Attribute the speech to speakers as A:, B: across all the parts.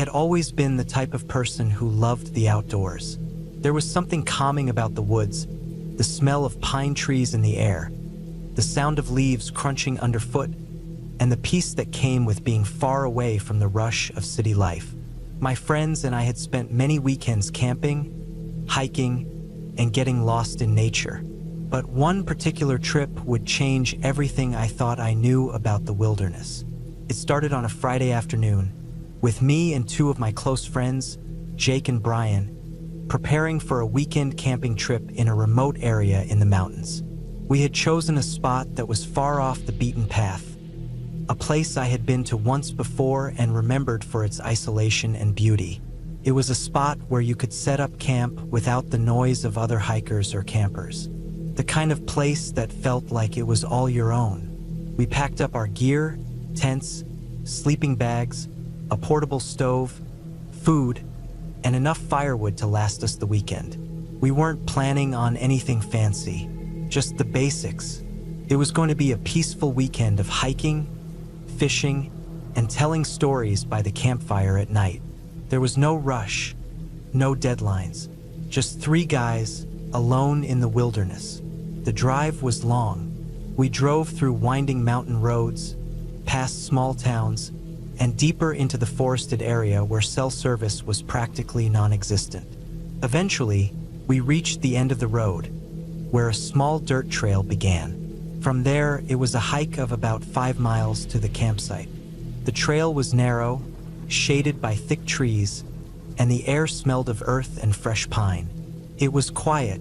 A: had always been the type of person who loved the outdoors. There was something calming about the woods, the smell of pine trees in the air, the sound of leaves crunching underfoot, and the peace that came with being far away from the rush of city life. My friends and I had spent many weekends camping, hiking, and getting lost in nature. But one particular trip would change everything I thought I knew about the wilderness. It started on a Friday afternoon, with me and two of my close friends, Jake and Brian, preparing for a weekend camping trip in a remote area in the mountains. We had chosen a spot that was far off the beaten path, a place I had been to once before and remembered for its isolation and beauty. It was a spot where you could set up camp without the noise of other hikers or campers. The kind of place that felt like it was all your own. We packed up our gear, tents, sleeping bags, a portable stove, food, and enough firewood to last us the weekend. We weren't planning on anything fancy, just the basics. It was going to be a peaceful weekend of hiking, fishing, and telling stories by the campfire at night. There was no rush, no deadlines, just three guys alone in the wilderness. The drive was long. We drove through winding mountain roads, past small towns, and deeper into the forested area where cell service was practically non-existent. Eventually, we reached the end of the road, where a small dirt trail began. From there, it was a hike of about 5 miles to the campsite. The trail was narrow, shaded by thick trees, and the air smelled of earth and fresh pine. It was quiet,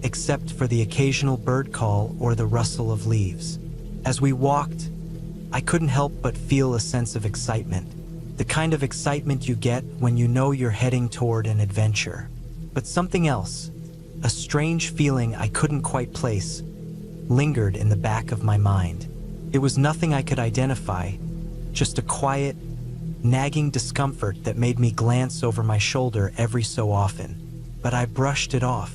A: except for the occasional bird call or the rustle of leaves. As we walked, I couldn't help but feel a sense of excitement, the kind of excitement you get when you know you're heading toward an adventure. But something else, a strange feeling I couldn't quite place, lingered in the back of my mind. It was nothing I could identify, just a quiet, nagging discomfort that made me glance over my shoulder every so often. But I brushed it off.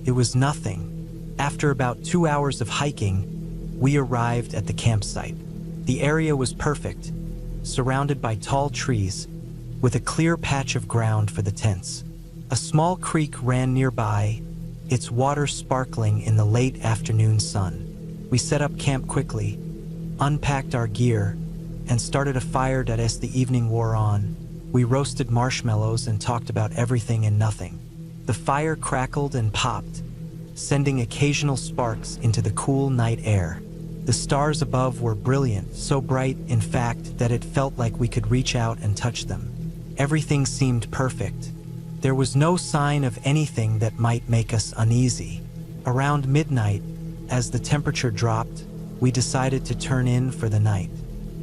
A: It was nothing. After about 2 hours of hiking, we arrived at the campsite. The area was perfect, surrounded by tall trees, with a clear patch of ground for the tents. A small creek ran nearby, its water sparkling in the late afternoon sun. We set up camp quickly, unpacked our gear, and started a fire that as the evening wore on, we roasted marshmallows and talked about everything and nothing. The fire crackled and popped, sending occasional sparks into the cool night air. The stars above were brilliant, so bright, in fact, that it felt like we could reach out and touch them. Everything seemed perfect. There was no sign of anything that might make us uneasy. Around midnight, as the temperature dropped, we decided to turn in for the night.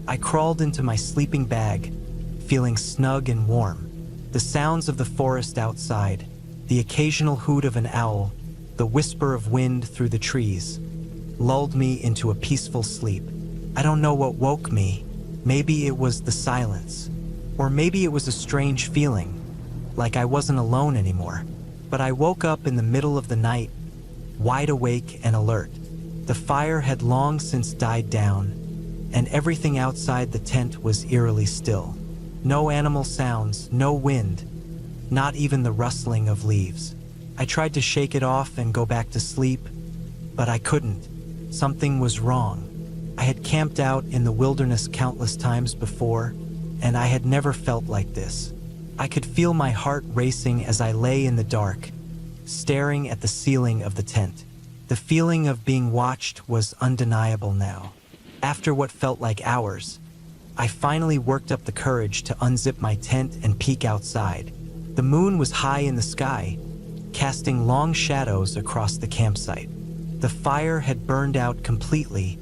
A: I crawled into my sleeping bag, feeling snug and warm. The sounds of the forest outside, the occasional hoot of an owl, the whisper of wind through the trees, lulled me into a peaceful sleep. I don't know what woke me. Maybe it was the silence, or maybe it was a strange feeling, like I wasn't alone anymore. But I woke up in the middle of the night, wide awake and alert. The fire had long since died down, and everything outside the tent was eerily still. No animal sounds, no wind, not even the rustling of leaves. I tried to shake it off and go back to sleep, but I couldn't. Something was wrong. I had camped out in the wilderness countless times before, and I had never felt like this. I could feel my heart racing as I lay in the dark, staring at the ceiling of the tent. The feeling of being watched was undeniable now. After what felt like hours, I finally worked up the courage to unzip my tent and peek outside. The moon was high in the sky, casting long shadows across the campsite. The fire had burned out completely,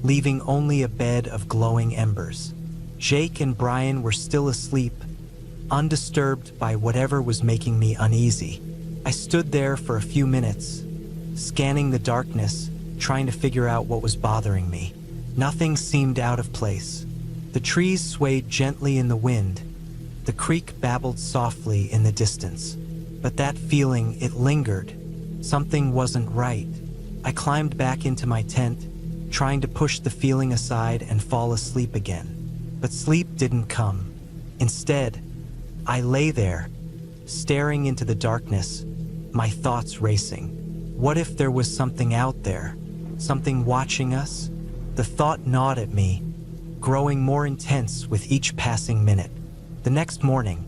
A: leaving only a bed of glowing embers. Jake and Brian were still asleep, undisturbed by whatever was making me uneasy. I stood there for a few minutes, scanning the darkness, trying to figure out what was bothering me. Nothing seemed out of place. The trees swayed gently in the wind. The creek babbled softly in the distance. But that feeling, it lingered. Something wasn't right. I climbed back into my tent, trying to push the feeling aside and fall asleep again. But sleep didn't come. Instead, I lay there, staring into the darkness, my thoughts racing. What if there was something out there? Something watching us? The thought gnawed at me, growing more intense with each passing minute. The next morning,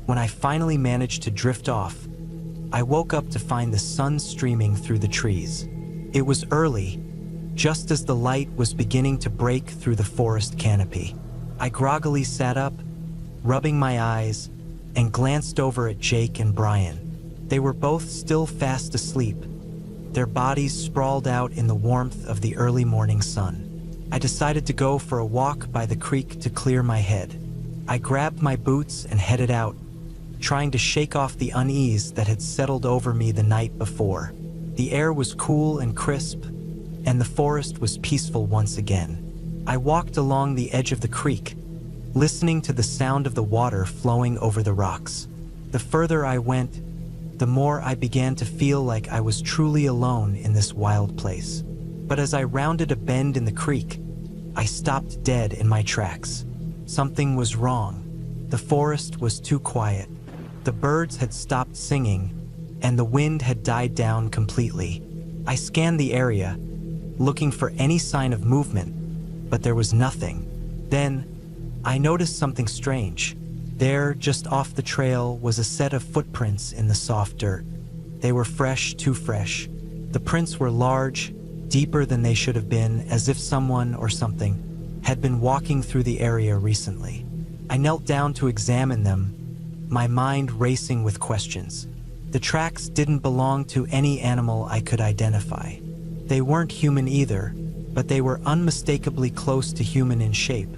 A: when I finally managed to drift off, I woke up to find the sun streaming through the trees. It was early, just as the light was beginning to break through the forest canopy. I groggily sat up, rubbing my eyes, and glanced over at Jake and Brian. They were both still fast asleep, their bodies sprawled out in the warmth of the early morning sun. I decided to go for a walk by the creek to clear my head. I grabbed my boots and headed out, trying to shake off the unease that had settled over me the night before. The air was cool and crisp, and the forest was peaceful once again. I walked along the edge of the creek, listening to the sound of the water flowing over the rocks. The further I went, the more I began to feel like I was truly alone in this wild place. But as I rounded a bend in the creek, I stopped dead in my tracks. Something was wrong. The forest was too quiet. The birds had stopped singing, and the wind had died down completely. I scanned the area, looking for any sign of movement, but there was nothing. Then, I noticed something strange. There, just off the trail, was a set of footprints in the soft dirt. They were fresh, too fresh. The prints were large, deeper than they should have been, as if someone or something had been walking through the area recently. I knelt down to examine them, my mind racing with questions. The tracks didn't belong to any animal I could identify. They weren't human either, but they were unmistakably close to human in shape,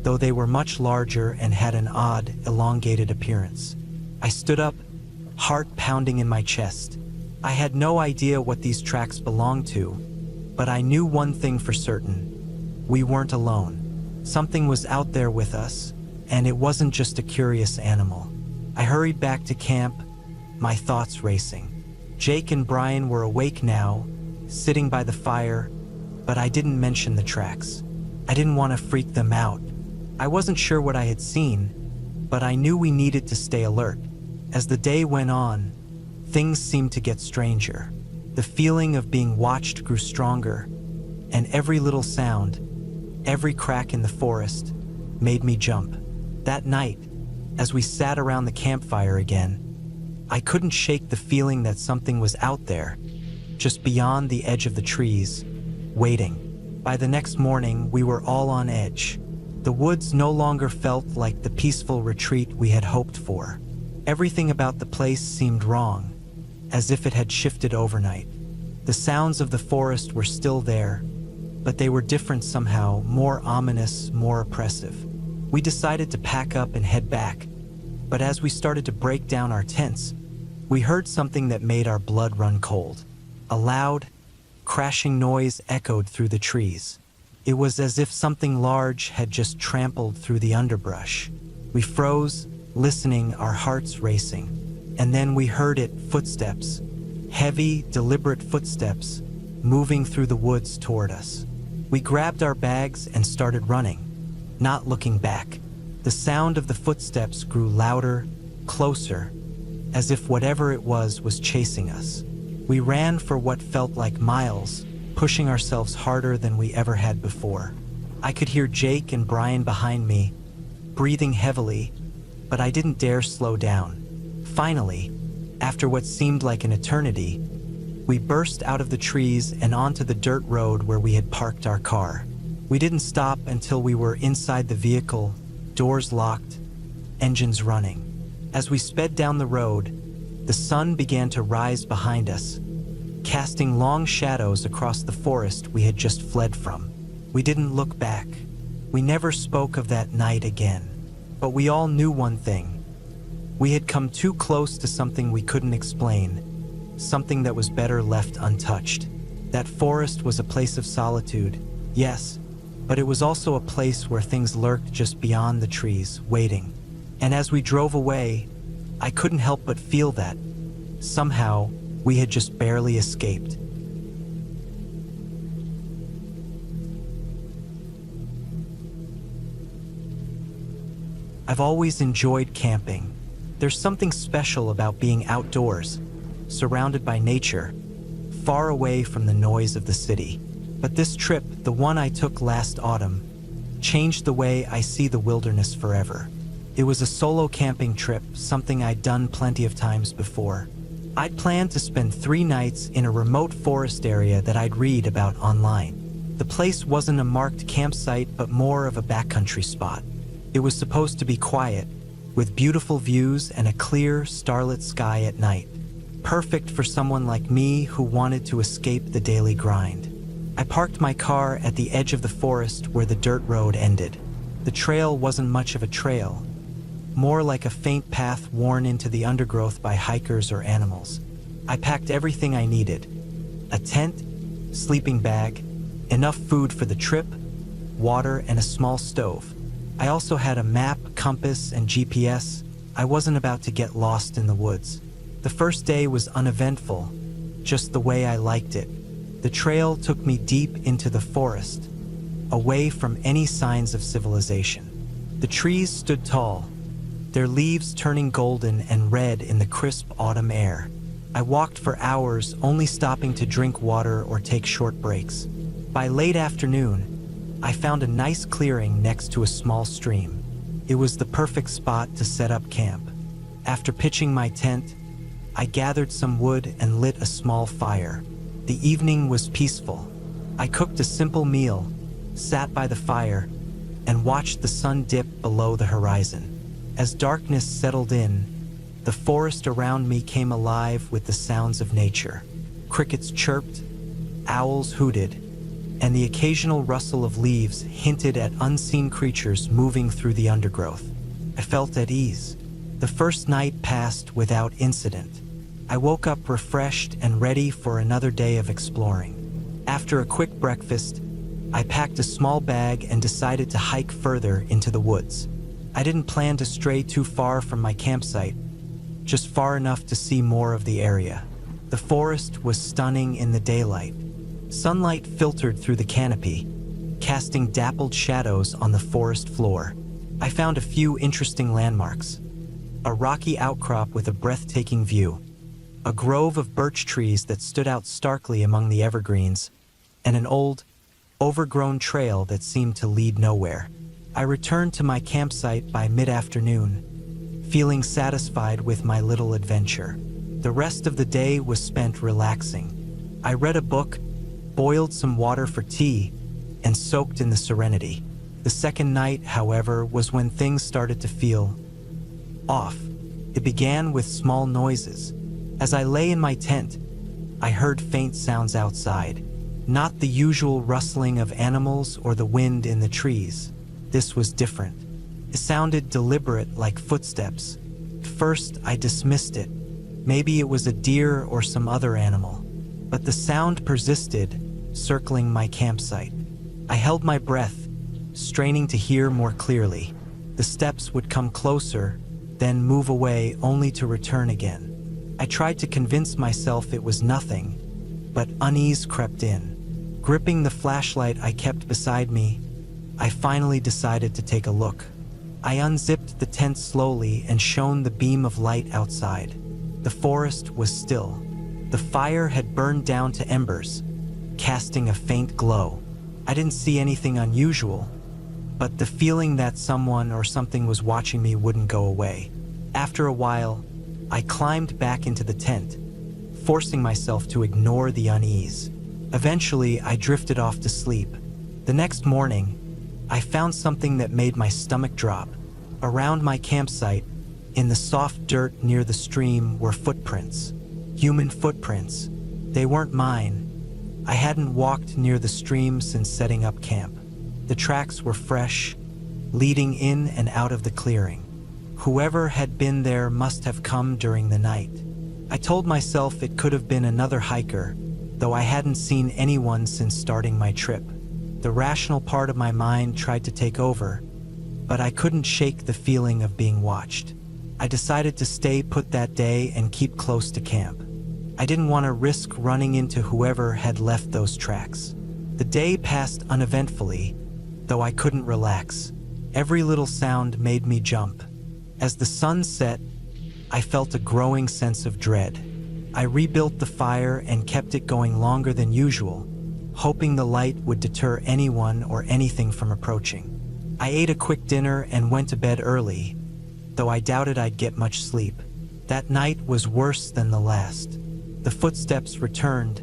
A: though they were much larger and had an odd, elongated appearance. I stood up, heart pounding in my chest. I had no idea what these tracks belonged to, but I knew one thing for certain. We weren't alone. Something was out there with us, and it wasn't just a curious animal. I hurried back to camp, my thoughts racing. Jake and Brian were awake now, sitting by the fire, but I didn't mention the tracks. I didn't want to freak them out. I wasn't sure what I had seen, but I knew we needed to stay alert. As the day went on, things seemed to get stranger. The feeling of being watched grew stronger, and every little sound, every crack in the forest, made me jump. That night, as we sat around the campfire again, I couldn't shake the feeling that something was out there, just beyond the edge of the trees, waiting. By the next morning, we were all on edge. The woods no longer felt like the peaceful retreat we had hoped for. Everything about the place seemed wrong, as if it had shifted overnight. The sounds of the forest were still there, but they were different somehow, more ominous, more oppressive. We decided to pack up and head back, but as we started to break down our tents, we heard something that made our blood run cold. A loud, crashing noise echoed through the trees. It was as if something large had just trampled through the underbrush. We froze, listening, our hearts racing. And then we heard it, footsteps. Heavy, deliberate footsteps, moving through the woods toward us. We grabbed our bags and started running, not looking back. The sound of the footsteps grew louder, closer, as if whatever it was chasing us. We ran for what felt like miles, pushing ourselves harder than we ever had before. I could hear Jake and Brian behind me, breathing heavily, but I didn't dare slow down. Finally, after what seemed like an eternity, we burst out of the trees and onto the dirt road where we had parked our car. We didn't stop until we were inside the vehicle, doors locked, engines running. As we sped down the road, the sun began to rise behind us, casting long shadows across the forest we had just fled from. We didn't look back. We never spoke of that night again. But we all knew one thing. We had come too close to something we couldn't explain, something that was better left untouched. That forest was a place of solitude, yes, but it was also a place where things lurked just beyond the trees, waiting. And as we drove away, I couldn't help but feel that, somehow, we had just barely escaped. I've always enjoyed camping, There's something special about being outdoors, surrounded by nature, far away from the noise of the city. But this trip, the one I took last autumn, changed the way I see the wilderness forever. It was a solo camping trip, something I'd done plenty of times before. I'd planned to spend 3 nights in a remote forest area that I'd read about online. The place wasn't a marked campsite, but more of a backcountry spot. It was supposed to be quiet, with beautiful views and a clear, starlit sky at night. Perfect for someone like me who wanted to escape the daily grind. I parked my car at the edge of the forest where the dirt road ended. The trail wasn't much of a trail, more like a faint path worn into the undergrowth by hikers or animals. I packed everything I needed: a tent, sleeping bag, enough food for the trip, water, and a small stove. I also had a map, compass, and GPS. I wasn't about to get lost in the woods. The first day was uneventful, just the way I liked it. The trail took me deep into the forest, away from any signs of civilization. The trees stood tall, their leaves turning golden and red in the crisp autumn air. I walked for hours, only stopping to drink water or take short breaks. By late afternoon, I found a nice clearing next to a small stream. It was the perfect spot to set up camp. After pitching my tent, I gathered some wood and lit a small fire. The evening was peaceful. I cooked a simple meal, sat by the fire, and watched the sun dip below the horizon. As darkness settled in, the forest around me came alive with the sounds of nature. Crickets chirped, owls hooted, and the occasional rustle of leaves hinted at unseen creatures moving through the undergrowth. I felt at ease. The first night passed without incident. I woke up refreshed and ready for another day of exploring. After a quick breakfast, I packed a small bag and decided to hike further into the woods. I didn't plan to stray too far from my campsite, just far enough to see more of the area. The forest was stunning in the daylight. Sunlight filtered through the canopy, casting dappled shadows on the forest floor. I found a few interesting landmarks: a rocky outcrop with a breathtaking view, a grove of birch trees that stood out starkly among the evergreens, and an old, overgrown trail that seemed to lead nowhere. I returned to my campsite by mid-afternoon, feeling satisfied with my little adventure. The rest of the day was spent relaxing. I read a book, boiled some water for tea, and soaked in the serenity. The second night, however, was when things started to feel off. It began with small noises. As I lay in my tent, I heard faint sounds outside. Not the usual rustling of animals or the wind in the trees. This was different. It sounded deliberate, like footsteps. At first, I dismissed it. Maybe it was a deer or some other animal. But the sound persisted, circling my campsite. I held my breath, straining to hear more clearly. The steps would come closer, then move away, only to return again. I tried to convince myself it was nothing, but unease crept in. Gripping the flashlight I kept beside me, I finally decided to take a look. I unzipped the tent slowly and shone the beam of light outside. The forest was still. The fire had burned down to embers, casting a faint glow. I didn't see anything unusual, but the feeling that someone or something was watching me wouldn't go away. After a while, I climbed back into the tent, forcing myself to ignore the unease. Eventually, I drifted off to sleep. The next morning, I found something that made my stomach drop. Around my campsite, in the soft dirt near the stream, were footprints. Human footprints. They weren't mine. I hadn't walked near the stream since setting up camp. The tracks were fresh, leading in and out of the clearing. Whoever had been there must have come during the night. I told myself it could have been another hiker, though I hadn't seen anyone since starting my trip. The rational part of my mind tried to take over, but I couldn't shake the feeling of being watched. I decided to stay put that day and keep close to camp. I didn't want to risk running into whoever had left those tracks. The day passed uneventfully, though I couldn't relax. Every little sound made me jump. As the sun set, I felt a growing sense of dread. I rebuilt the fire and kept it going longer than usual, hoping the light would deter anyone or anything from approaching. I ate a quick dinner and went to bed early, though I doubted I'd get much sleep. That night was worse than the last. The footsteps returned,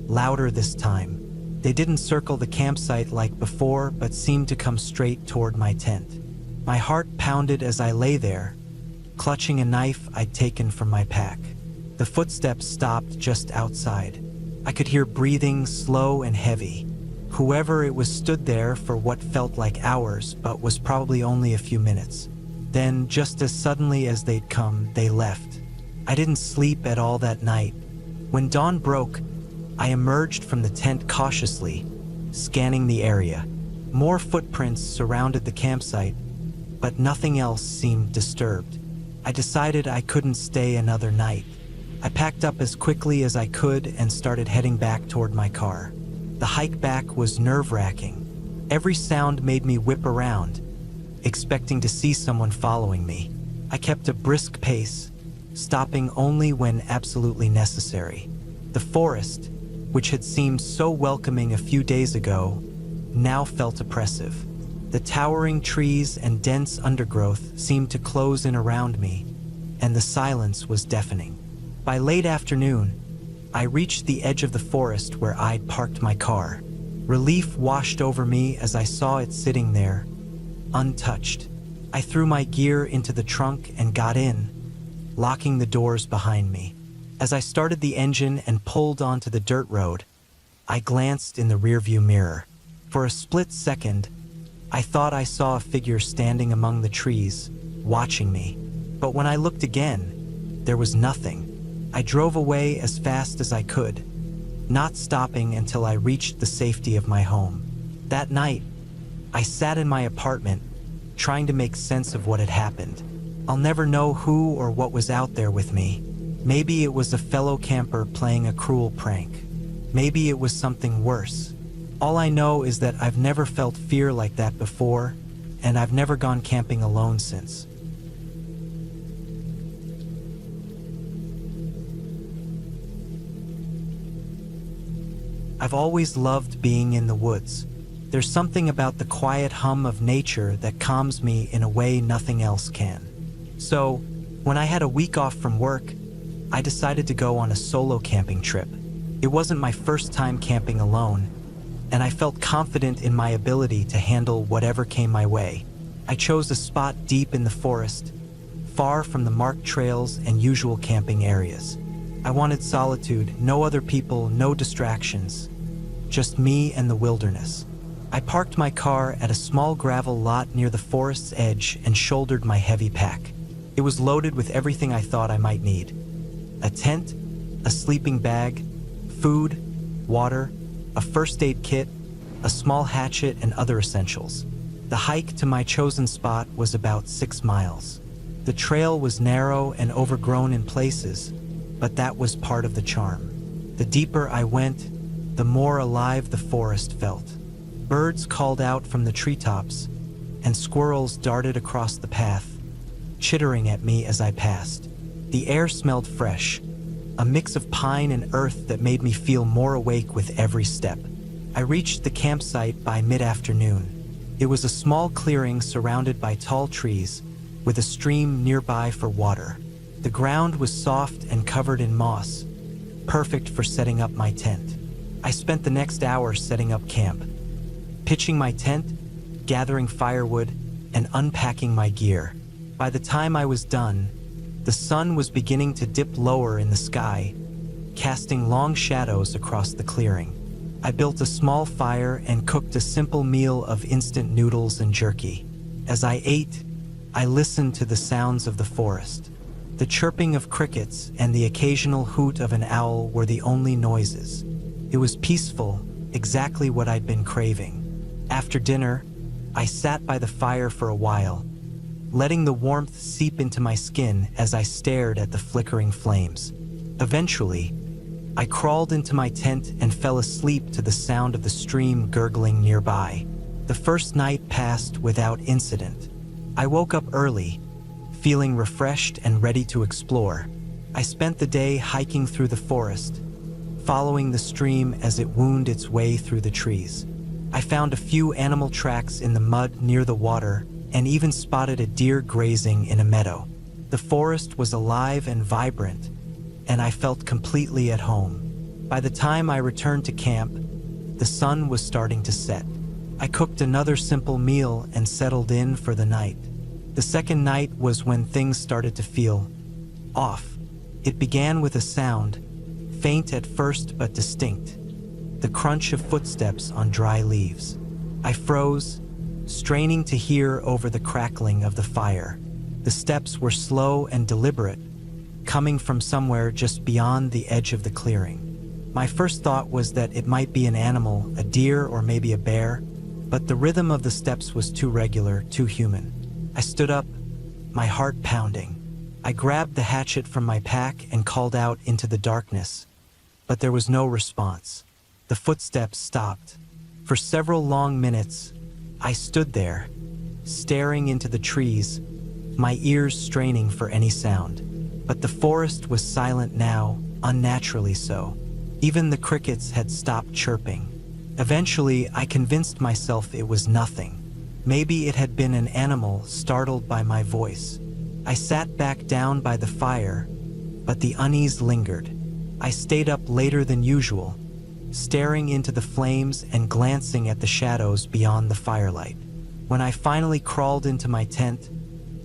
A: louder this time. They didn't circle the campsite like before, but seemed to come straight toward my tent. My heart pounded as I lay there, clutching a knife I'd taken from my pack. The footsteps stopped just outside. I could hear breathing, slow and heavy. Whoever it was stood there for what felt like hours, but was probably only a few minutes. Then, just as suddenly as they'd come, they left. I didn't sleep at all that night. When dawn broke, I emerged from the tent cautiously, scanning the area. More footprints surrounded the campsite, but nothing else seemed disturbed. I decided I couldn't stay another night. I packed up as quickly as I could and started heading back toward my car. The hike back was nerve-wracking. Every sound made me whip around, expecting to see someone following me. I kept a brisk pace, stopping only when absolutely necessary. The forest, which had seemed so welcoming a few days ago, now felt oppressive. The towering trees and dense undergrowth seemed to close in around me, and the silence was deafening. By late afternoon, I reached the edge of the forest where I'd parked my car. Relief washed over me as I saw it sitting there, untouched. I threw my gear into the trunk and got in, locking the doors behind me. As I started the engine and pulled onto the dirt road, I glanced in the rearview mirror. For a split second, I thought I saw a figure standing among the trees, watching me. But when I looked again, there was nothing. I drove away as fast as I could, not stopping until I reached the safety of my home. That night, I sat in my apartment, trying to make sense of what had happened. I'll never know who or what was out there with me. Maybe it was a fellow camper playing a cruel prank. Maybe it was something worse. All I know is that I've never felt fear like that before, and I've never gone camping alone since. I've always loved being in the woods. There's something about the quiet hum of nature that calms me in a way nothing else can. So, when I had a week off from work, I decided to go on a solo camping trip. It wasn't my first time camping alone, and I felt confident in my ability to handle whatever came my way. I chose a spot deep in the forest, far from the marked trails and usual camping areas. I wanted solitude, no other people, no distractions, just me and the wilderness. I parked my car at a small gravel lot near the forest's edge and shouldered my heavy pack. It was loaded with everything I thought I might need. A tent, a sleeping bag, food, water, a first aid kit, a small hatchet, and other essentials. The hike to my chosen spot was about 6 miles. The trail was narrow and overgrown in places, but that was part of the charm. The deeper I went, the more alive the forest felt. Birds called out from the treetops, and squirrels darted across the path, chittering at me as I passed. The air smelled fresh, a mix of pine and earth that made me feel more awake with every step. I reached the campsite by mid-afternoon. It was a small clearing surrounded by tall trees, with a stream nearby for water. The ground was soft and covered in moss, perfect for setting up my tent. I spent the next hour setting up camp, pitching my tent, gathering firewood, and unpacking my gear. By the time I was done, the sun was beginning to dip lower in the sky, casting long shadows across the clearing. I built a small fire and cooked a simple meal of instant noodles and jerky. As I ate, I listened to the sounds of the forest. The chirping of crickets and the occasional hoot of an owl were the only noises. It was peaceful, exactly what I'd been craving. After dinner, I sat by the fire for a while, letting the warmth seep into my skin as I stared at the flickering flames. Eventually, I crawled into my tent and fell asleep to the sound of the stream gurgling nearby. The first night passed without incident. I woke up early, feeling refreshed and ready to explore. I spent the day hiking through the forest, following the stream as it wound its way through the trees. I found a few animal tracks in the mud near the water and even spotted a deer grazing in a meadow. The forest was alive and vibrant, and I felt completely at home. By the time I returned to camp, the sun was starting to set. I cooked another simple meal and settled in for the night. The second night was when things started to feel off. It began with a sound, faint at first but distinct, the crunch of footsteps on dry leaves. I froze, straining to hear over the crackling of the fire. The steps were slow and deliberate, coming from somewhere just beyond the edge of the clearing. My first thought was that it might be an animal, a deer or maybe a bear, but the rhythm of the steps was too regular, too human. I stood up, my heart pounding. I grabbed the hatchet from my pack and called out into the darkness, but there was no response. The footsteps stopped. For several long minutes, I stood there, staring into the trees, my ears straining for any sound. But the forest was silent now, unnaturally so. Even the crickets had stopped chirping. Eventually, I convinced myself it was nothing. Maybe it had been an animal startled by my voice. I sat back down by the fire, but the unease lingered. I stayed up later than usual, staring into the flames and glancing at the shadows beyond the firelight. When I finally crawled into my tent,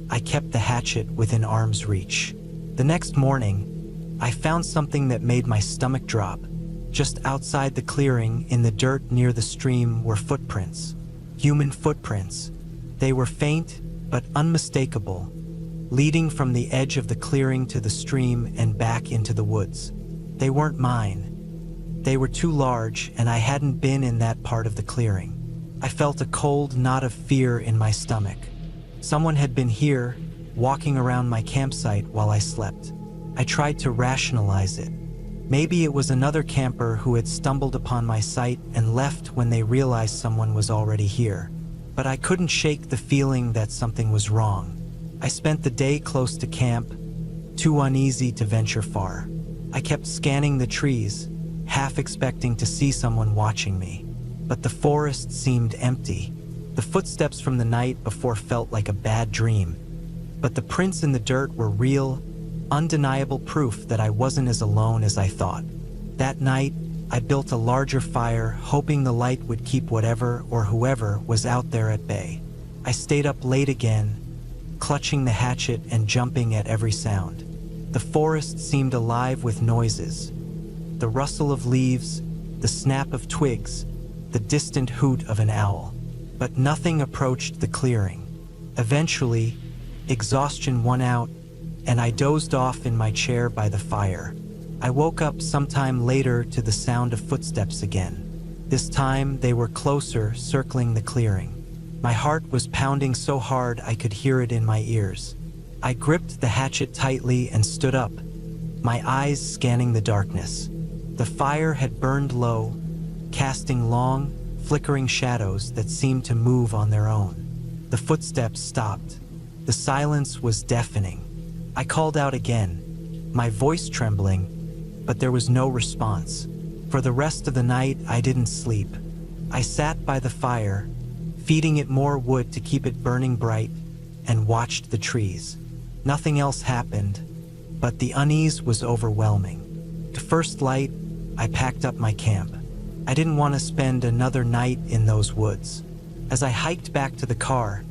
A: I kept the hatchet within arm's reach. The next morning, I found something that made my stomach drop. Just outside the clearing, in the dirt near the stream, were footprints. Human footprints. They were faint but unmistakable, leading from the edge of the clearing to the stream and back into the woods. They weren't mine. They were too large, and I hadn't been in that part of the clearing. I felt a cold knot of fear in my stomach. Someone had been here, walking around my campsite while I slept. I tried to rationalize it. Maybe it was another camper who had stumbled upon my site and left when they realized someone was already here. But I couldn't shake the feeling that something was wrong. I spent the day close to camp, too uneasy to venture far. I kept scanning the trees, half expecting to see someone watching me. But the forest seemed empty. The footsteps from the night before felt like a bad dream. But the prints in the dirt were real, undeniable proof that I wasn't as alone as I thought. That night, I built a larger fire, hoping the light would keep whatever or whoever was out there at bay. I stayed up late again, clutching the hatchet and jumping at every sound. The forest seemed alive with noises. The rustle of leaves, the snap of twigs, the distant hoot of an owl. But nothing approached the clearing. Eventually, exhaustion won out, and I dozed off in my chair by the fire. I woke up sometime later to the sound of footsteps again. This time, they were closer, circling the clearing. My heart was pounding so hard I could hear it in my ears. I gripped the hatchet tightly and stood up, my eyes scanning the darkness. The fire had burned low, casting long, flickering shadows that seemed to move on their own. The footsteps stopped. The silence was deafening. I called out again, my voice trembling, but there was no response. For the rest of the night, I didn't sleep. I sat by the fire, feeding it more wood to keep it burning bright, and watched the trees. Nothing else happened, but the unease was overwhelming. To first light, I packed up my camp. I didn't want to spend another night in those woods. As I hiked back to the car,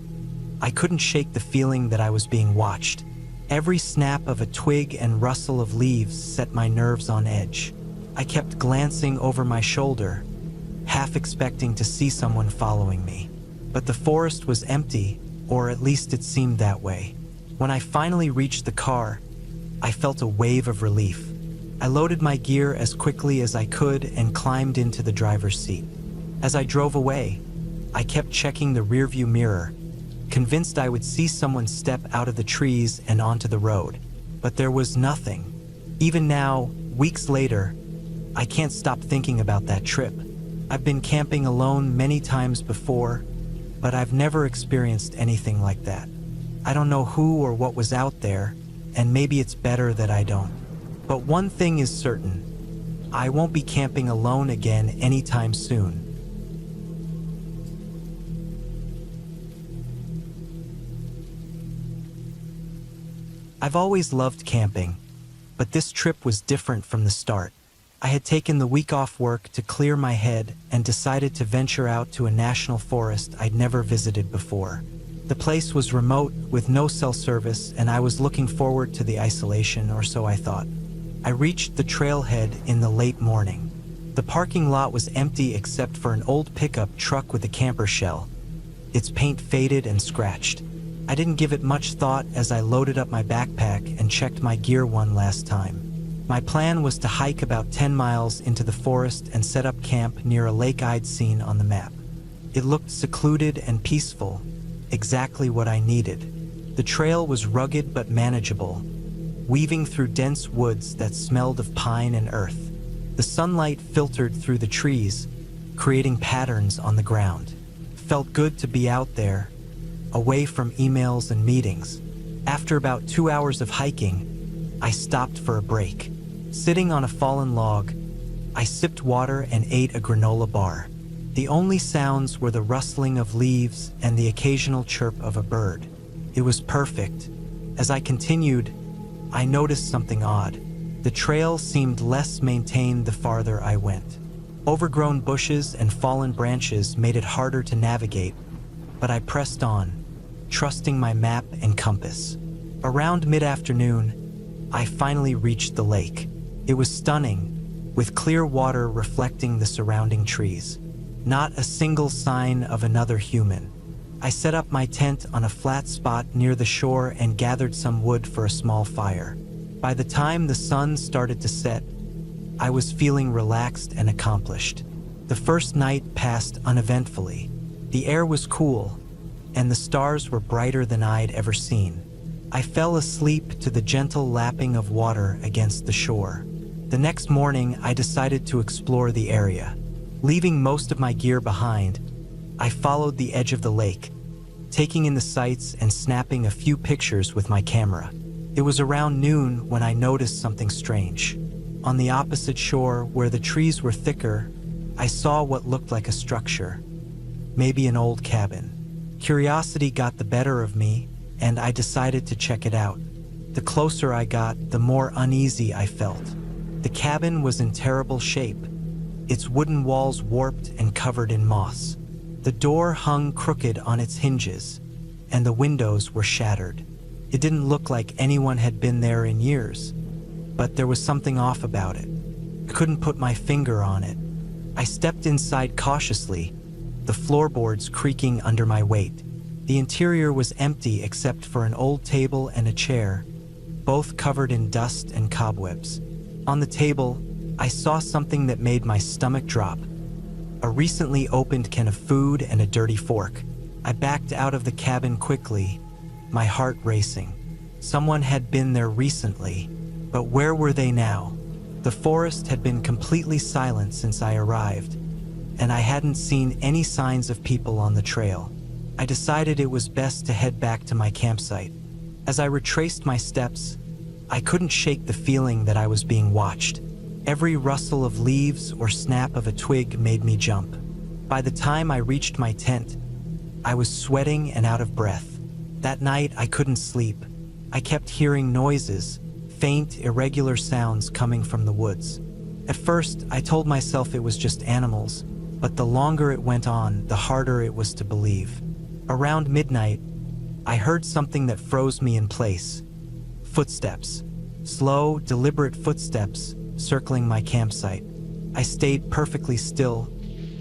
A: I couldn't shake the feeling that I was being watched. Every snap of a twig and rustle of leaves set my nerves on edge. I kept glancing over my shoulder, half expecting to see someone following me. But the forest was empty, or at least it seemed that way. When I finally reached the car, I felt a wave of relief. I loaded my gear as quickly as I could and climbed into the driver's seat. As I drove away, I kept checking the rearview mirror, convinced I would see someone step out of the trees and onto the road. But there was nothing. Even now, weeks later, I can't stop thinking about that trip. I've been camping alone many times before, but I've never experienced anything like that. I don't know who or what was out there, and maybe it's better that I don't. But one thing is certain, I won't be camping alone again anytime soon. I've always loved camping, but this trip was different from the start. I had taken the week off work to clear my head and decided to venture out to a national forest I'd never visited before. The place was remote with no cell service, and I was looking forward to the isolation, or so I thought. I reached the trailhead in the late morning. The parking lot was empty except for an old pickup truck with a camper shell, its paint faded and scratched. I didn't give it much thought as I loaded up my backpack and checked my gear one last time. My plan was to hike about 10 miles into the forest and set up camp near a lake I'd seen on the map. It looked secluded and peaceful, exactly what I needed. The trail was rugged but manageable, weaving through dense woods that smelled of pine and earth. The sunlight filtered through the trees, creating patterns on the ground. It felt good to be out there, away from emails and meetings. After about 2 hours of hiking, I stopped for a break. Sitting on a fallen log, I sipped water and ate a granola bar. The only sounds were the rustling of leaves and the occasional chirp of a bird. It was perfect. As I continued, I noticed something odd. The trail seemed less maintained the farther I went. Overgrown bushes and fallen branches made it harder to navigate, but I pressed on, trusting my map and compass. Around mid-afternoon, I finally reached the lake. It was stunning, with clear water reflecting the surrounding trees. Not a single sign of another human. I set up my tent on a flat spot near the shore and gathered some wood for a small fire. By the time the sun started to set, I was feeling relaxed and accomplished. The first night passed uneventfully. The air was cool, and the stars were brighter than I'd ever seen. I fell asleep to the gentle lapping of water against the shore. The next morning, I decided to explore the area. Leaving most of my gear behind, I followed the edge of the lake, taking in the sights and snapping a few pictures with my camera. It was around noon when I noticed something strange. On the opposite shore, where the trees were thicker, I saw what looked like a structure, maybe an old cabin. Curiosity got the better of me, and I decided to check it out. The closer I got, the more uneasy I felt. The cabin was in terrible shape, its wooden walls warped and covered in moss. The door hung crooked on its hinges, and the windows were shattered. It didn't look like anyone had been there in years, but there was something off about it. I couldn't put my finger on it. I stepped inside cautiously, the floorboards creaking under my weight. The interior was empty except for an old table and a chair, both covered in dust and cobwebs. On the table, I saw something that made my stomach drop. A recently opened can of food and a dirty fork. I backed out of the cabin quickly, my heart racing. Someone had been there recently, but where were they now? The forest had been completely silent since I arrived, and I hadn't seen any signs of people on the trail. I decided it was best to head back to my campsite. As I retraced my steps, I couldn't shake the feeling that I was being watched. Every rustle of leaves or snap of a twig made me jump. By the time I reached my tent, I was sweating and out of breath. That night, I couldn't sleep. I kept hearing noises, faint, irregular sounds coming from the woods. At first, I told myself it was just animals, but the longer it went on, the harder it was to believe. Around midnight, I heard something that froze me in place. Footsteps. Slow, deliberate footsteps circling my campsite. I stayed perfectly still,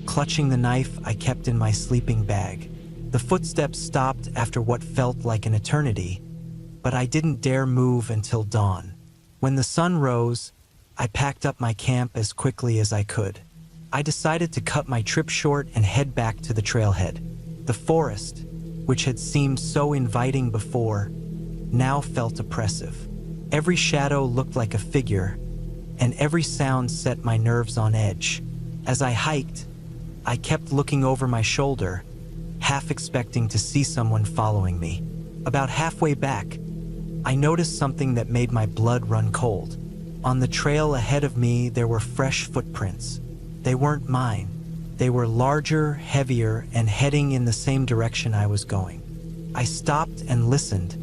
A: clutching the knife I kept in my sleeping bag. The footsteps stopped after what felt like an eternity, but I didn't dare move until dawn. When the sun rose, I packed up my camp as quickly as I could. I decided to cut my trip short and head back to the trailhead. The forest, which had seemed so inviting before, now felt oppressive. Every shadow looked like a figure, and every sound set my nerves on edge. As I hiked, I kept looking over my shoulder, half expecting to see someone following me. About halfway back, I noticed something that made my blood run cold. On the trail ahead of me, there were fresh footprints. They weren't mine. They were larger, heavier, and heading in the same direction I was going. I stopped and listened,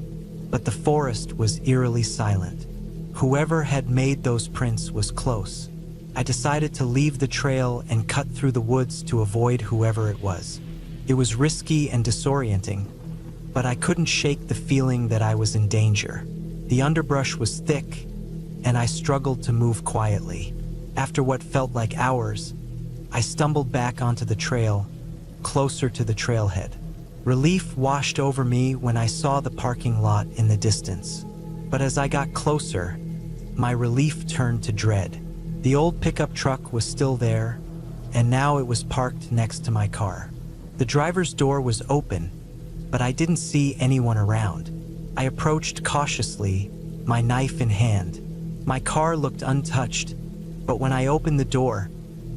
A: but the forest was eerily silent. Whoever had made those prints was close. I decided to leave the trail and cut through the woods to avoid whoever it was. It was risky and disorienting, but I couldn't shake the feeling that I was in danger. The underbrush was thick, and I struggled to move quietly. After what felt like hours, I stumbled back onto the trail, closer to the trailhead. Relief washed over me when I saw the parking lot in the distance. But as I got closer, my relief turned to dread. The old pickup truck was still there, and now it was parked next to my car. The driver's door was open, but I didn't see anyone around. I approached cautiously, my knife in hand. My car looked untouched, but when I opened the door,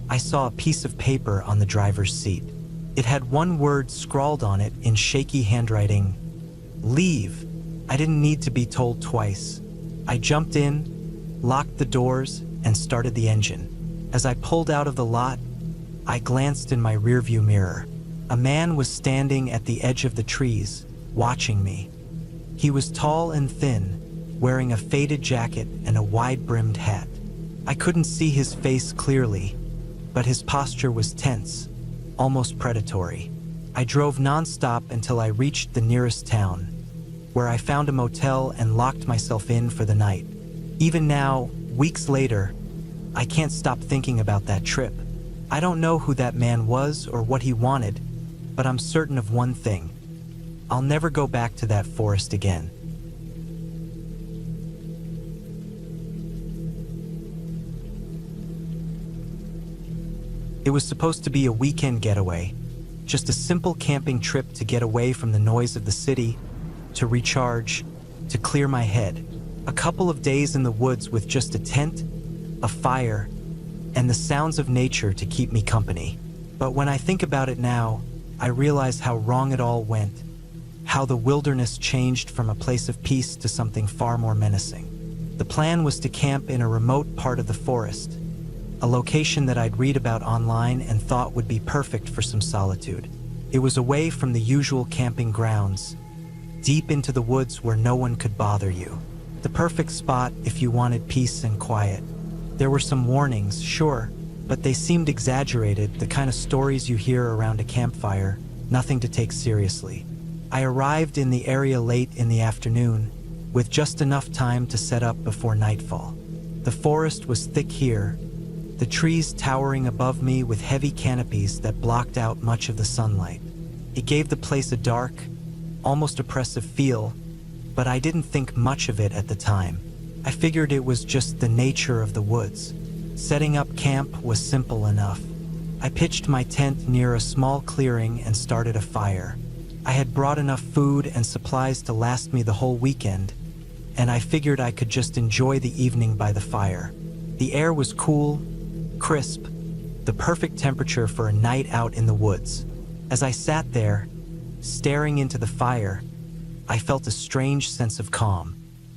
A: I saw a piece of paper on the driver's seat. It had one word scrawled on it in shaky handwriting: "Leave." I didn't need to be told twice. I jumped in, locked the doors, and started the engine. As I pulled out of the lot, I glanced in my rearview mirror. A man was standing at the edge of the trees, watching me. He was tall and thin, wearing a faded jacket and a wide-brimmed hat. I couldn't see his face clearly, but his posture was tense, almost predatory. I drove nonstop until I reached the nearest town, where I found a motel and locked myself in for the night. Even now, weeks later, I can't stop thinking about that trip. I don't know who that man was or what he wanted, but I'm certain of one thing: I'll never go back to that forest again. It was supposed to be a weekend getaway, just a simple camping trip to get away from the noise of the city, to recharge, to clear my head. A couple of days in the woods with just a tent, a fire, and the sounds of nature to keep me company. But when I think about it now, I realize how wrong it all went, how the wilderness changed from a place of peace to something far more menacing. The plan was to camp in a remote part of the forest, a location that I'd read about online and thought would be perfect for some solitude. It was away from the usual camping grounds, deep into the woods where no one could bother you. The perfect spot if you wanted peace and quiet. There were some warnings, sure, but they seemed exaggerated, the kind of stories you hear around a campfire, nothing to take seriously. I arrived in the area late in the afternoon, with just enough time to set up before nightfall. The forest was thick here, the trees towering above me with heavy canopies that blocked out much of the sunlight. It gave the place a dark, almost oppressive feel, but I didn't think much of it at the time. I figured it was just the nature of the woods. Setting up camp was simple enough. I pitched my tent near a small clearing and started a fire. I had brought enough food and supplies to last me the whole weekend, and I figured I could just enjoy the evening by the fire. The air was cool, crisp, the perfect temperature for a night out in the woods. As I sat there, staring into the fire, I felt a strange sense of calm.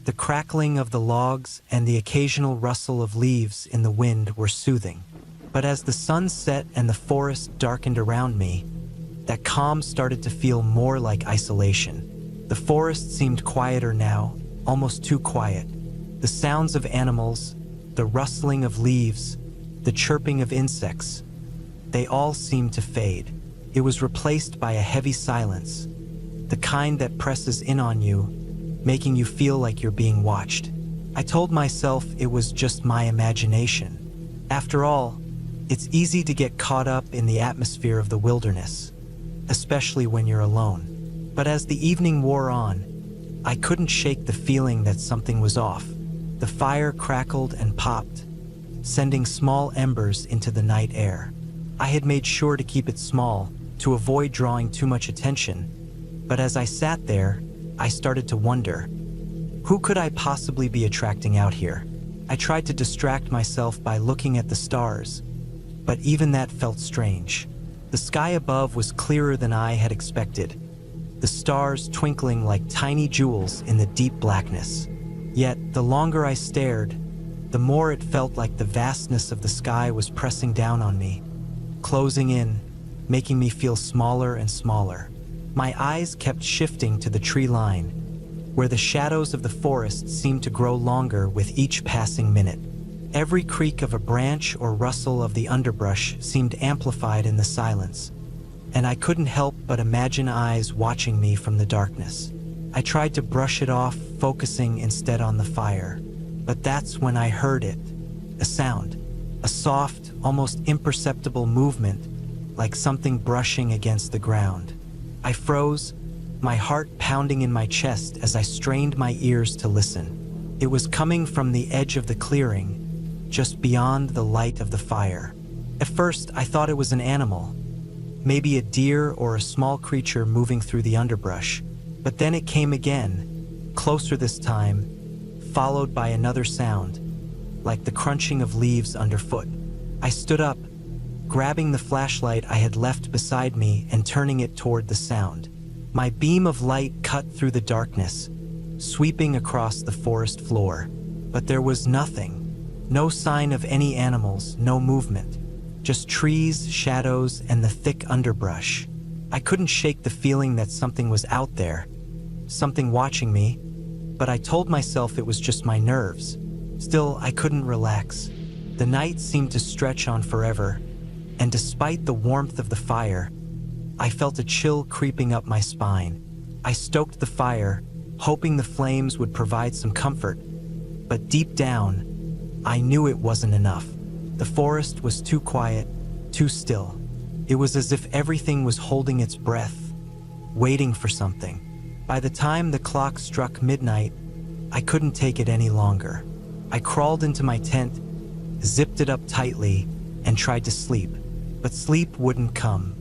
A: The crackling of the logs and the occasional rustle of leaves in the wind were soothing. But as the sun set and the forest darkened around me, that calm started to feel more like isolation. The forest seemed quieter now, almost too quiet. The sounds of animals, the rustling of leaves, the chirping of insects, they all seemed to fade. It was replaced by a heavy silence, the kind that presses in on you, making you feel like you're being watched. I told myself it was just my imagination. After all, it's easy to get caught up in the atmosphere of the wilderness, especially when you're alone. But as the evening wore on, I couldn't shake the feeling that something was off. The fire crackled and popped, sending small embers into the night air. I had made sure to keep it small, to avoid drawing too much attention, but as I sat there, I started to wonder, who could I possibly be attracting out here? I tried to distract myself by looking at the stars, but even that felt strange. The sky above was clearer than I had expected, the stars twinkling like tiny jewels in the deep blackness. Yet, the longer I stared, the more it felt like the vastness of the sky was pressing down on me, closing in, making me feel smaller and smaller. My eyes kept shifting to the tree line, where the shadows of the forest seemed to grow longer with each passing minute. Every creak of a branch or rustle of the underbrush seemed amplified in the silence, and I couldn't help but imagine eyes watching me from the darkness. I tried to brush it off, focusing instead on the fire, but that's when I heard it. A sound, a soft, almost imperceptible movement, like something brushing against the ground. I froze, my heart pounding in my chest as I strained my ears to listen. It was coming from the edge of the clearing, just beyond the light of the fire. At first, I thought it was an animal, maybe a deer or a small creature moving through the underbrush. But then it came again, closer this time, followed by another sound, like the crunching of leaves underfoot. I stood up, grabbing the flashlight I had left beside me and turning it toward the sound. My beam of light cut through the darkness, sweeping across the forest floor. But there was nothing. No sign of any animals, no movement. Just trees, shadows, and the thick underbrush. I couldn't shake the feeling that something was out there, something watching me, but I told myself it was just my nerves. Still, I couldn't relax. The night seemed to stretch on forever, and despite the warmth of the fire, I felt a chill creeping up my spine. I stoked the fire, hoping the flames would provide some comfort, but deep down, I knew it wasn't enough. The forest was too quiet, too still. It was as if everything was holding its breath, waiting for something. By the time the clock struck midnight, I couldn't take it any longer. I crawled into my tent, zipped it up tightly, and tried to sleep. But sleep wouldn't come.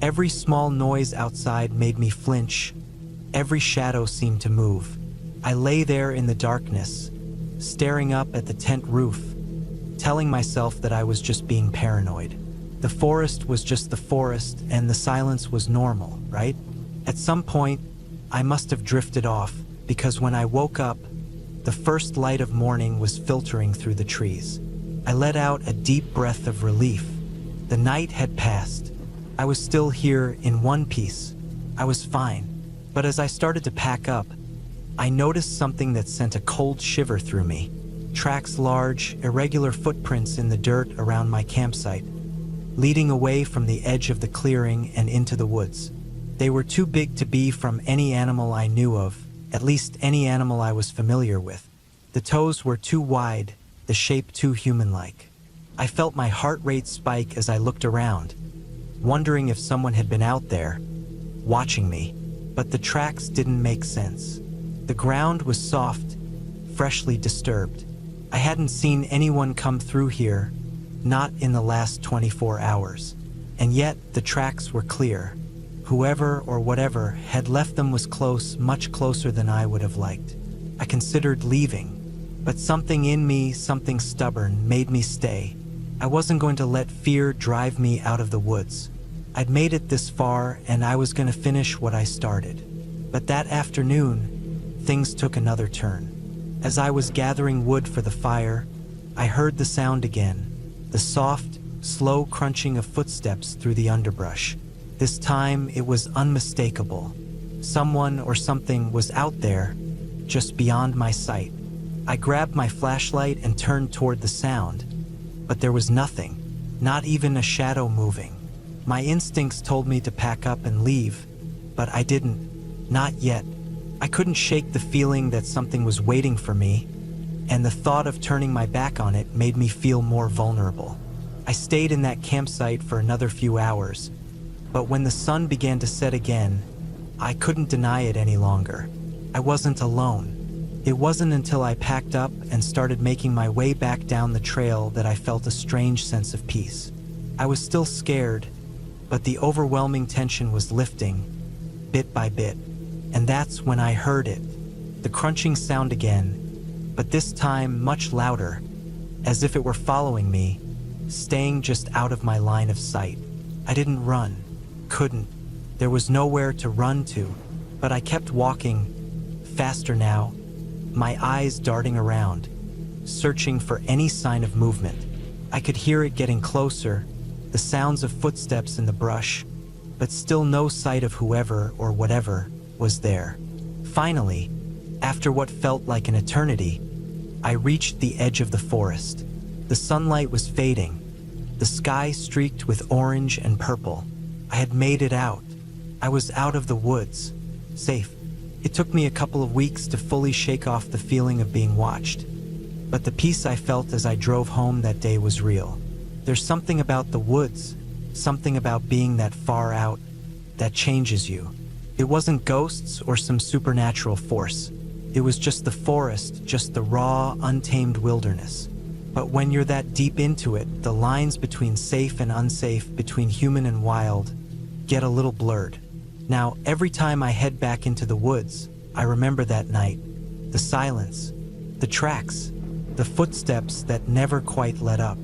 A: Every small noise outside made me flinch. Every shadow seemed to move. I lay there in the darkness, staring up at the tent roof, telling myself that I was just being paranoid. The forest was just the forest, and the silence was normal, right? At some point, I must have drifted off, because when I woke up, the first light of morning was filtering through the trees. I let out a deep breath of relief. The night had passed. I was still here in one piece. I was fine. But as I started to pack up, I noticed something that sent a cold shiver through me. Tracks, large, irregular footprints in the dirt around my campsite, leading away from the edge of the clearing and into the woods. They were too big to be from any animal I knew of, at least any animal I was familiar with. The toes were too wide, the shape too human-like. I felt my heart rate spike as I looked around, wondering if someone had been out there, watching me. But the tracks didn't make sense. The ground was soft, freshly disturbed. I hadn't seen anyone come through here, not in the last 24 hours. And yet, the tracks were clear. Whoever or whatever had left them was close, much closer than I would have liked. I considered leaving, but something in me, something stubborn, made me stay. I wasn't going to let fear drive me out of the woods. I'd made it this far, and I was going to finish what I started. But that afternoon, things took another turn. As I was gathering wood for the fire, I heard the sound again, the soft, slow crunching of footsteps through the underbrush. This time, it was unmistakable. Someone or something was out there, just beyond my sight. I grabbed my flashlight and turned toward the sound, but there was nothing, not even a shadow moving. My instincts told me to pack up and leave, but I didn't, not yet. I couldn't shake the feeling that something was waiting for me, and the thought of turning my back on it made me feel more vulnerable. I stayed in that campsite for another few hours, but when the sun began to set again, I couldn't deny it any longer. I wasn't alone. It wasn't until I packed up and started making my way back down the trail that I felt a strange sense of peace. I was still scared, but the overwhelming tension was lifting, bit by bit. And that's when I heard it, the crunching sound again, but this time much louder, as if it were following me, staying just out of my line of sight. I didn't run, couldn't. There was nowhere to run to. But I kept walking, faster now, my eyes darting around, searching for any sign of movement. I could hear it getting closer, the sounds of footsteps in the brush, but still no sight of whoever or whatever was there. Finally, after what felt like an eternity, I reached the edge of the forest. The sunlight was fading, the sky streaked with orange and purple. I had made it out. I was out of the woods, safe. It took me a couple of weeks to fully shake off the feeling of being watched, but the peace I felt as I drove home that day was real. There's something about the woods, something about being that far out, that changes you. It wasn't ghosts or some supernatural force. It was just the forest, just the raw, untamed wilderness. But when you're that deep into it, the lines between safe and unsafe, between human and wild, get a little blurred. Now, every time I head back into the woods, I remember that night, the silence, the tracks, the footsteps that never quite let up.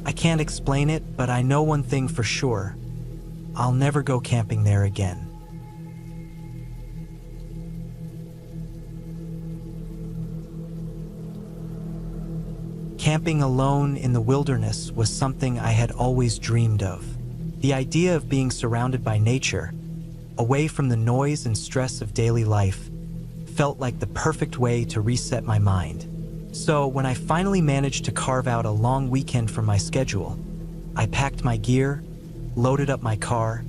A: I can't explain it, but I know one thing for sure. I'll never go camping there again. Camping alone in the wilderness was something I had always dreamed of. The idea of being surrounded by nature, away from the noise and stress of daily life, felt like the perfect way to reset my mind. So when I finally managed to carve out a long weekend from my schedule, I packed my gear, loaded up my car,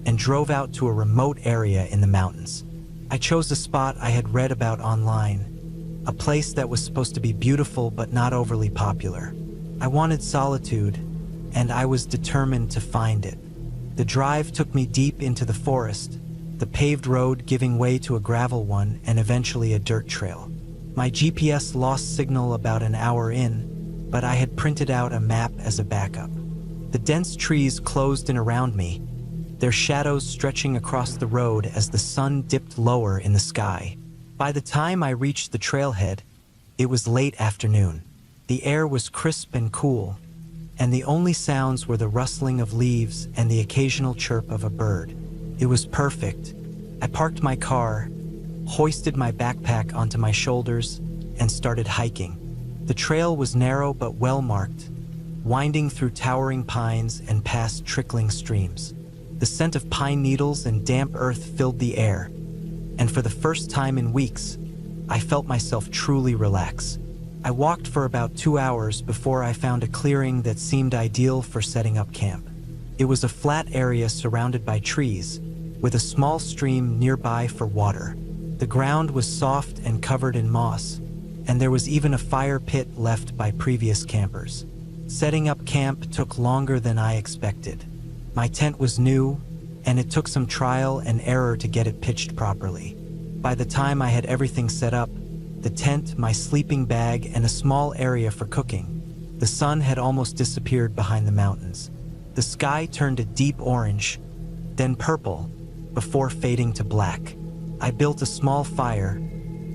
A: and drove out to a remote area in the mountains. I chose a spot I had read about online, a place that was supposed to be beautiful but not overly popular. I wanted solitude, and I was determined to find it. The drive took me deep into the forest, the paved road giving way to a gravel one and eventually a dirt trail. My GPS lost signal about an hour in, but I had printed out a map as a backup. The dense trees closed in around me, their shadows stretching across the road as the sun dipped lower in the sky. By the time I reached the trailhead, it was late afternoon. The air was crisp and cool, and the only sounds were the rustling of leaves and the occasional chirp of a bird. It was perfect. I parked my car, hoisted my backpack onto my shoulders, and started hiking. The trail was narrow but well-marked, winding through towering pines and past trickling streams. The scent of pine needles and damp earth filled the air, and for the first time in weeks, I felt myself truly relax. I walked for about 2 hours before I found a clearing that seemed ideal for setting up camp. It was a flat area surrounded by trees, with a small stream nearby for water. The ground was soft and covered in moss, and there was even a fire pit left by previous campers. Setting up camp took longer than I expected. My tent was new, and it took some trial and error to get it pitched properly. By the time I had everything set up, the tent, my sleeping bag, and a small area for cooking, the sun had almost disappeared behind the mountains. The sky turned a deep orange, then purple, before fading to black. I built a small fire,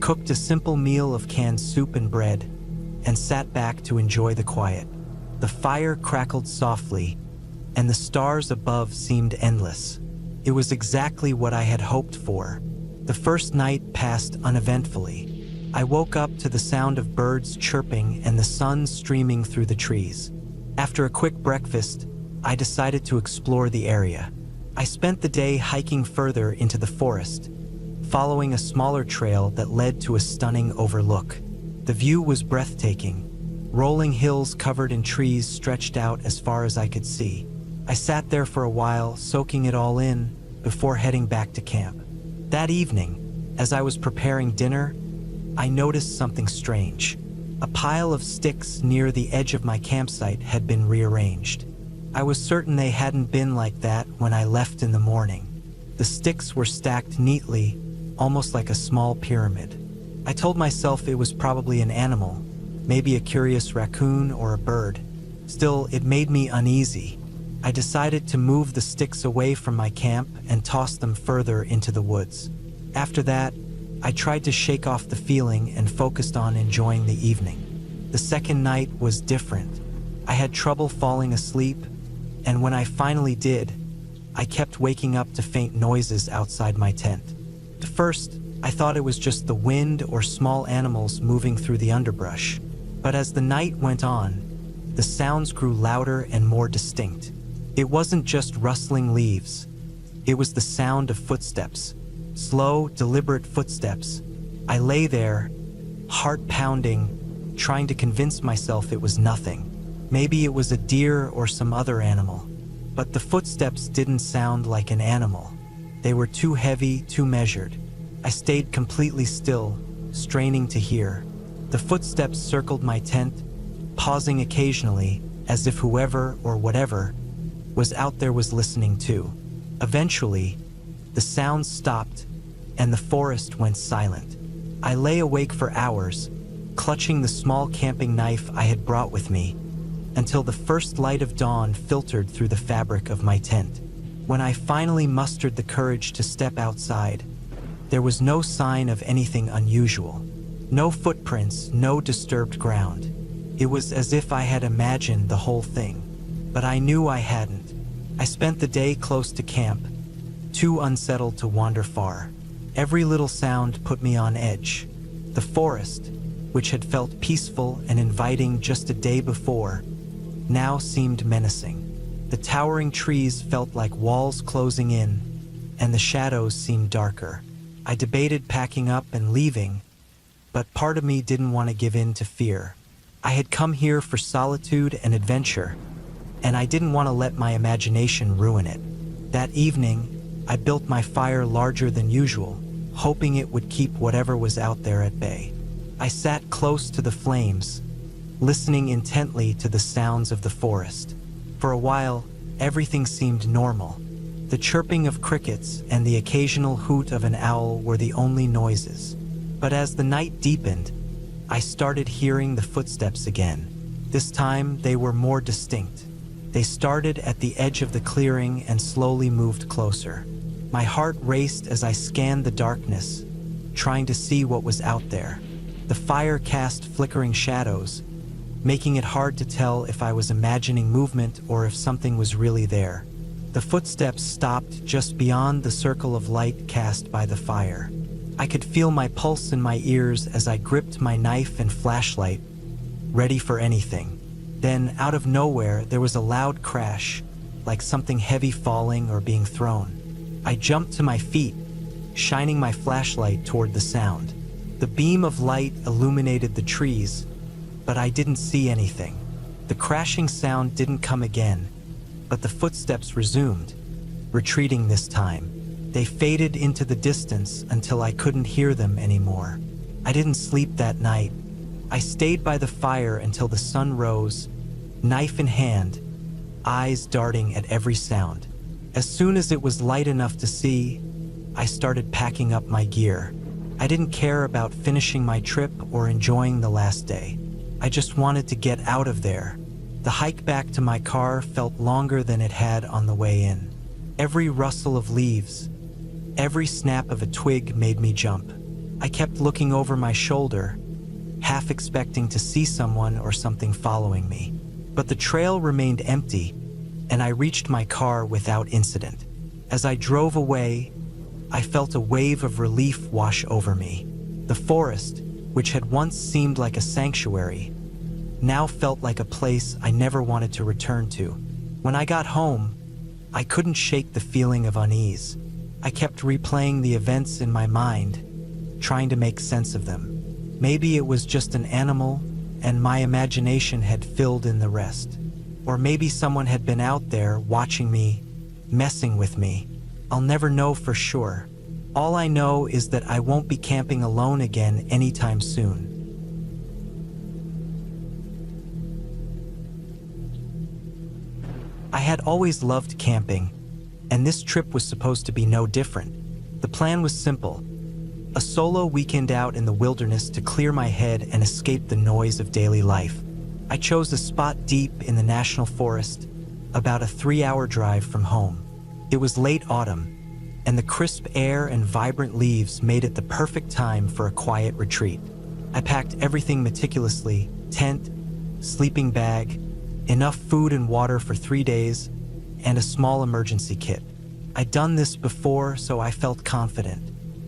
A: cooked a simple meal of canned soup and bread, and sat back to enjoy the quiet. The fire crackled softly, and the stars above seemed endless. It was exactly what I had hoped for. The first night passed uneventfully. I woke up to the sound of birds chirping and the sun streaming through the trees. After a quick breakfast, I decided to explore the area. I spent the day hiking further into the forest, following a smaller trail that led to a stunning overlook. The view was breathtaking. Rolling hills covered in trees stretched out as far as I could see. I sat there for a while, soaking it all in, before heading back to camp. That evening, as I was preparing dinner, I noticed something strange. A pile of sticks near the edge of my campsite had been rearranged. I was certain they hadn't been like that when I left in the morning. The sticks were stacked neatly, almost like a small pyramid. I told myself it was probably an animal, maybe a curious raccoon or a bird. Still, it made me uneasy. I decided to move the sticks away from my camp and toss them further into the woods. After that, I tried to shake off the feeling and focused on enjoying the evening. The second night was different. I had trouble falling asleep, and when I finally did, I kept waking up to faint noises outside my tent. At first, I thought it was just the wind or small animals moving through the underbrush. But as the night went on, the sounds grew louder and more distinct. It wasn't just rustling leaves. It was the sound of footsteps. Slow, deliberate footsteps. I lay there, heart pounding, trying to convince myself it was nothing. Maybe it was a deer or some other animal. But the footsteps didn't sound like an animal. They were too heavy, too measured. I stayed completely still, straining to hear. The footsteps circled my tent, pausing occasionally, as if whoever or whatever was out there was listening too. Eventually, the sounds stopped, and the forest went silent. I lay awake for hours, clutching the small camping knife I had brought with me, until the first light of dawn filtered through the fabric of my tent. When I finally mustered the courage to step outside, there was no sign of anything unusual. No footprints, no disturbed ground. It was as if I had imagined the whole thing, but I knew I hadn't. I spent the day close to camp, too unsettled to wander far. Every little sound put me on edge. The forest, which had felt peaceful and inviting just a day before, now seemed menacing. The towering trees felt like walls closing in, and the shadows seemed darker. I debated packing up and leaving, but part of me didn't want to give in to fear. I had come here for solitude and adventure, and I didn't want to let my imagination ruin it. That evening, I built my fire larger than usual, hoping it would keep whatever was out there at bay. I sat close to the flames, listening intently to the sounds of the forest. For a while, everything seemed normal. The chirping of crickets and the occasional hoot of an owl were the only noises. But as the night deepened, I started hearing the footsteps again. This time, they were more distinct. They started at the edge of the clearing and slowly moved closer. My heart raced as I scanned the darkness, trying to see what was out there. The fire cast flickering shadows, making it hard to tell if I was imagining movement or if something was really there. The footsteps stopped just beyond the circle of light cast by the fire. I could feel my pulse in my ears as I gripped my knife and flashlight, ready for anything. Then, out of nowhere, there was a loud crash, like something heavy falling or being thrown. I jumped to my feet, shining my flashlight toward the sound. The beam of light illuminated the trees, but I didn't see anything. The crashing sound didn't come again, but the footsteps resumed, retreating this time. They faded into the distance until I couldn't hear them anymore. I didn't sleep that night. I stayed by the fire until the sun rose, knife in hand, eyes darting at every sound. As soon as it was light enough to see, I started packing up my gear. I didn't care about finishing my trip or enjoying the last day. I just wanted to get out of there. The hike back to my car felt longer than it had on the way in. Every rustle of leaves, every snap of a twig made me jump. I kept looking over my shoulder, half expecting to see someone or something following me. But the trail remained empty, and I reached my car without incident. As I drove away, I felt a wave of relief wash over me. The forest, which had once seemed like a sanctuary, now felt like a place I never wanted to return to. When I got home, I couldn't shake the feeling of unease. I kept replaying the events in my mind, trying to make sense of them. Maybe it was just an animal, and my imagination had filled in the rest. Or maybe someone had been out there watching me, messing with me. I'll never know for sure. All I know is that I won't be camping alone again anytime soon. I had always loved camping, and this trip was supposed to be no different. The plan was simple: a solo weekend out in the wilderness to clear my head and escape the noise of daily life. I chose a spot deep in the national forest, about a 3-hour drive from home. It was late autumn, and the crisp air and vibrant leaves made it the perfect time for a quiet retreat. I packed everything meticulously: tent, sleeping bag, enough food and water for 3 days, and a small emergency kit. I'd done this before, so I felt confident.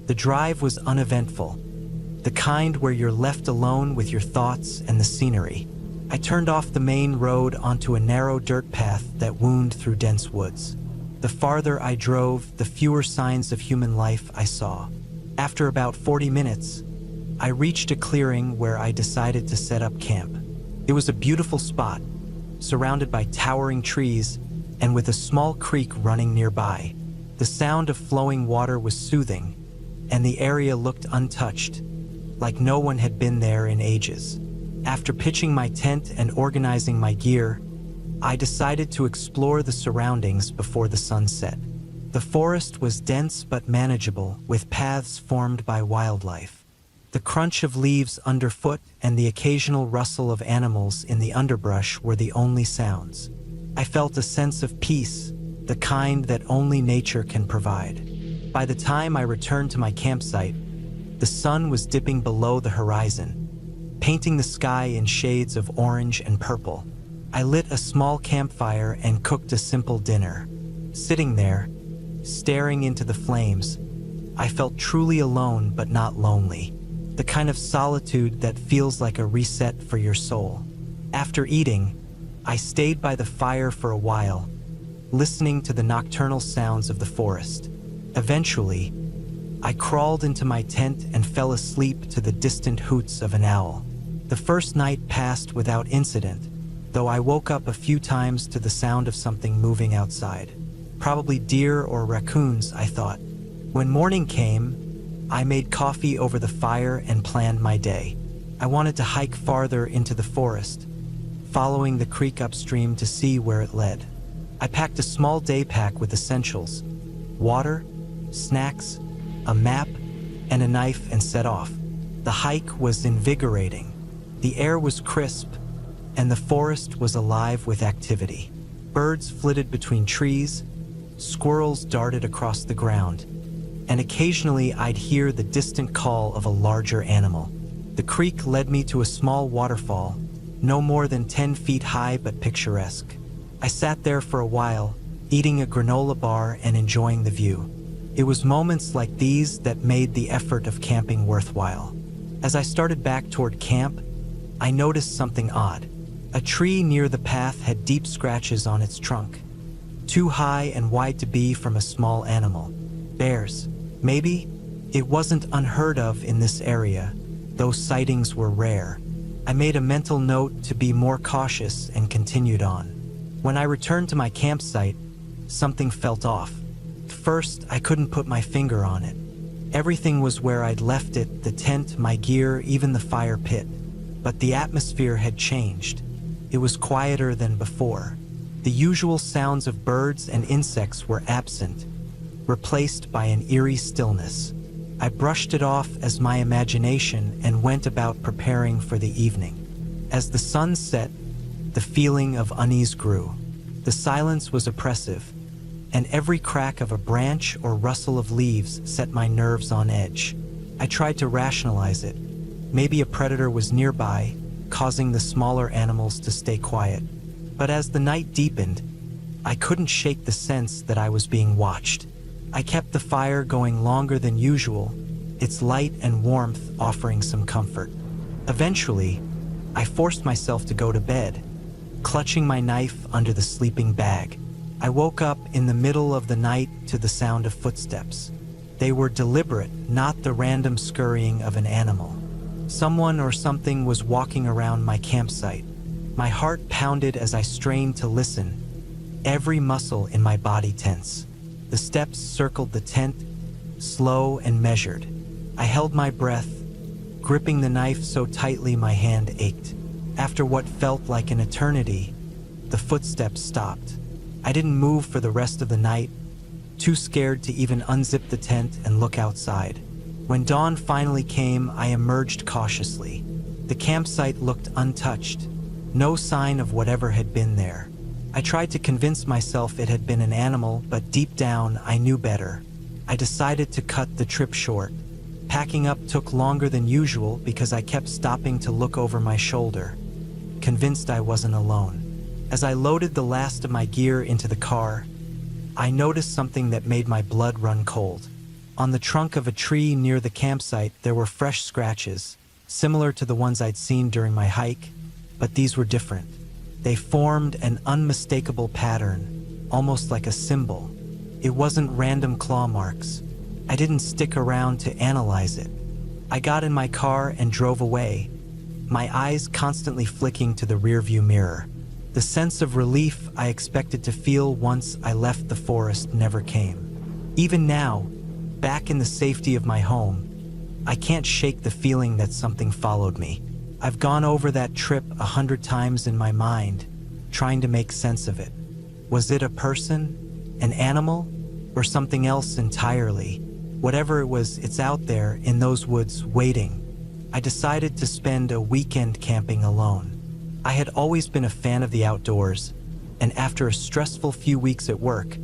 A: The drive was uneventful, the kind where you're left alone with your thoughts and the scenery. I turned off the main road onto a narrow dirt path that wound through dense woods. The farther I drove, the fewer signs of human life I saw. After about 40 minutes, I reached a clearing where I decided to set up camp. It was a beautiful spot, surrounded by towering trees and with a small creek running nearby. The sound of flowing water was soothing, and the area looked untouched, like no one had been there in ages. After pitching my tent and organizing my gear, I decided to explore the surroundings before the sun set. The forest was dense but manageable, with paths formed by wildlife. The crunch of leaves underfoot and the occasional rustle of animals in the underbrush were the only sounds. I felt a sense of peace, the kind that only nature can provide. By the time I returned to my campsite, the sun was dipping below the horizon, painting the sky in shades of orange and purple. I lit a small campfire and cooked a simple dinner. Sitting there, staring into the flames, I felt truly alone but not lonely. The kind of solitude that feels like a reset for your soul. After eating, I stayed by the fire for a while, listening to the nocturnal sounds of the forest. Eventually, I crawled into my tent and fell asleep to the distant hoots of an owl. The first night passed without incident, though I woke up a few times to the sound of something moving outside. Probably deer or raccoons, I thought. When morning came, I made coffee over the fire and planned my day. I wanted to hike farther into the forest, following the creek upstream to see where it led. I packed a small day pack with essentials: water, snacks, a map, and a knife, and set off. The hike was invigorating. The air was crisp, and the forest was alive with activity. Birds flitted between trees, squirrels darted across the ground, and occasionally I'd hear the distant call of a larger animal. The creek led me to a small waterfall, no more than 10 feet high but picturesque. I sat there for a while, eating a granola bar and enjoying the view. It was moments like these that made the effort of camping worthwhile. As I started back toward camp, I noticed something odd. A tree near the path had deep scratches on its trunk, too high and wide to be from a small animal. Bears, maybe? It wasn't unheard of in this area, though sightings were rare. I made a mental note to be more cautious and continued on. When I returned to my campsite, something felt off. First, I couldn't put my finger on it. Everything was where I'd left it: the tent, my gear, even the fire pit. But the atmosphere had changed. It was quieter than before. The usual sounds of birds and insects were absent, replaced by an eerie stillness. I brushed it off as my imagination and went about preparing for the evening. As the sun set, the feeling of unease grew. The silence was oppressive, and every crack of a branch or rustle of leaves set my nerves on edge. I tried to rationalize it. Maybe a predator was nearby, causing the smaller animals to stay quiet. But as the night deepened, I couldn't shake the sense that I was being watched. I kept the fire going longer than usual, its light and warmth offering some comfort. Eventually, I forced myself to go to bed, clutching my knife under the sleeping bag. I woke up in the middle of the night to the sound of footsteps. They were deliberate, not the random scurrying of an animal. Someone or something was walking around my campsite. My heart pounded as I strained to listen, every muscle in my body tense. The steps circled the tent, slow and measured. I held my breath, gripping the knife so tightly my hand ached. After what felt like an eternity, the footsteps stopped. I didn't move for the rest of the night, too scared to even unzip the tent and look outside. When dawn finally came, I emerged cautiously. The campsite looked untouched, no sign of whatever had been there. I tried to convince myself it had been an animal, but deep down I knew better. I decided to cut the trip short. Packing up took longer than usual because I kept stopping to look over my shoulder, convinced I wasn't alone. As I loaded the last of my gear into the car, I noticed something that made my blood run cold. On the trunk of a tree near the campsite, there were fresh scratches, similar to the ones I'd seen during my hike, but these were different. They formed an unmistakable pattern, almost like a symbol. It wasn't random claw marks. I didn't stick around to analyze it. I got in my car and drove away, my eyes constantly flicking to the rearview mirror. The sense of relief I expected to feel once I left the forest never came. Even now, back in the safety of my home, I can't shake the feeling that something followed me. I've gone over that trip 100 times in my mind, trying to make sense of it. Was it a person, an animal, or something else entirely? Whatever it was, it's out there in those woods waiting. I decided to spend a weekend camping alone. I had always been a fan of the outdoors, and after a stressful few weeks at work,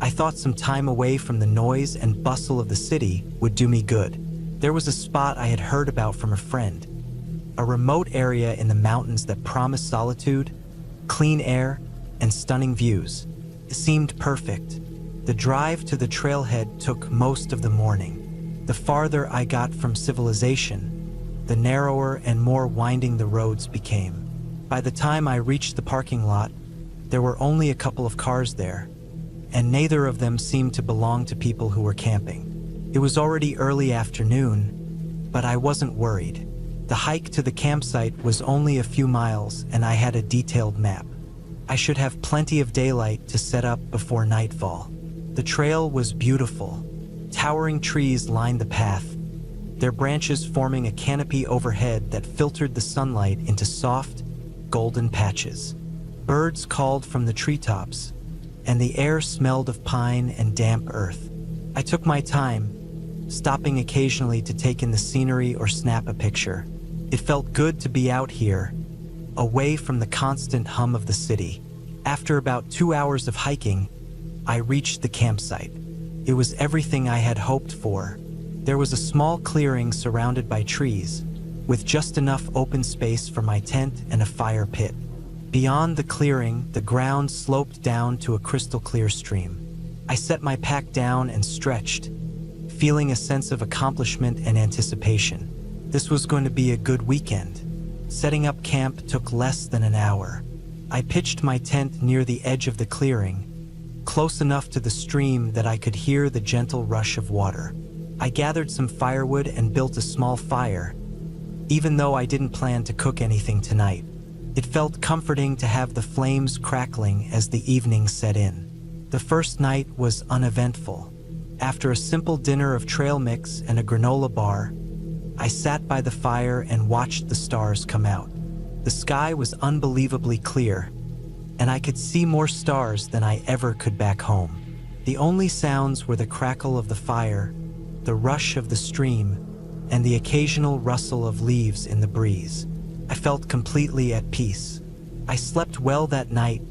A: I thought some time away from the noise and bustle of the city would do me good. There was a spot I had heard about from a friend, a remote area in the mountains that promised solitude, clean air, and stunning views. It seemed perfect. The drive to the trailhead took most of the morning. The farther I got from civilization, the narrower and more winding the roads became. By the time I reached the parking lot, there were only a couple of cars there, and neither of them seemed to belong to people who were camping. It was already early afternoon, but I wasn't worried. The hike to the campsite was only a few miles, and I had a detailed map. I should have plenty of daylight to set up before nightfall. The trail was beautiful. Towering trees lined the path, their branches forming a canopy overhead that filtered the sunlight into soft, golden patches. Birds called from the treetops, and the air smelled of pine and damp earth. I took my time, stopping occasionally to take in the scenery or snap a picture. It felt good to be out here, away from the constant hum of the city. After about 2 hours of hiking, I reached the campsite. It was everything I had hoped for. There was a small clearing surrounded by trees, with just enough open space for my tent and a fire pit. Beyond the clearing, the ground sloped down to a crystal-clear stream. I set my pack down and stretched, feeling a sense of accomplishment and anticipation. This was going to be a good weekend. Setting up camp took less than an hour. I pitched my tent near the edge of the clearing, close enough to the stream that I could hear the gentle rush of water. I gathered some firewood and built a small fire, even though I didn't plan to cook anything tonight. It felt comforting to have the flames crackling as the evening set in. The first night was uneventful. After a simple dinner of trail mix and a granola bar, I sat by the fire and watched the stars come out. The sky was unbelievably clear, and I could see more stars than I ever could back home. The only sounds were the crackle of the fire, the rush of the stream, and the occasional rustle of leaves in the breeze. I felt completely at peace. I slept well that night,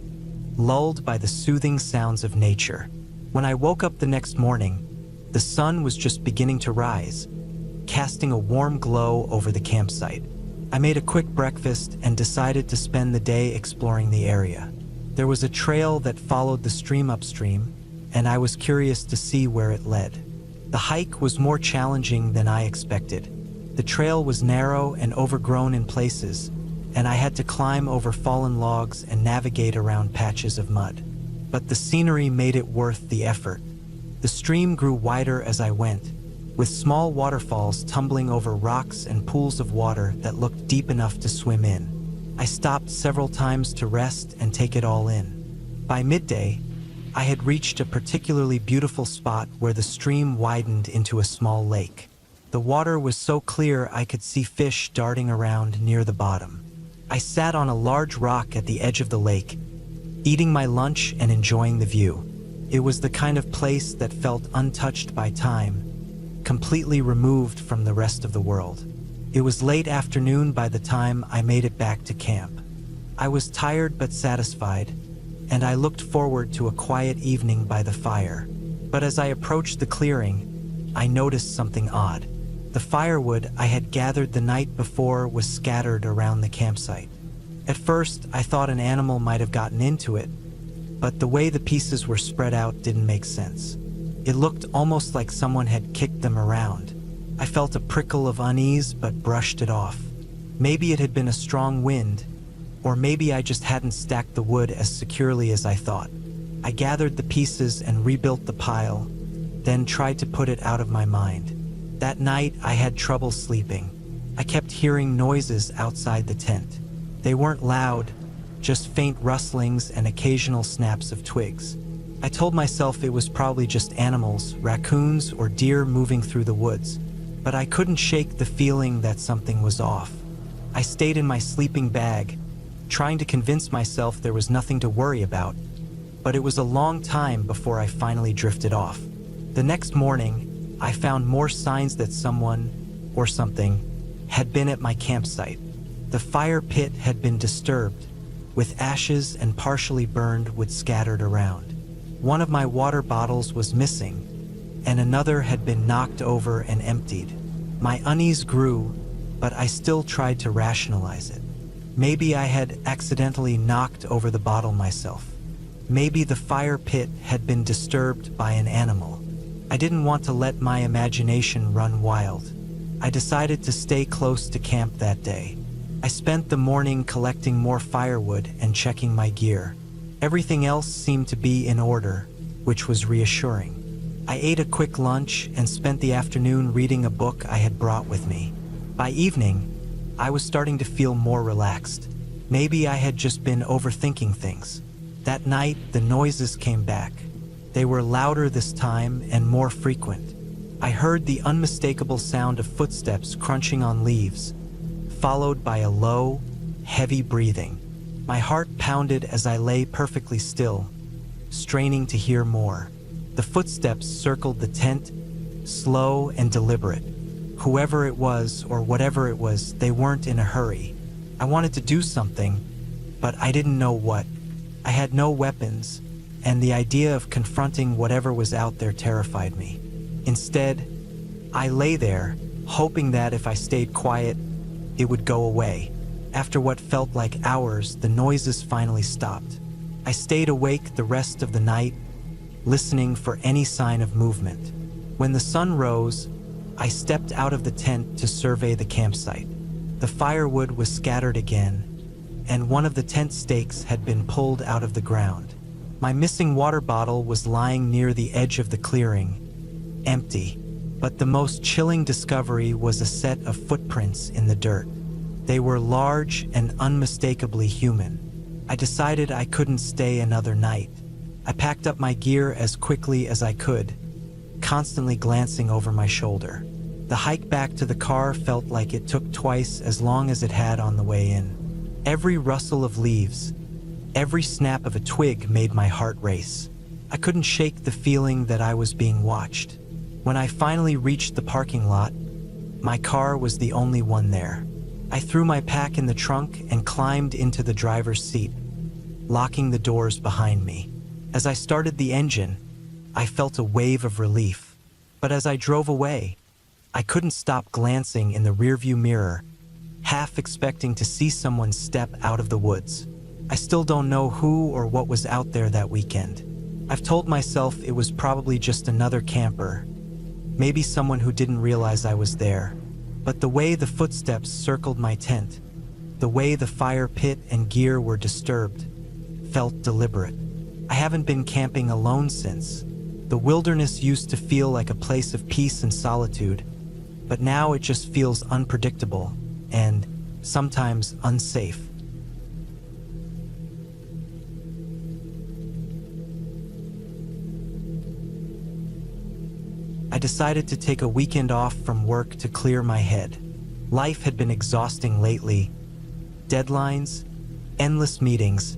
A: lulled by the soothing sounds of nature. When I woke up the next morning, the sun was just beginning to rise, casting a warm glow over the campsite. I made a quick breakfast and decided to spend the day exploring the area. There was a trail that followed the stream upstream, and I was curious to see where it led. The hike was more challenging than I expected. The trail was narrow and overgrown in places, and I had to climb over fallen logs and navigate around patches of mud. But the scenery made it worth the effort. The stream grew wider as I went, with small waterfalls tumbling over rocks and pools of water that looked deep enough to swim in. I stopped several times to rest and take it all in. By midday, I had reached a particularly beautiful spot where the stream widened into a small lake. The water was so clear I could see fish darting around near the bottom. I sat on a large rock at the edge of the lake, eating my lunch and enjoying the view. It was the kind of place that felt untouched by time, completely removed from the rest of the world. It was late afternoon by the time I made it back to camp. I was tired but satisfied, and I looked forward to a quiet evening by the fire. But as I approached the clearing, I noticed something odd. The firewood I had gathered the night before was scattered around the campsite. At first, I thought an animal might have gotten into it, but the way the pieces were spread out didn't make sense. It looked almost like someone had kicked them around. I felt a prickle of unease but brushed it off. Maybe it had been a strong wind, or maybe I just hadn't stacked the wood as securely as I thought. I gathered the pieces and rebuilt the pile, then tried to put it out of my mind. That night, I had trouble sleeping. I kept hearing noises outside the tent. They weren't loud, just faint rustlings and occasional snaps of twigs. I told myself it was probably just animals, raccoons or deer moving through the woods, but I couldn't shake the feeling that something was off. I stayed in my sleeping bag, trying to convince myself there was nothing to worry about, but it was a long time before I finally drifted off. The next morning, I found more signs that someone, or something, had been at my campsite. The fire pit had been disturbed, with ashes and partially burned wood scattered around. One of my water bottles was missing, and another had been knocked over and emptied. My unease grew, but I still tried to rationalize it. Maybe I had accidentally knocked over the bottle myself. Maybe the fire pit had been disturbed by an animal. I didn't want to let my imagination run wild. I decided to stay close to camp that day. I spent the morning collecting more firewood and checking my gear. Everything else seemed to be in order, which was reassuring. I ate a quick lunch and spent the afternoon reading a book I had brought with me. By evening, I was starting to feel more relaxed. Maybe I had just been overthinking things. That night, the noises came back. They were louder this time and more frequent. I heard the unmistakable sound of footsteps crunching on leaves, followed by a low, heavy breathing. My heart pounded as I lay perfectly still, straining to hear more. The footsteps circled the tent, slow and deliberate. Whoever it was or whatever it was, they weren't in a hurry. I wanted to do something, but I didn't know what. I had no weapons, and the idea of confronting whatever was out there terrified me. Instead, I lay there, hoping that if I stayed quiet, it would go away. After what felt like hours, the noises finally stopped. I stayed awake the rest of the night, listening for any sign of movement. When the sun rose, I stepped out of the tent to survey the campsite. The firewood was scattered again, and one of the tent stakes had been pulled out of the ground. My missing water bottle was lying near the edge of the clearing, empty. But the most chilling discovery was a set of footprints in the dirt. They were large and unmistakably human. I decided I couldn't stay another night. I packed up my gear as quickly as I could, constantly glancing over my shoulder. The hike back to the car felt like it took twice as long as it had on the way in. Every rustle of leaves, every snap of a twig made my heart race. I couldn't shake the feeling that I was being watched. When I finally reached the parking lot, my car was the only one there. I threw my pack in the trunk and climbed into the driver's seat, locking the doors behind me. As I started the engine, I felt a wave of relief. But as I drove away, I couldn't stop glancing in the rearview mirror, half expecting to see someone step out of the woods. I still don't know who or what was out there that weekend. I've told myself it was probably just another camper, maybe someone who didn't realize I was there. But the way the footsteps circled my tent, the way the fire pit and gear were disturbed, felt deliberate. I haven't been camping alone since. The wilderness used to feel like a place of peace and solitude, but now it just feels unpredictable and sometimes unsafe. I decided to take a weekend off from work to clear my head. Life had been exhausting lately. Deadlines, endless meetings,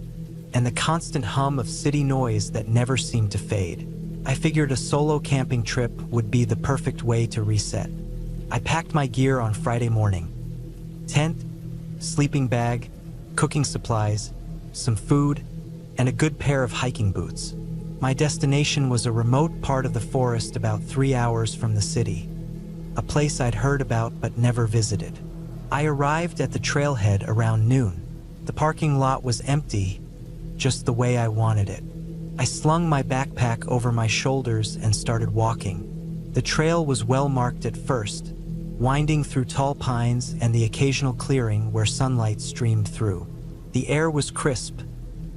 A: and the constant hum of city noise that never seemed to fade. I figured a solo camping trip would be the perfect way to reset. I packed my gear on Friday morning. Tent, sleeping bag, cooking supplies, some food, and a good pair of hiking boots. My destination was a remote part of the forest about 3 hours from the city, a place I'd heard about but never visited. I arrived at the trailhead around noon. The parking lot was empty, just the way I wanted it. I slung my backpack over my shoulders and started walking. The trail was well marked at first, winding through tall pines and the occasional clearing where sunlight streamed through. The air was crisp,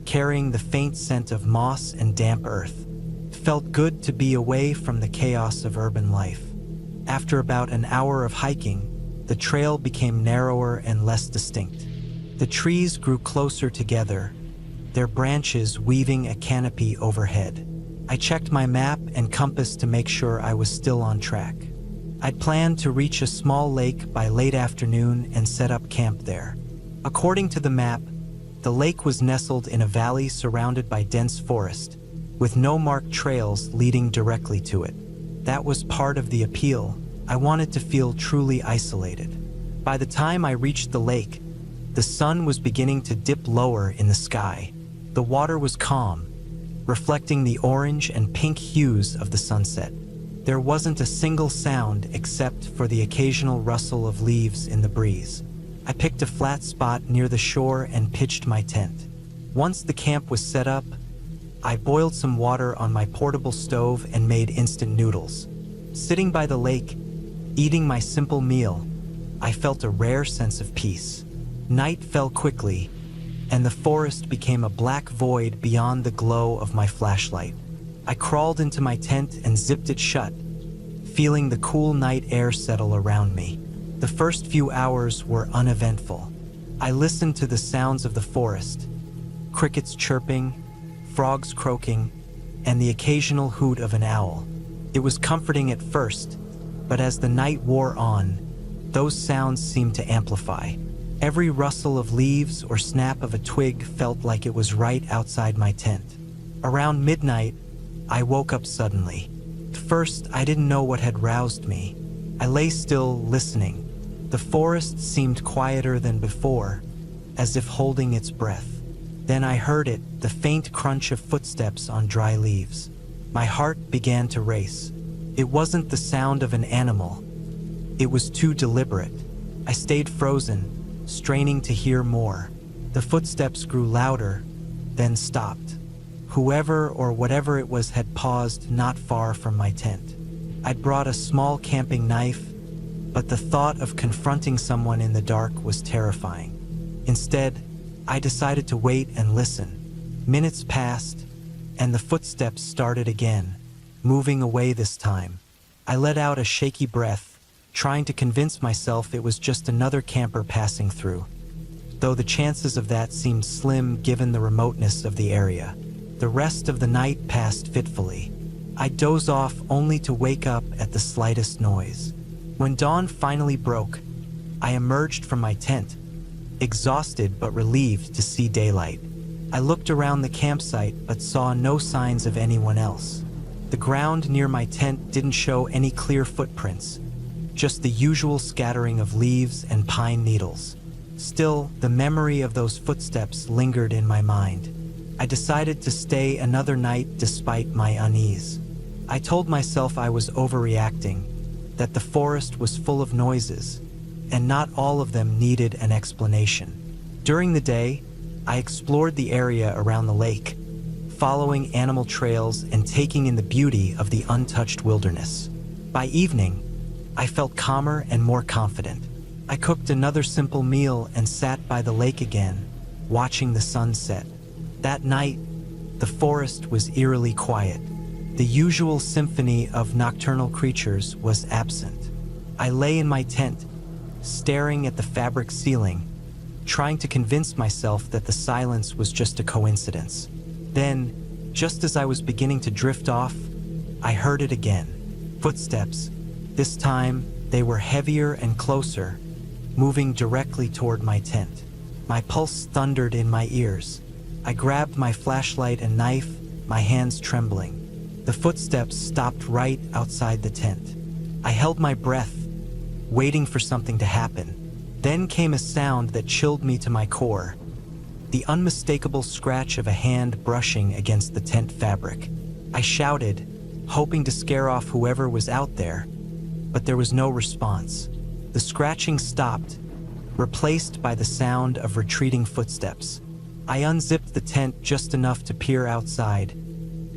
A: carrying the faint scent of moss and damp earth. It felt good to be away from the chaos of urban life. After about an hour of hiking, the trail became narrower and less distinct. The trees grew closer together, their branches weaving a canopy overhead. I checked my map and compass to make sure I was still on track. I'd planned to reach a small lake by late afternoon and set up camp there. According to the map, the lake was nestled in a valley surrounded by dense forest, with no marked trails leading directly to it. That was part of the appeal. I wanted to feel truly isolated. By the time I reached the lake, the sun was beginning to dip lower in the sky. The water was calm, reflecting the orange and pink hues of the sunset. There wasn't a single sound except for the occasional rustle of leaves in the breeze. I picked a flat spot near the shore and pitched my tent. Once the camp was set up, I boiled some water on my portable stove and made instant noodles. Sitting by the lake, eating my simple meal, I felt a rare sense of peace. Night fell quickly, and the forest became a black void beyond the glow of my flashlight. I crawled into my tent and zipped it shut, feeling the cool night air settle around me. The first few hours were uneventful. I listened to the sounds of the forest, crickets chirping, frogs croaking, and the occasional hoot of an owl. It was comforting at first, but as the night wore on, those sounds seemed to amplify. Every rustle of leaves or snap of a twig felt like it was right outside my tent. Around midnight, I woke up suddenly. At first, I didn't know what had roused me. I lay still, listening. The forest seemed quieter than before, as if holding its breath. Then I heard it, the faint crunch of footsteps on dry leaves. My heart began to race. It wasn't the sound of an animal. It was too deliberate. I stayed frozen, straining to hear more. The footsteps grew louder, then stopped. Whoever or whatever it was had paused not far from my tent. I'd brought a small camping knife, but the thought of confronting someone in the dark was terrifying. Instead, I decided to wait and listen. Minutes passed, and the footsteps started again, moving away this time. I let out a shaky breath, trying to convince myself it was just another camper passing through, though the chances of that seemed slim given the remoteness of the area. The rest of the night passed fitfully. I dozed off only to wake up at the slightest noise. When dawn finally broke, I emerged from my tent, exhausted but relieved to see daylight. I looked around the campsite but saw no signs of anyone else. The ground near my tent didn't show any clear footprints, just the usual scattering of leaves and pine needles. Still, the memory of those footsteps lingered in my mind. I decided to stay another night despite my unease. I told myself I was overreacting, that the forest was full of noises, and not all of them needed an explanation. During the day, I explored the area around the lake, following animal trails and taking in the beauty of the untouched wilderness. By evening, I felt calmer and more confident. I cooked another simple meal and sat by the lake again, watching the sun set. That night, the forest was eerily quiet. The usual symphony of nocturnal creatures was absent. I lay in my tent, staring at the fabric ceiling, trying to convince myself that the silence was just a coincidence. Then, just as I was beginning to drift off, I heard it again. Footsteps. This time, they were heavier and closer, moving directly toward my tent. My pulse thundered in my ears. I grabbed my flashlight and knife, my hands trembling. The footsteps stopped right outside the tent. I held my breath, waiting for something to happen. Then came a sound that chilled me to my core, the unmistakable scratch of a hand brushing against the tent fabric. I shouted, hoping to scare off whoever was out there, but there was no response. The scratching stopped, replaced by the sound of retreating footsteps. I unzipped the tent just enough to peer outside,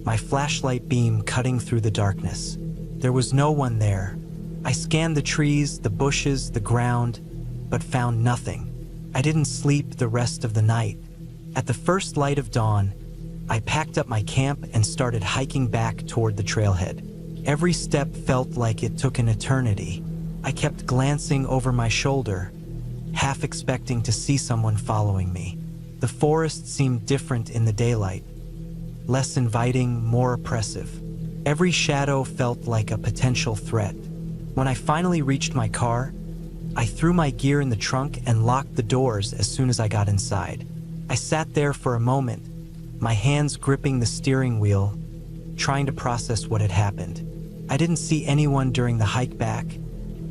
A: my flashlight beam cutting through the darkness. There was no one there. I scanned the trees, the bushes, the ground, but found nothing. I didn't sleep the rest of the night. At the first light of dawn, I packed up my camp and started hiking back toward the trailhead. Every step felt like it took an eternity. I kept glancing over my shoulder, half expecting to see someone following me. The forest seemed different in the daylight, less inviting, more oppressive. Every shadow felt like a potential threat. When I finally reached my car, I threw my gear in the trunk and locked the doors as soon as I got inside. I sat there for a moment, my hands gripping the steering wheel, trying to process what had happened. I didn't see anyone during the hike back,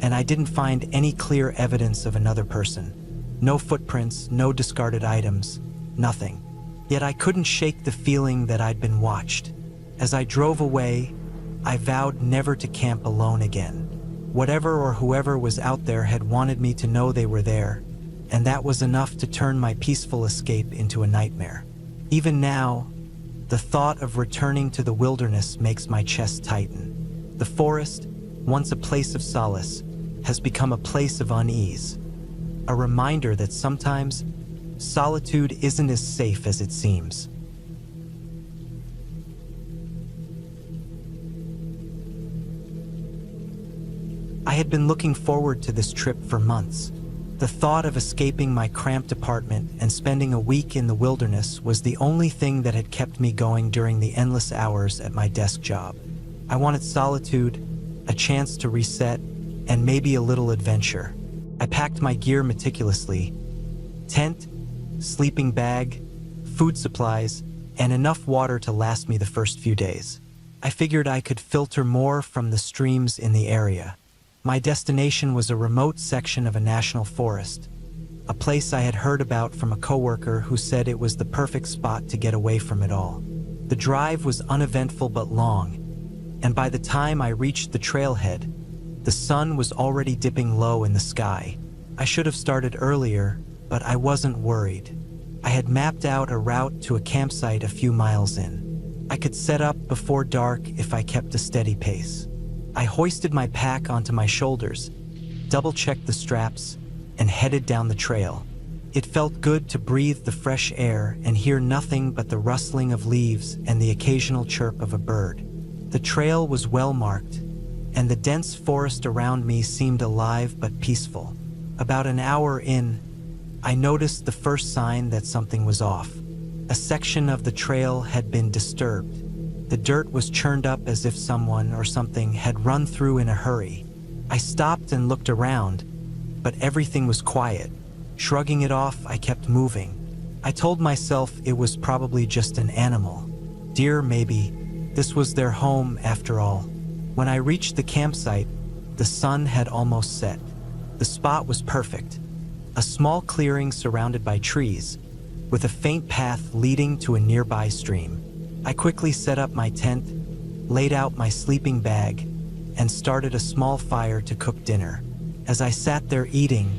A: and I didn't find any clear evidence of another person. No footprints, no discarded items, nothing. Yet I couldn't shake the feeling that I'd been watched. As I drove away, I vowed never to camp alone again. Whatever or whoever was out there had wanted me to know they were there, and that was enough to turn my peaceful escape into a nightmare. Even now, the thought of returning to the wilderness makes my chest tighten. The forest, once a place of solace, has become a place of unease. A reminder that sometimes solitude isn't as safe as it seems. I had been looking forward to this trip for months. The thought of escaping my cramped apartment and spending a week in the wilderness was the only thing that had kept me going during the endless hours at my desk job. I wanted solitude, a chance to reset, and maybe a little adventure. I packed my gear meticulously: tent, sleeping bag, food supplies, and enough water to last me the first few days. I figured I could filter more from the streams in the area. My destination was a remote section of a national forest, a place I had heard about from a coworker who said it was the perfect spot to get away from it all. The drive was uneventful but long, and by the time I reached the trailhead, the sun was already dipping low in the sky. I should have started earlier, but I wasn't worried. I had mapped out a route to a campsite a few miles in. I could set up before dark if I kept a steady pace. I hoisted my pack onto my shoulders, double-checked the straps, and headed down the trail. It felt good to breathe the fresh air and hear nothing but the rustling of leaves and the occasional chirp of a bird. The trail was well marked, and the dense forest around me seemed alive but peaceful. About an hour in, I noticed the first sign that something was off. A section of the trail had been disturbed. The dirt was churned up as if someone or something had run through in a hurry. I stopped and looked around, but everything was quiet. Shrugging it off, I kept moving. I told myself it was probably just an animal. Deer, maybe. This was their home after all. When I reached the campsite, the sun had almost set. The spot was perfect. A small clearing surrounded by trees, with a faint path leading to a nearby stream. I quickly set up my tent, laid out my sleeping bag, and started a small fire to cook dinner. As I sat there eating,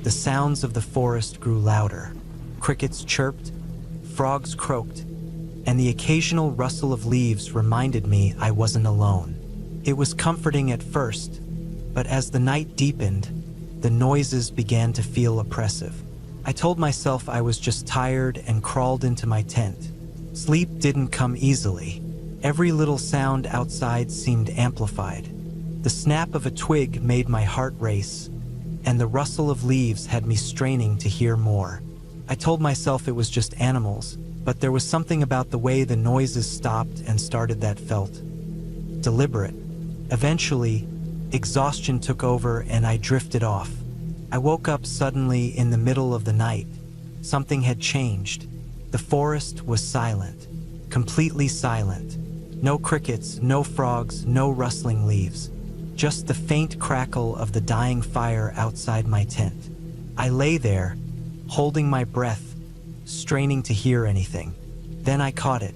A: the sounds of the forest grew louder. Crickets chirped, frogs croaked, and the occasional rustle of leaves reminded me I wasn't alone. It was comforting at first, but as the night deepened, the noises began to feel oppressive. I told myself I was just tired and crawled into my tent. Sleep didn't come easily. Every little sound outside seemed amplified. The snap of a twig made my heart race, and the rustle of leaves had me straining to hear more. I told myself it was just animals, but there was something about the way the noises stopped and started that felt deliberate. Eventually, exhaustion took over and I drifted off. I woke up suddenly in the middle of the night. Something had changed. The forest was silent, completely silent. No crickets, no frogs, no rustling leaves. Just the faint crackle of the dying fire outside my tent. I lay there, holding my breath, straining to hear anything. Then I caught it.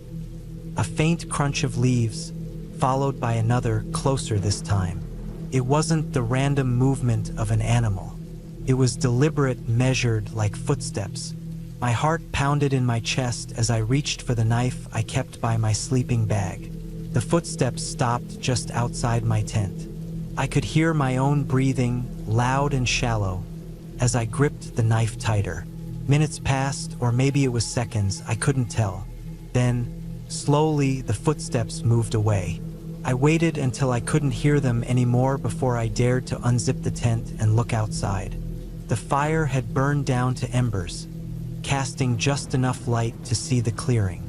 A: A faint crunch of leaves, followed by another, closer this time. It wasn't the random movement of an animal. It was deliberate, measured, like footsteps. My heart pounded in my chest as I reached for the knife I kept by my sleeping bag. The footsteps stopped just outside my tent. I could hear my own breathing, loud and shallow, as I gripped the knife tighter. Minutes passed, or maybe it was seconds, I couldn't tell. Then, slowly, the footsteps moved away. I waited until I couldn't hear them anymore before I dared to unzip the tent and look outside. The fire had burned down to embers, casting just enough light to see the clearing.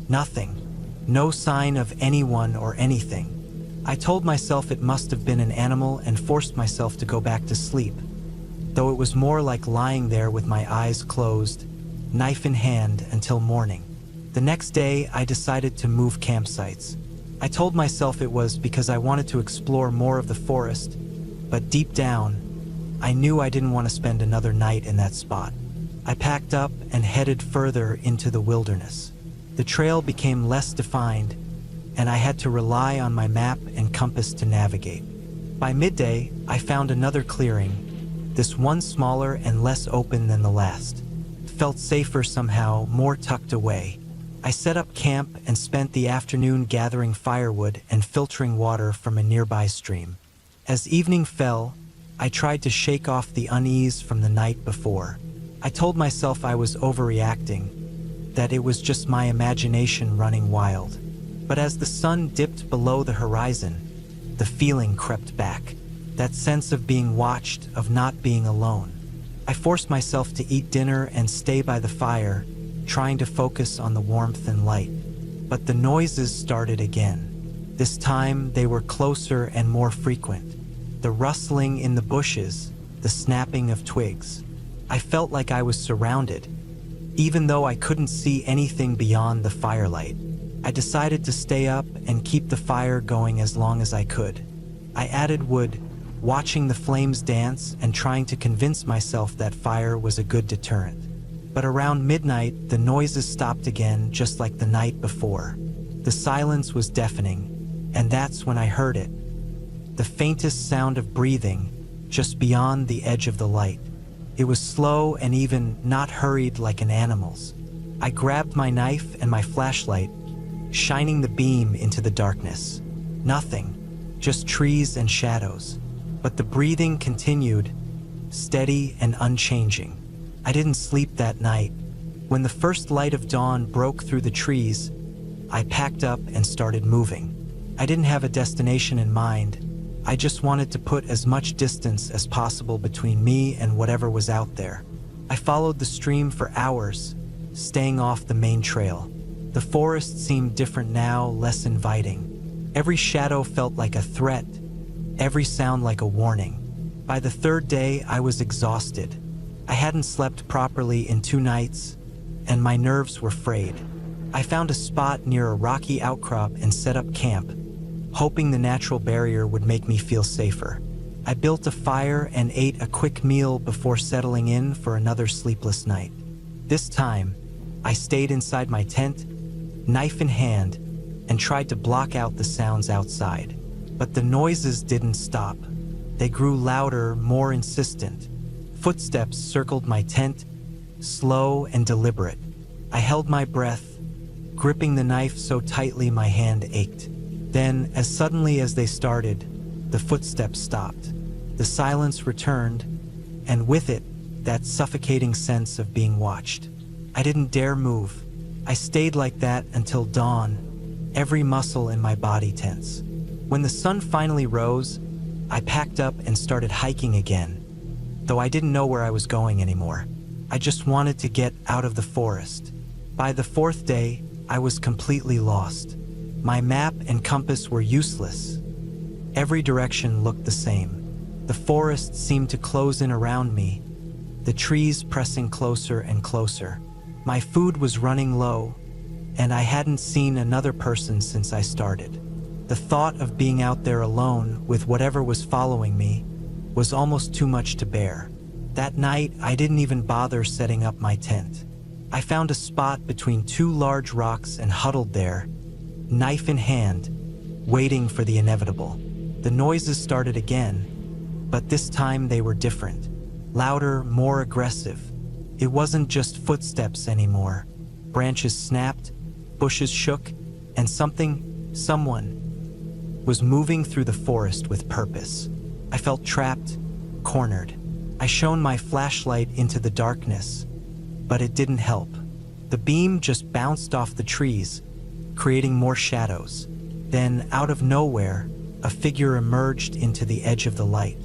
A: Nothing. No sign of anyone or anything. I told myself it must have been an animal and forced myself to go back to sleep, though it was more like lying there with my eyes closed, knife in hand, until morning. The next day, I decided to move campsites. I told myself it was because I wanted to explore more of the forest, but deep down, I knew I didn't want to spend another night in that spot. I packed up and headed further into the wilderness. The trail became less defined, and I had to rely on my map and compass to navigate. By midday, I found another clearing, this one smaller and less open than the last. It felt safer somehow, more tucked away. I set up camp and spent the afternoon gathering firewood and filtering water from a nearby stream. As evening fell, I tried to shake off the unease from the night before. I told myself I was overreacting, that it was just my imagination running wild. But as the sun dipped below the horizon, the feeling crept back. That sense of being watched, of not being alone. I forced myself to eat dinner and stay by the fire, trying to focus on the warmth and light. But the noises started again. This time they were closer and more frequent. The rustling in the bushes, the snapping of twigs. I felt like I was surrounded, even though I couldn't see anything beyond the firelight. I decided to stay up and keep the fire going as long as I could. I added wood, watching the flames dance and trying to convince myself that fire was a good deterrent. But around midnight, the noises stopped again, just like the night before. The silence was deafening, and that's when I heard it. The faintest sound of breathing, just beyond the edge of the light. It was slow and even not hurried like an animal's. I grabbed my knife and my flashlight, shining the beam into the darkness. Nothing, just trees and shadows. But the breathing continued, steady and unchanging. I didn't sleep that night. When the first light of dawn broke through the trees, I packed up and started moving. I didn't have a destination in mind. I just wanted to put as much distance as possible between me and whatever was out there. I followed the stream for hours, staying off the main trail. The forest seemed different now, less inviting. Every shadow felt like a threat, every sound like a warning. By the third day, I was exhausted. I hadn't slept properly in 2 nights, and my nerves were frayed. I found a spot near a rocky outcrop and set up camp, hoping the natural barrier would make me feel safer. I built a fire and ate a quick meal before settling in for another sleepless night. This time, I stayed inside my tent, knife in hand, and tried to block out the sounds outside. But the noises didn't stop. They grew louder, more insistent. Footsteps circled my tent, slow and deliberate. I held my breath, gripping the knife so tightly my hand ached. Then, as suddenly as they started, the footsteps stopped. The silence returned, and with it, that suffocating sense of being watched. I didn't dare move. I stayed like that until dawn, every muscle in my body tense. When the sun finally rose, I packed up and started hiking again, though I didn't know where I was going anymore. I just wanted to get out of the forest. By the 4th day, I was completely lost. My map and compass were useless. Every direction looked the same. The forest seemed to close in around me, the trees pressing closer and closer. My food was running low, and I hadn't seen another person since I started. The thought of being out there alone with whatever was following me was almost too much to bear. That night, I didn't even bother setting up my tent. I found a spot between 2 large rocks and huddled there, knife in hand, waiting for the inevitable. The noises started again, but this time they were different. Louder, more aggressive. It wasn't just footsteps anymore. Branches snapped, bushes shook, and someone, was moving through the forest with purpose. I felt trapped, cornered. I shone my flashlight into the darkness, but it didn't help. The beam just bounced off the trees, creating more shadows. Then, out of nowhere, a figure emerged into the edge of the light.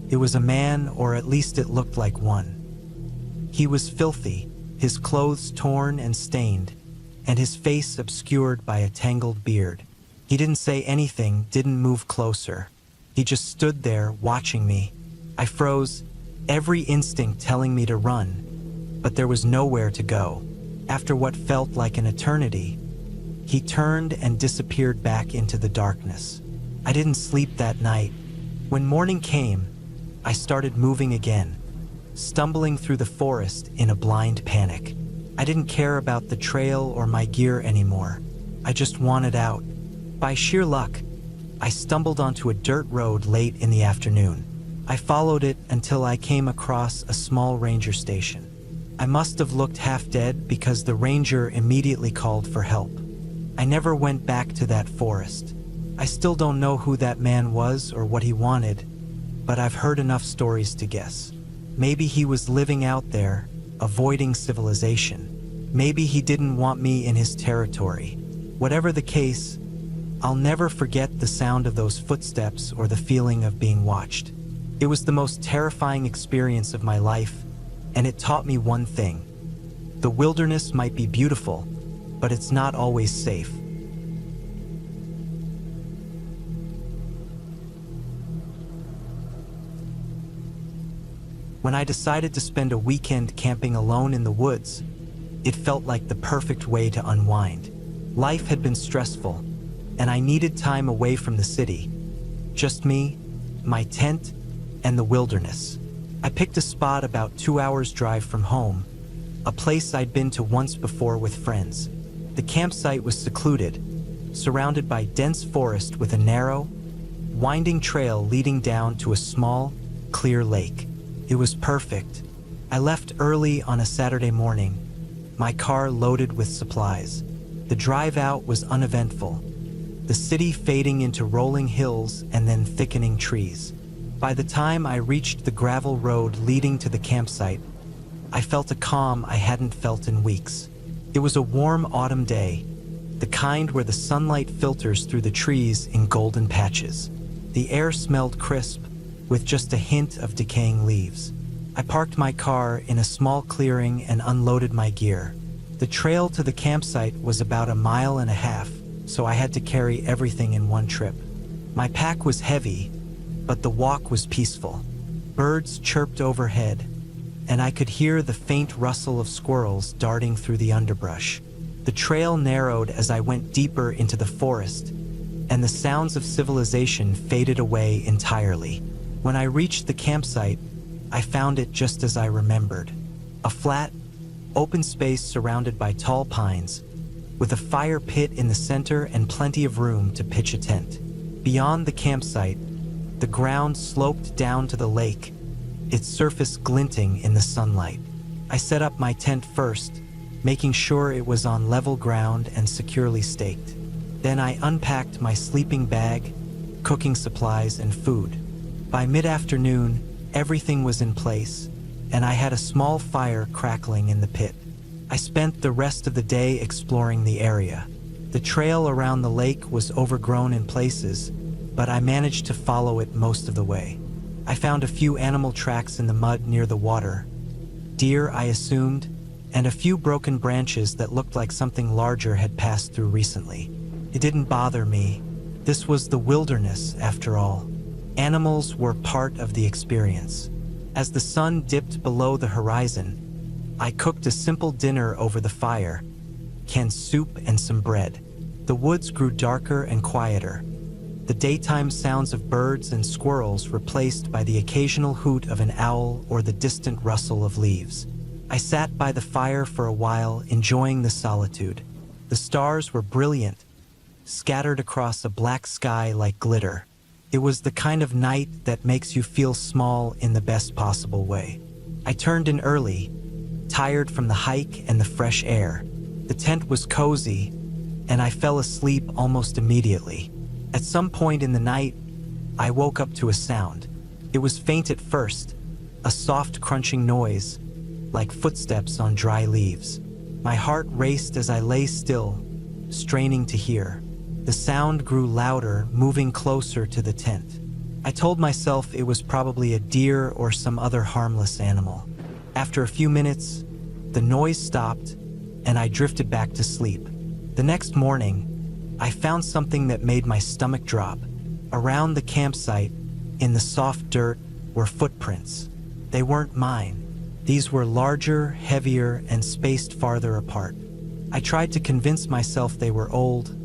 A: It was a man, or at least it looked like one. He was filthy, his clothes torn and stained, and his face obscured by a tangled beard. He didn't say anything, didn't move closer. He just stood there, watching me. I froze, every instinct telling me to run, but there was nowhere to go. After what felt like an eternity, he turned and disappeared back into the darkness. I didn't sleep that night. When morning came, I started moving again, stumbling through the forest in a blind panic. I didn't care about the trail or my gear anymore. I just wanted out. By sheer luck, I stumbled onto a dirt road late in the afternoon. I followed it until I came across a small ranger station. I must have looked half dead because the ranger immediately called for help. I never went back to that forest. I still don't know who that man was or what he wanted, but I've heard enough stories to guess. Maybe he was living out there, avoiding civilization. Maybe he didn't want me in his territory. Whatever the case, I'll never forget the sound of those footsteps or the feeling of being watched. It was the most terrifying experience of my life, and it taught me one thing. The wilderness might be beautiful, but it's not always safe. When I decided to spend a weekend camping alone in the woods, it felt like the perfect way to unwind. Life had been stressful, and I needed time away from the city. Just me, my tent, and the wilderness. I picked a spot about 2 hours' drive from home, a place I'd been to once before with friends. The campsite was secluded, surrounded by dense forest with a narrow, winding trail leading down to a small, clear lake. It was perfect. I left early on a Saturday morning, my car loaded with supplies. The drive out was uneventful, the city fading into rolling hills and then thickening trees. By the time I reached the gravel road leading to the campsite, I felt a calm I hadn't felt in weeks. It was a warm autumn day, the kind where the sunlight filters through the trees in golden patches. The air smelled crisp, with just a hint of decaying leaves. I parked my car in a small clearing and unloaded my gear. The trail to the campsite was about 1.5 miles, so I had to carry everything in one trip. My pack was heavy, but the walk was peaceful. Birds chirped overhead, and I could hear the faint rustle of squirrels darting through the underbrush. The trail narrowed as I went deeper into the forest, and the sounds of civilization faded away entirely. When I reached the campsite, I found it just as I remembered. A flat, open space surrounded by tall pines, with a fire pit in the center and plenty of room to pitch a tent. Beyond the campsite, the ground sloped down to the lake, its surface glinting in the sunlight. I set up my tent first, making sure it was on level ground and securely staked. Then I unpacked my sleeping bag, cooking supplies, and food. By mid-afternoon, everything was in place, and I had a small fire crackling in the pit. I spent the rest of the day exploring the area. The trail around the lake was overgrown in places, but I managed to follow it most of the way. I found a few animal tracks in the mud near the water. Deer, I assumed, and a few broken branches that looked like something larger had passed through recently. It didn't bother me. This was the wilderness, after all. Animals were part of the experience. As the sun dipped below the horizon, I cooked a simple dinner over the fire, canned soup and some bread. The woods grew darker and quieter, the daytime sounds of birds and squirrels replaced by the occasional hoot of an owl or the distant rustle of leaves. I sat by the fire for a while, enjoying the solitude. The stars were brilliant, scattered across a black sky like glitter. It was the kind of night that makes you feel small in the best possible way. I turned in early, tired from the hike and the fresh air. The tent was cozy, and I fell asleep almost immediately. At some point in the night, I woke up to a sound. It was faint at first, a soft crunching noise, like footsteps on dry leaves. My heart raced as I lay still, straining to hear. The sound grew louder, moving closer to the tent. I told myself it was probably a deer or some other harmless animal. After a few minutes, the noise stopped, and I drifted back to sleep. The next morning, I found something that made my stomach drop. Around the campsite, in the soft dirt, were footprints. They weren't mine. These were larger, heavier, and spaced farther apart. I tried to convince myself they were old,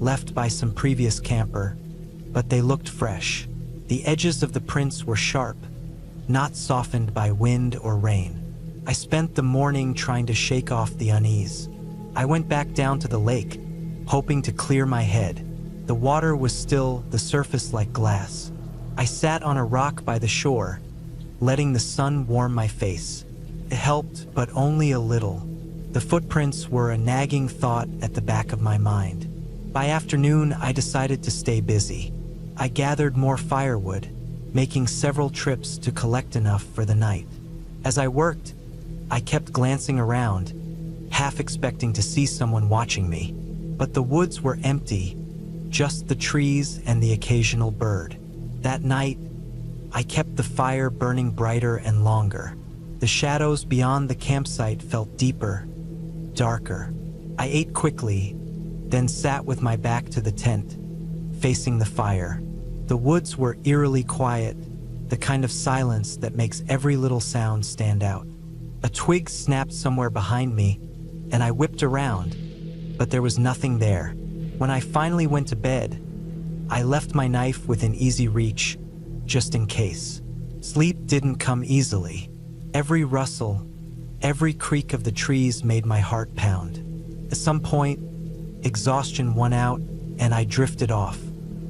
A: left by some previous camper, but they looked fresh. The edges of the prints were sharp, not softened by wind or rain. I spent the morning trying to shake off the unease. I went back down to the lake, hoping to clear my head. The water was still, the surface like glass. I sat on a rock by the shore, letting the sun warm my face. It helped, but only a little. The footprints were a nagging thought at the back of my mind. By afternoon, I decided to stay busy. I gathered more firewood, making several trips to collect enough for the night. As I worked, I kept glancing around, half expecting to see someone watching me. But the woods were empty, just the trees and the occasional bird. That night, I kept the fire burning brighter and longer. The shadows beyond the campsite felt deeper, darker. I ate quickly, then sat with my back to the tent, facing the fire. The woods were eerily quiet, the kind of silence that makes every little sound stand out. A twig snapped somewhere behind me, and I whipped around, but there was nothing there. When I finally went to bed, I left my knife within easy reach, just in case. Sleep didn't come easily. Every rustle, every creak of the trees made my heart pound. At some point, exhaustion won out, and I drifted off.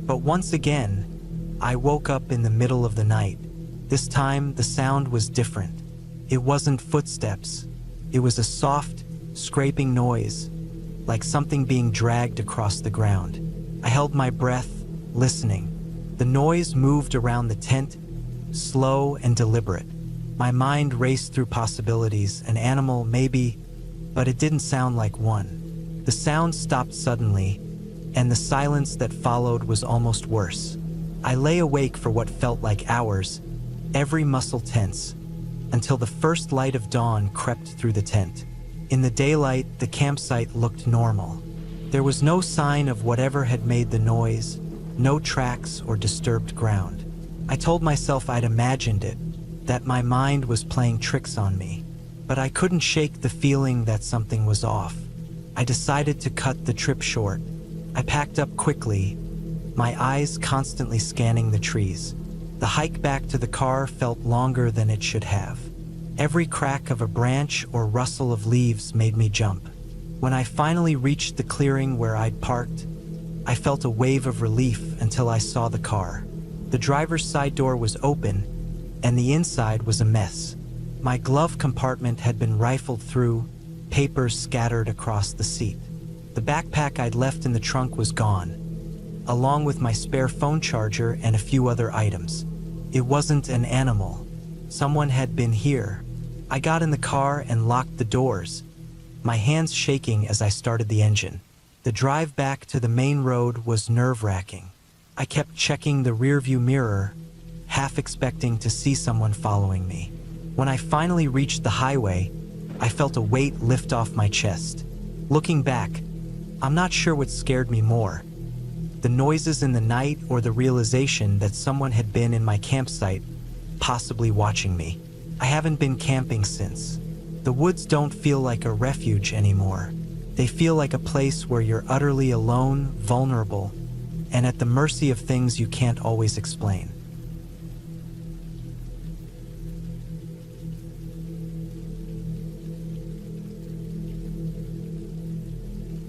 A: But once again, I woke up in the middle of the night. This time, the sound was different. It wasn't footsteps. It was a soft, scraping noise, like something being dragged across the ground. I held my breath, listening. The noise moved around the tent, slow and deliberate. My mind raced through possibilities, an animal, maybe, but it didn't sound like one. The sound stopped suddenly, and the silence that followed was almost worse. I lay awake for what felt like hours, every muscle tense, until the first light of dawn crept through the tent. In the daylight, the campsite looked normal. There was no sign of whatever had made the noise, no tracks or disturbed ground. I told myself I'd imagined it, that my mind was playing tricks on me, but I couldn't shake the feeling that something was off. I decided to cut the trip short. I packed up quickly, my eyes constantly scanning the trees. The hike back to the car felt longer than it should have. Every crack of a branch or rustle of leaves made me jump. When I finally reached the clearing where I'd parked, I felt a wave of relief until I saw the car. The driver's side door was open, and the inside was a mess. My glove compartment had been rifled through, papers scattered across the seat. The backpack I'd left in the trunk was gone, along with my spare phone charger and a few other items. It wasn't an animal. Someone had been here. I got in the car and locked the doors, my hands shaking as I started the engine. The drive back to the main road was nerve-wracking. I kept checking the rearview mirror, half expecting to see someone following me. When I finally reached the highway, I felt a weight lift off my chest. Looking back, I'm not sure what scared me more, the noises in the night or the realization that someone had been in my campsite, possibly watching me. I haven't been camping since. The woods don't feel like a refuge anymore. They feel like a place where you're utterly alone, vulnerable, and at the mercy of things you can't always explain.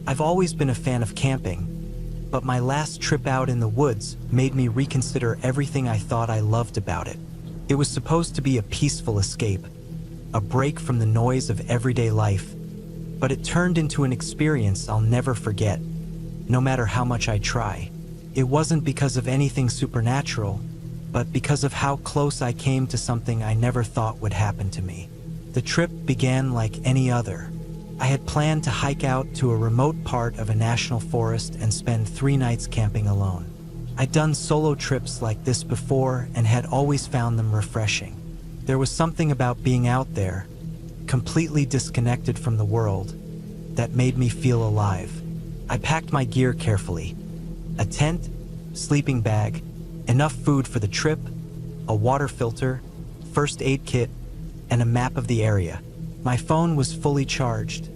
A: I've always been a fan of camping, but my last trip out in the woods made me reconsider everything I thought I loved about it. It was supposed to be a peaceful escape, a break from the noise of everyday life, but it turned into an experience I'll never forget, no matter how much I try. It wasn't because of anything supernatural, but because of how close I came to something I never thought would happen to me. The trip began like any other. I had planned to hike out to a remote part of a national forest and spend 3 nights camping alone. I'd done solo trips like this before and had always found them refreshing. There was something about being out there, completely disconnected from the world, that made me feel alive. I packed my gear carefully: a tent, sleeping bag, enough food for the trip, a water filter, first aid kit, and a map of the area. My phone was fully charged,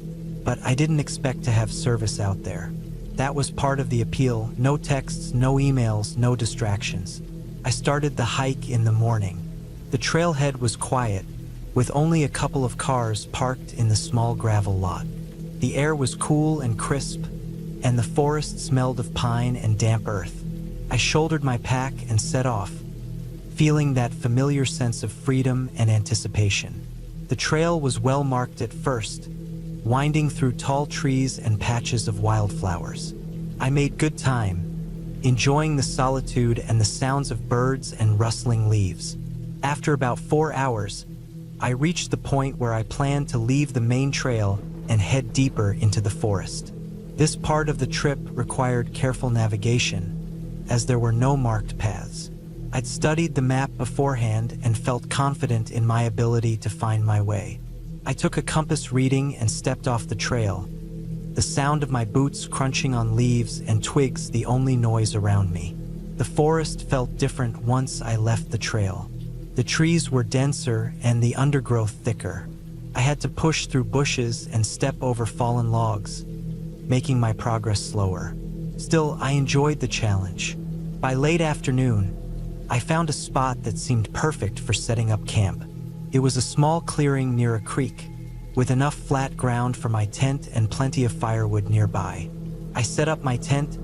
A: but I didn't expect to have service out there. That was part of the appeal: no texts, no emails, no distractions. I started the hike in the morning. The trailhead was quiet, with only a couple of cars parked in the small gravel lot. The air was cool and crisp, and the forest smelled of pine and damp earth. I shouldered my pack and set off, feeling that familiar sense of freedom and anticipation. The trail was well marked at first, winding through tall trees and patches of wildflowers. I made good time, enjoying the solitude and the sounds of birds and rustling leaves. After about 4 hours, I reached the point where I planned to leave the main trail and head deeper into the forest. This part of the trip required careful navigation, as there were no marked paths. I'd studied the map beforehand and felt confident in my ability to find my way. I took a compass reading and stepped off the trail, the sound of my boots crunching on leaves and twigs the only noise around me. The forest felt different once I left the trail. The trees were denser and the undergrowth thicker. I had to push through bushes and step over fallen logs, making my progress slower. Still, I enjoyed the challenge. By late afternoon, I found a spot that seemed perfect for setting up camp. It was a small clearing near a creek, with enough flat ground for my tent and plenty of firewood nearby. I set up my tent,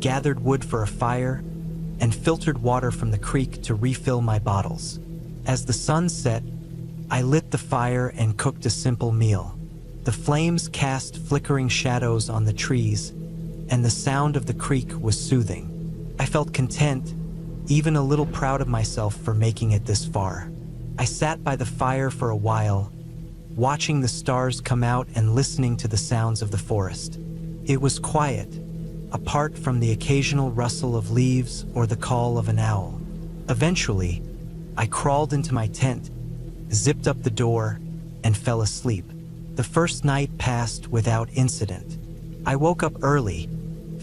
A: gathered wood for a fire, and filtered water from the creek to refill my bottles. As the sun set, I lit the fire and cooked a simple meal. The flames cast flickering shadows on the trees, and the sound of the creek was soothing. I felt content, even a little proud of myself for making it this far. I sat by the fire for a while, watching the stars come out and listening to the sounds of the forest. It was quiet, apart from the occasional rustle of leaves or the call of an owl. Eventually, I crawled into my tent, zipped up the door, and fell asleep. The first night passed without incident. I woke up early,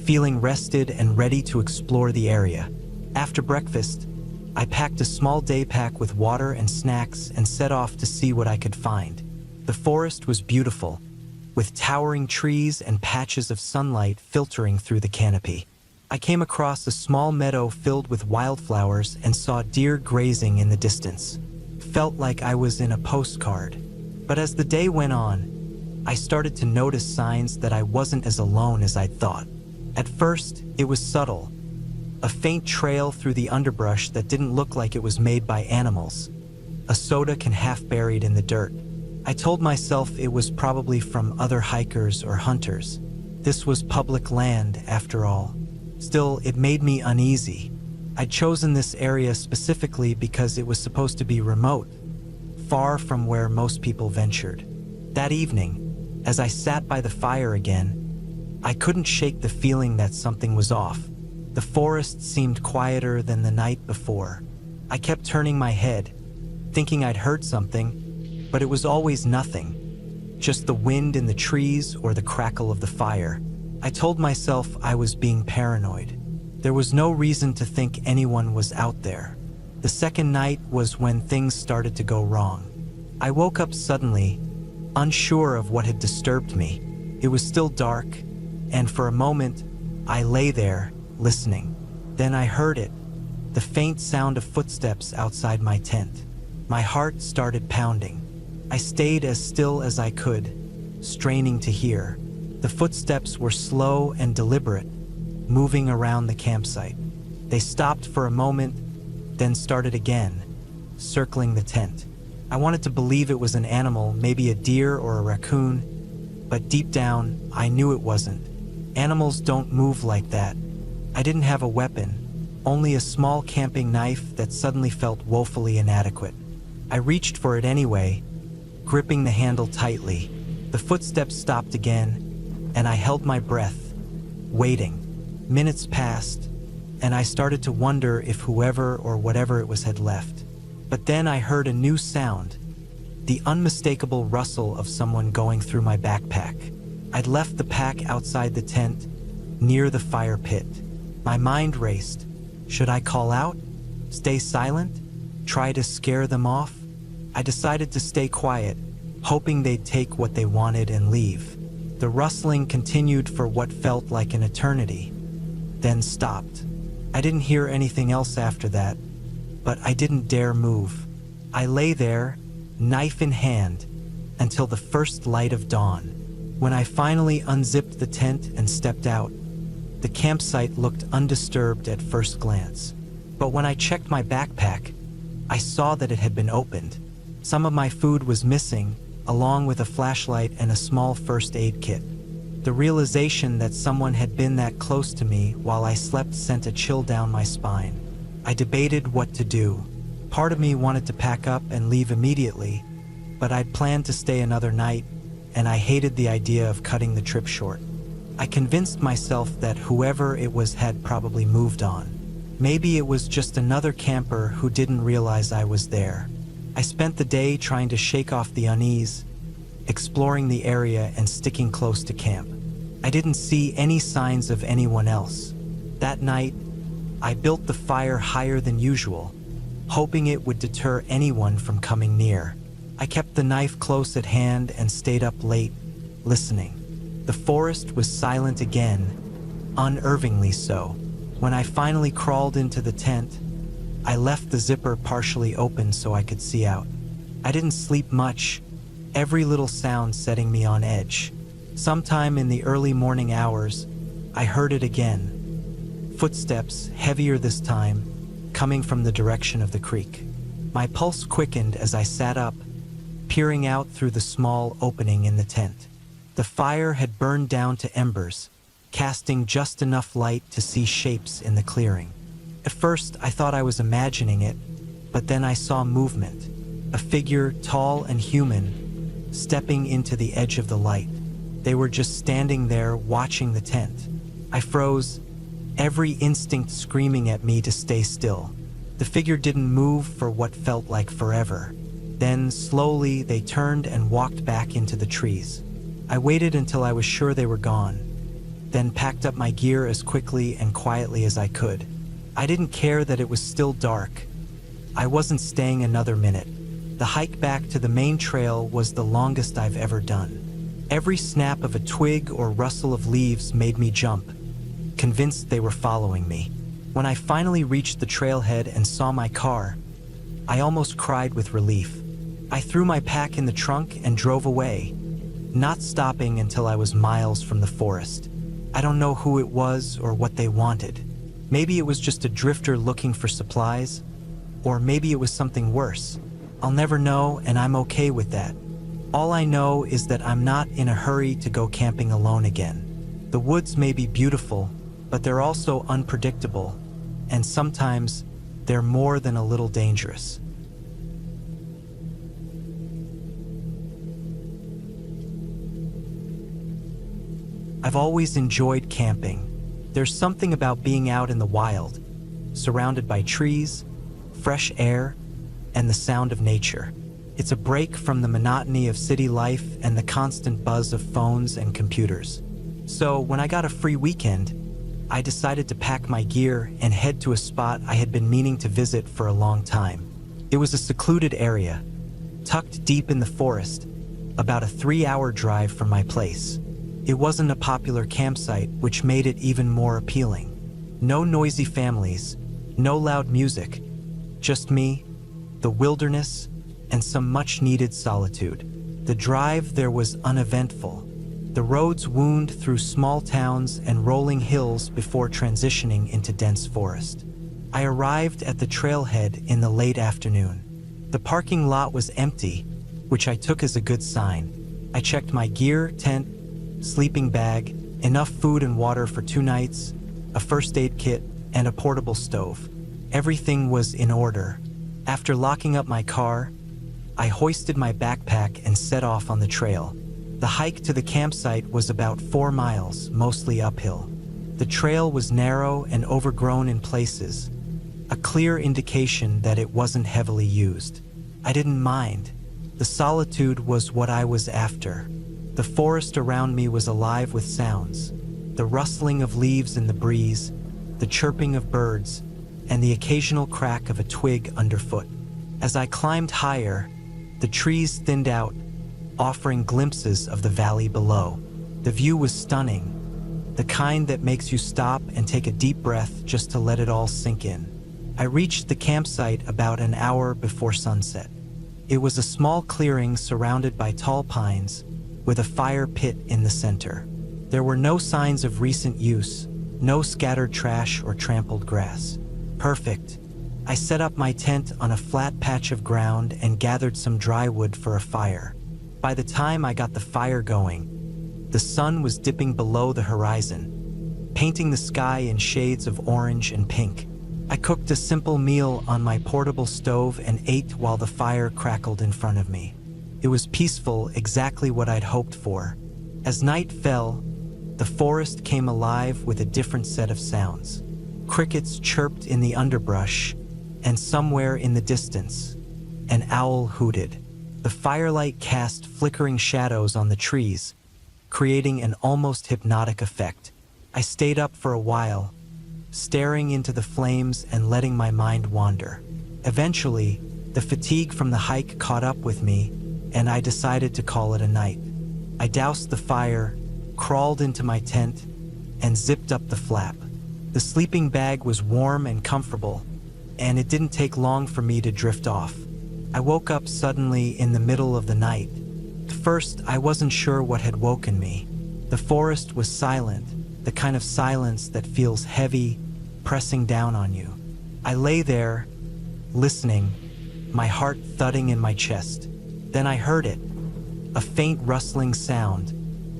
A: feeling rested and ready to explore the area. After breakfast, I packed a small day pack with water and snacks and set off to see what I could find. The forest was beautiful, with towering trees and patches of sunlight filtering through the canopy. I came across a small meadow filled with wildflowers and saw deer grazing in the distance. Felt like I was in a postcard. But as the day went on, I started to notice signs that I wasn't as alone as I'd thought. At first, it was subtle. A faint trail through the underbrush that didn't look like it was made by animals. A soda can half buried in the dirt. I told myself it was probably from other hikers or hunters. This was public land, after all. Still, it made me uneasy. I'd chosen this area specifically because it was supposed to be remote, far from where most people ventured. That evening, as I sat by the fire again, I couldn't shake the feeling that something was off. The forest seemed quieter than the night before. I kept turning my head, thinking I'd heard something, but it was always nothing, just the wind in the trees or the crackle of the fire. I told myself I was being paranoid. There was no reason to think anyone was out there. The second night was when things started to go wrong. I woke up suddenly, unsure of what had disturbed me. It was still dark, and for a moment, I lay there, listening. Then I heard it, the faint sound of footsteps outside my tent. My heart started pounding. I stayed as still as I could, straining to hear. The footsteps were slow and deliberate, moving around the campsite. They stopped for a moment, then started again, circling the tent. I wanted to believe it was an animal, maybe a deer or a raccoon, but deep down, I knew it wasn't. Animals don't move like that. I didn't have a weapon, only a small camping knife that suddenly felt woefully inadequate. I reached for it anyway, gripping the handle tightly. The footsteps stopped again, and I held my breath, waiting. Minutes passed, and I started to wonder if whoever or whatever it was had left. But then I heard a new sound, the unmistakable rustle of someone going through my backpack. I'd left the pack outside the tent, near the fire pit. My mind raced. Should I call out? Stay silent? Try to scare them off? I decided to stay quiet, hoping they'd take what they wanted and leave. The rustling continued for what felt like an eternity, then stopped. I didn't hear anything else after that, but I didn't dare move. I lay there, knife in hand, until the first light of dawn. When I finally unzipped the tent and stepped out, the campsite looked undisturbed at first glance. But when I checked my backpack, I saw that it had been opened. Some of my food was missing, along with a flashlight and a small first aid kit. The realization that someone had been that close to me while I slept sent a chill down my spine. I debated what to do. Part of me wanted to pack up and leave immediately, but I'd planned to stay another night, and I hated the idea of cutting the trip short. I convinced myself that whoever it was had probably moved on. Maybe it was just another camper who didn't realize I was there. I spent the day trying to shake off the unease, exploring the area and sticking close to camp. I didn't see any signs of anyone else. That night, I built the fire higher than usual, hoping it would deter anyone from coming near. I kept the knife close at hand and stayed up late, listening. The forest was silent again, unnervingly so. When I finally crawled into the tent, I left the zipper partially open so I could see out. I didn't sleep much, every little sound setting me on edge. Sometime in the early morning hours, I heard it again. Footsteps, heavier this time, coming from the direction of the creek. My pulse quickened as I sat up, peering out through the small opening in the tent. The fire had burned down to embers, casting just enough light to see shapes in the clearing. At first, I thought I was imagining it, but then I saw movement. A figure, tall and human, stepping into the edge of the light. They were just standing there watching the tent. I froze, every instinct screaming at me to stay still. The figure didn't move for what felt like forever. Then, slowly, they turned and walked back into the trees. I waited until I was sure they were gone, then packed up my gear as quickly and quietly as I could. I didn't care that it was still dark. I wasn't staying another minute. The hike back to the main trail was the longest I've ever done. Every snap of a twig or rustle of leaves made me jump, convinced they were following me. When I finally reached the trailhead and saw my car, I almost cried with relief. I threw my pack in the trunk and drove away, not stopping until I was miles from the forest. I don't know who it was or what they wanted. Maybe it was just a drifter looking for supplies, or maybe it was something worse. I'll never know, and I'm okay with that. All I know is that I'm not in a hurry to go camping alone again. The woods may be beautiful, but they're also unpredictable, and sometimes they're more than a little dangerous. I've always enjoyed camping. There's something about being out in the wild, surrounded by trees, fresh air, and the sound of nature. It's a break from the monotony of city life and the constant buzz of phones and computers. So when I got a free weekend, I decided to pack my gear and head to a spot I had been meaning to visit for a long time. It was a secluded area, tucked deep in the forest, about a 3-hour drive from my place. It wasn't a popular campsite, which made it even more appealing. No noisy families, no loud music, just me, the wilderness, and some much-needed solitude. The drive there was uneventful. The roads wound through small towns and rolling hills before transitioning into dense forest. I arrived at the trailhead in the late afternoon. The parking lot was empty, which I took as a good sign. I checked my gear, tent, sleeping bag, enough food and water for 2 nights, a first aid kit, and a portable stove. Everything was in order. After locking up my car, I hoisted my backpack and set off on the trail. The hike to the campsite was about 4 miles, mostly uphill. The trail was narrow and overgrown in places, a clear indication that it wasn't heavily used. I didn't mind. The solitude was what I was after. The forest around me was alive with sounds, the rustling of leaves in the breeze, the chirping of birds, and the occasional crack of a twig underfoot. As I climbed higher, the trees thinned out, offering glimpses of the valley below. The view was stunning, the kind that makes you stop and take a deep breath just to let it all sink in. I reached the campsite about an hour before sunset. It was a small clearing surrounded by tall pines, with a fire pit in the center. There were no signs of recent use, no scattered trash or trampled grass. Perfect. I set up my tent on a flat patch of ground and gathered some dry wood for a fire. By the time I got the fire going, the sun was dipping below the horizon, painting the sky in shades of orange and pink. I cooked a simple meal on my portable stove and ate while the fire crackled in front of me. It was peaceful, exactly what I'd hoped for. As night fell, the forest came alive with a different set of sounds. Crickets chirped in the underbrush, and somewhere in the distance, an owl hooted. The firelight cast flickering shadows on the trees, creating an almost hypnotic effect. I stayed up for a while, staring into the flames and letting my mind wander. Eventually, the fatigue from the hike caught up with me, and I decided to call it a night. I doused the fire, crawled into my tent, and zipped up the flap. The sleeping bag was warm and comfortable, and it didn't take long for me to drift off. I woke up suddenly in the middle of the night. At first, I wasn't sure what had woken me. The forest was silent, the kind of silence that feels heavy, pressing down on you. I lay there, listening, my heart thudding in my chest. Then I heard it, a faint rustling sound,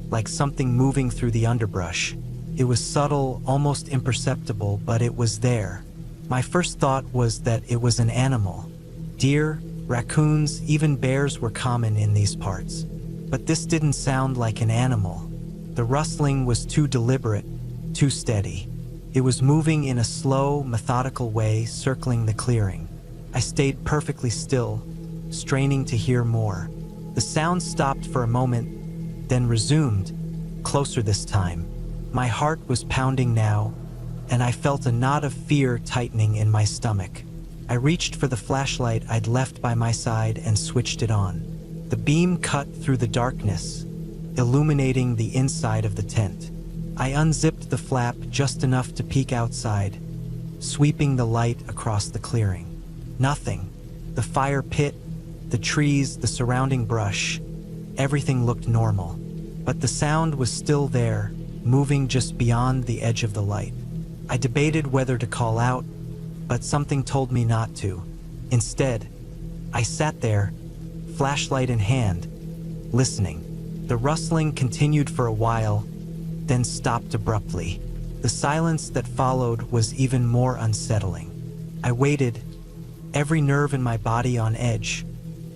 A: like something moving through the underbrush. It was subtle, almost imperceptible, but it was there. My first thought was that it was an animal. Deer, raccoons, even bears were common in these parts. But this didn't sound like an animal. The rustling was too deliberate, too steady. It was moving in a slow, methodical way, circling the clearing. I stayed perfectly still, straining to hear more. The sound stopped for a moment, then resumed, closer this time. My heart was pounding now, and I felt a knot of fear tightening in my stomach. I reached for the flashlight I'd left by my side and switched it on. The beam cut through the darkness, illuminating the inside of the tent. I unzipped the flap just enough to peek outside, sweeping the light across the clearing. Nothing. The fire pit, the trees, the surrounding brush, everything looked normal. But the sound was still there, moving just beyond the edge of the light. I debated whether to call out, but something told me not to. Instead, I sat there, flashlight in hand, listening. The rustling continued for a while, then stopped abruptly. The silence that followed was even more unsettling. I waited, every nerve in my body on edge,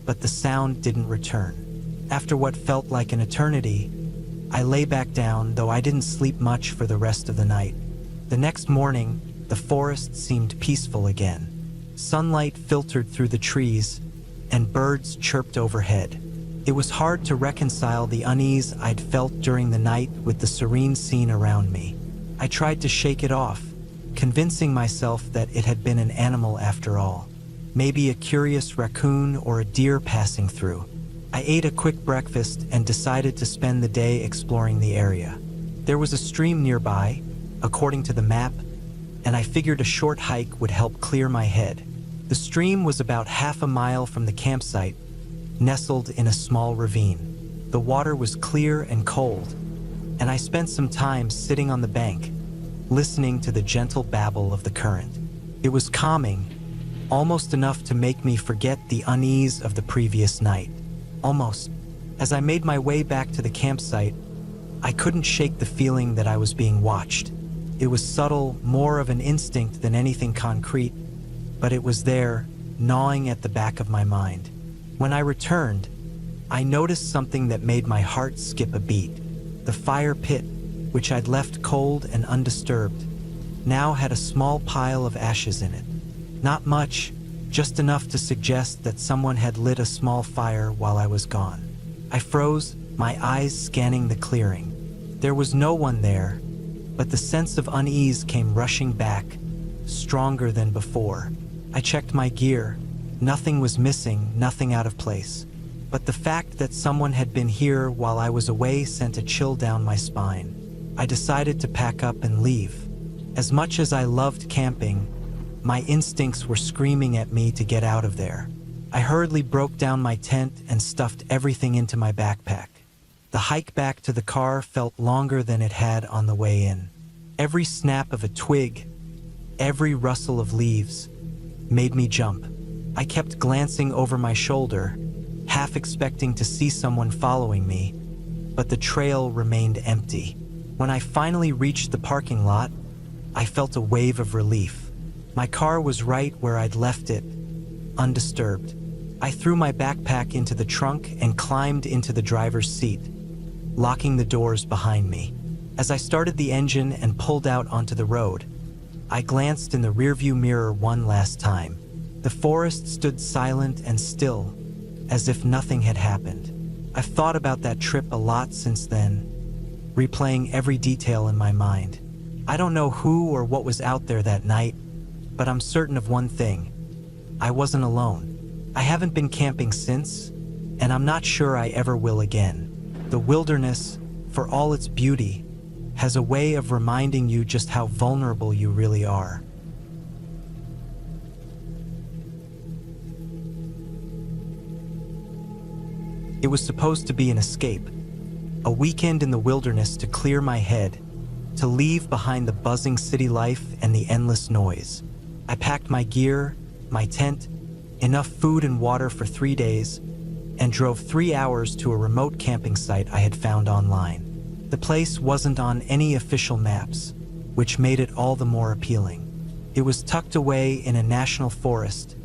A: but the sound didn't return. After what felt like an eternity, I lay back down, though I didn't sleep much for the rest of the night. The next morning, the forest seemed peaceful again. Sunlight filtered through the trees, and birds chirped overhead. It was hard to reconcile the unease I'd felt during the night with the serene scene around me. I tried to shake it off, convincing myself that it had been an animal after all. Maybe a curious raccoon or a deer passing through. I ate a quick breakfast and decided to spend the day exploring the area. There was a stream nearby, according to the map, and I figured a short hike would help clear my head. The stream was about half a mile from the campsite, nestled in a small ravine. The water was clear and cold, and I spent some time sitting on the bank, listening to the gentle babble of the current. It was calming, almost enough to make me forget the unease of the previous night. Almost. As I made my way back to the campsite, I couldn't shake the feeling that I was being watched. It was subtle, more of an instinct than anything concrete, but it was there, gnawing at the back of my mind. When I returned, I noticed something that made my heart skip a beat. The fire pit, which I'd left cold and undisturbed, now had a small pile of ashes in it. Not much, just enough to suggest that someone had lit a small fire while I was gone. I froze, my eyes scanning the clearing. There was no one there, but the sense of unease came rushing back, stronger than before. I checked my gear. Nothing was missing, nothing out of place. But the fact that someone had been here while I was away sent a chill down my spine. I decided to pack up and leave. As much as I loved camping, my instincts were screaming at me to get out of there. I hurriedly broke down my tent and stuffed everything into my backpack. The hike back to the car felt longer than it had on the way in. Every snap of a twig, every rustle of leaves, made me jump. I kept glancing over my shoulder, half expecting to see someone following me, but the trail remained empty. When I finally reached the parking lot, I felt a wave of relief. My car was right where I'd left it, undisturbed. I threw my backpack into the trunk and climbed into the driver's seat, locking the doors behind me. As I started the engine and pulled out onto the road, I glanced in the rearview mirror one last time. The forest stood silent and still, as if nothing had happened. I've thought about that trip a lot since then, replaying every detail in my mind. I don't know who or what was out there that night, but I'm certain of one thing. I wasn't alone. I haven't been camping since, and I'm not sure I ever will again. The wilderness, for all its beauty, has a way of reminding you just how vulnerable you really are. It was supposed to be an escape, a weekend in the wilderness to clear my head, to leave behind the buzzing city life and the endless noise. I packed my gear, my tent, enough food and water for 3 days, and drove 3 hours to a remote camping site I had found online. The place wasn't on any official maps, which made it all the more appealing. It was tucked away in a national forest,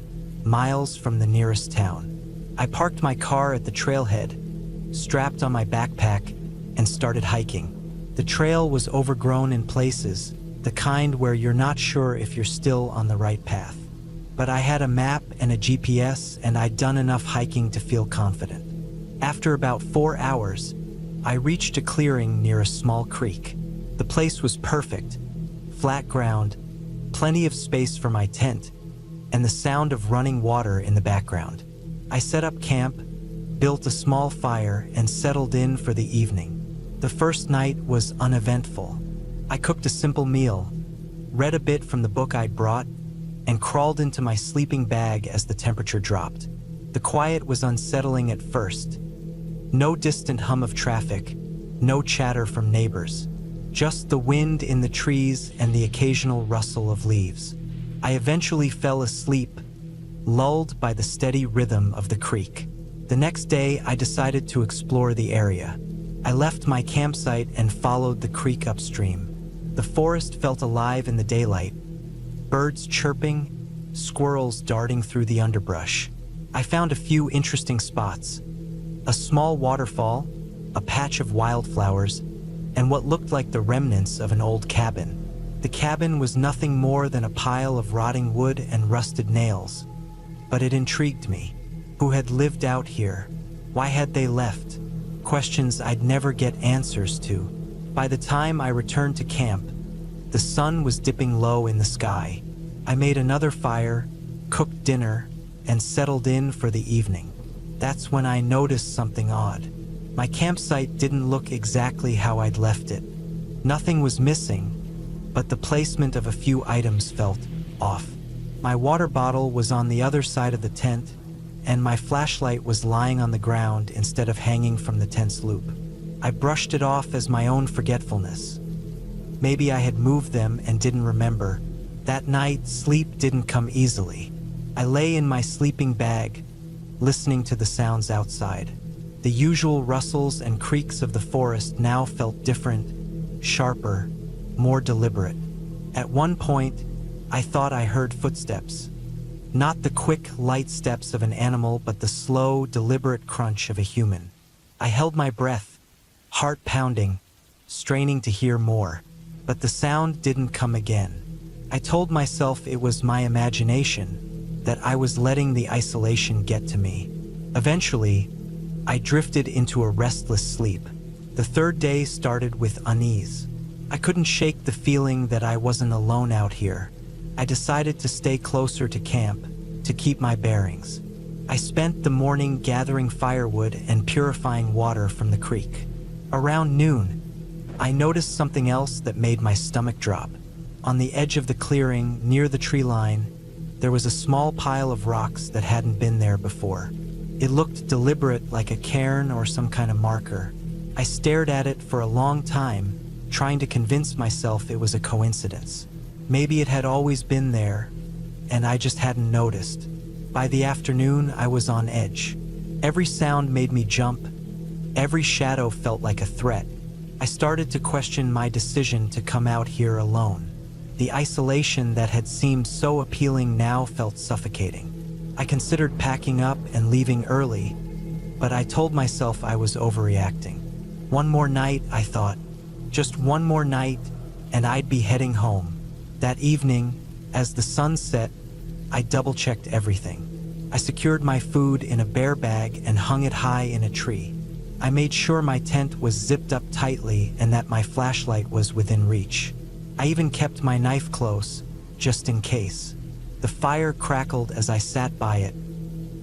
A: miles from the nearest town. I parked my car at the trailhead, strapped on my backpack, and started hiking. The trail was overgrown in places, the kind where you're not sure if you're still on the right path. But I had a map and a GPS, and I'd done enough hiking to feel confident. After about 4 hours, I reached a clearing near a small creek. The place was perfect, flat ground, plenty of space for my tent, and the sound of running water in the background. I set up camp, built a small fire, and settled in for the evening. The first night was uneventful. I cooked a simple meal, read a bit from the book I'd brought, and crawled into my sleeping bag as the temperature dropped. The quiet was unsettling at first. No distant hum of traffic, no chatter from neighbors, just the wind in the trees and the occasional rustle of leaves. I eventually fell asleep, lulled by the steady rhythm of the creek. The next day, I decided to explore the area. I left my campsite and followed the creek upstream. The forest felt alive in the daylight, birds chirping, squirrels darting through the underbrush. I found a few interesting spots: a small waterfall, a patch of wildflowers, and what looked like the remnants of an old cabin. The cabin was nothing more than a pile of rotting wood and rusted nails, but it intrigued me. Who had lived out here? Why had they left? Questions I'd never get answers to. By the time I returned to camp, the sun was dipping low in the sky. I made another fire, cooked dinner, and settled in for the evening. That's when I noticed something odd. My campsite didn't look exactly how I'd left it. Nothing was missing, but the placement of a few items felt off. My water bottle was on the other side of the tent, and my flashlight was lying on the ground instead of hanging from the tent's loop. I brushed it off as my own forgetfulness. Maybe I had moved them and didn't remember. That night, sleep didn't come easily. I lay in my sleeping bag, listening to the sounds outside. The usual rustles and creaks of the forest now felt different, sharper, more deliberate. At one point, I thought I heard footsteps. Not the quick, light steps of an animal, but the slow, deliberate crunch of a human. I held my breath, heart pounding, straining to hear more. But the sound didn't come again. I told myself it was my imagination, that I was letting the isolation get to me. Eventually, I drifted into a restless sleep. The third day started with unease. I couldn't shake the feeling that I wasn't alone out here. I decided to stay closer to camp, to keep my bearings. I spent the morning gathering firewood and purifying water from the creek. Around noon, I noticed something else that made my stomach drop. On the edge of the clearing, near the tree line, there was a small pile of rocks that hadn't been there before. It looked deliberate, like a cairn or some kind of marker. I stared at it for a long time, trying to convince myself it was a coincidence. Maybe it had always been there, and I just hadn't noticed. By the afternoon, I was on edge. Every sound made me jump. Every shadow felt like a threat. I started to question my decision to come out here alone. The isolation that had seemed so appealing now felt suffocating. I considered packing up and leaving early, but I told myself I was overreacting. One more night, I thought. Just one more night, and I'd be heading home. That evening, as the sun set, I double-checked everything. I secured my food in a bear bag and hung it high in a tree. I made sure my tent was zipped up tightly and that my flashlight was within reach. I even kept my knife close, just in case. The fire crackled as I sat by it,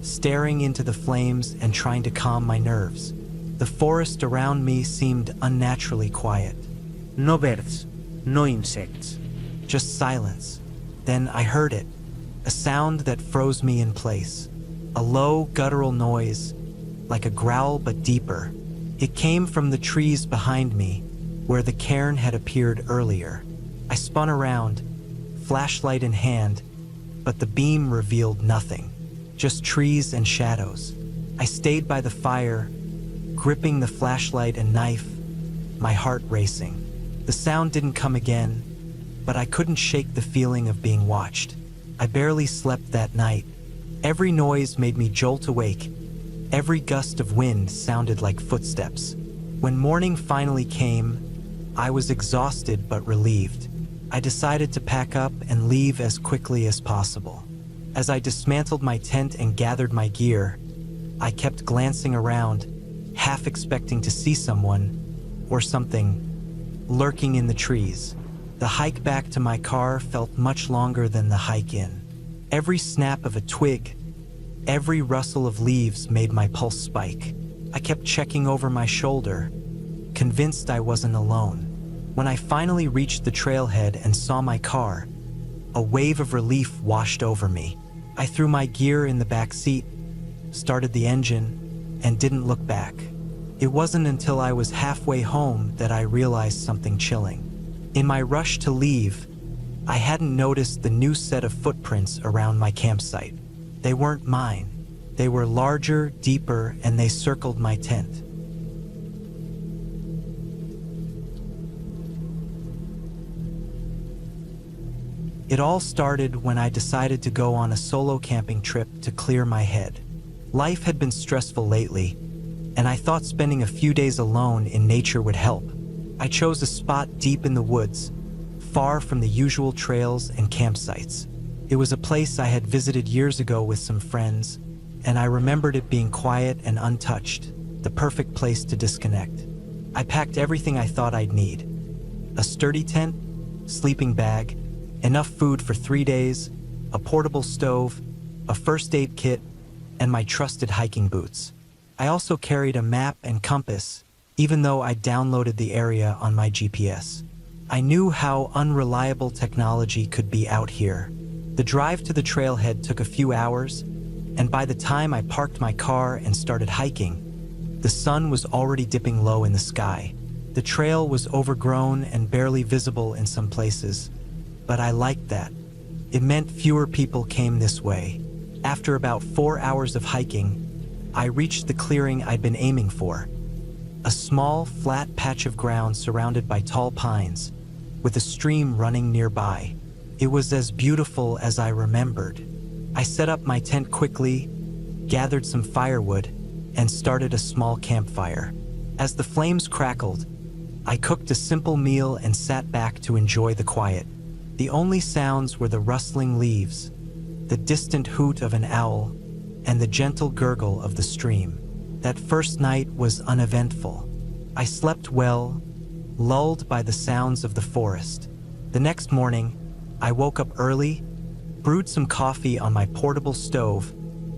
A: staring into the flames and trying to calm my nerves. The forest around me seemed unnaturally quiet.
B: No birds, no insects.
A: Just silence. Then I heard it, a sound that froze me in place. A low, guttural noise, like a growl but deeper. It came from the trees behind me, where the cairn had appeared earlier. I spun around, flashlight in hand, but the beam revealed nothing, just trees and shadows. I stayed by the fire, gripping the flashlight and knife, my heart racing. The sound didn't come again, but I couldn't shake the feeling of being watched. I barely slept that night. Every noise made me jolt awake. Every gust of wind sounded like footsteps. When morning finally came, I was exhausted but relieved. I decided to pack up and leave as quickly as possible. As I dismantled my tent and gathered my gear, I kept glancing around, half expecting to see someone or something lurking in the trees. The hike back to my car felt much longer than the hike in. Every snap of a twig, every rustle of leaves made my pulse spike. I kept checking over my shoulder, convinced I wasn't alone. When I finally reached the trailhead and saw my car, a wave of relief washed over me. I threw my gear in the back seat, started the engine, and didn't look back. It wasn't until I was halfway home that I realized something chilling. In my rush to leave, I hadn't noticed the new set of footprints around my campsite. They weren't mine. They were larger, deeper, and they circled my tent. It all started when I decided to go on a solo camping trip to clear my head. Life had been stressful lately, and I thought spending a few days alone in nature would help. I chose a spot deep in the woods, far from the usual trails and campsites. It was a place I had visited years ago with some friends, and I remembered it being quiet and untouched, the perfect place to disconnect. I packed everything I thought I'd need: a sturdy tent, sleeping bag, enough food for 3 days, a portable stove, a first aid kit, and my trusted hiking boots. I also carried a map and compass, even though I downloaded the area on my GPS. I knew how unreliable technology could be out here. The drive to the trailhead took a few hours, and by the time I parked my car and started hiking, the sun was already dipping low in the sky. The trail was overgrown and barely visible in some places, but I liked that. It meant fewer people came this way. After about 4 hours of hiking, I reached the clearing I'd been aiming for. A small, flat patch of ground surrounded by tall pines, with a stream running nearby. It was as beautiful as I remembered. I set up my tent quickly, gathered some firewood, and started a small campfire. As the flames crackled, I cooked a simple meal and sat back to enjoy the quiet. The only sounds were the rustling leaves, the distant hoot of an owl, and the gentle gurgle of the stream. That first night was uneventful. I slept well, lulled by the sounds of the forest. The next morning, I woke up early, brewed some coffee on my portable stove,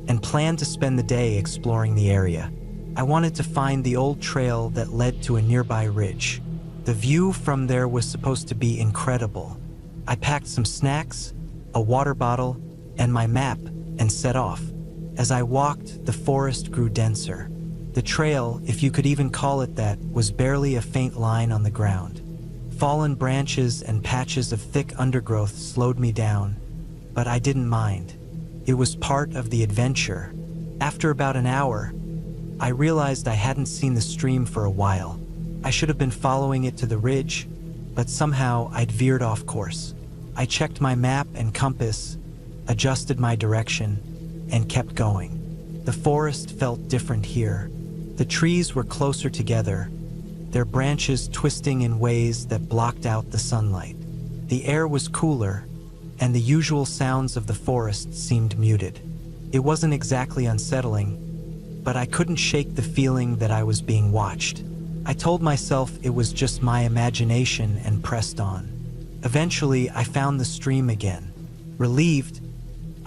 A: and planned to spend the day exploring the area. I wanted to find the old trail that led to a nearby ridge. The view from there was supposed to be incredible. I packed some snacks, a water bottle, and my map, and set off. As I walked, the forest grew denser. The trail, if you could even call it that, was barely a faint line on the ground. Fallen branches and patches of thick undergrowth slowed me down, but I didn't mind. It was part of the adventure. After about an hour, I realized I hadn't seen the stream for a while. I should have been following it to the ridge, but somehow I'd veered off course. I checked my map and compass, adjusted my direction, and kept going. The forest felt different here. The trees were closer together, their branches twisting in ways that blocked out the sunlight. The air was cooler, and the usual sounds of the forest seemed muted. It wasn't exactly unsettling, but I couldn't shake the feeling that I was being watched. I told myself it was just my imagination and pressed on. Eventually, I found the stream again. Relieved,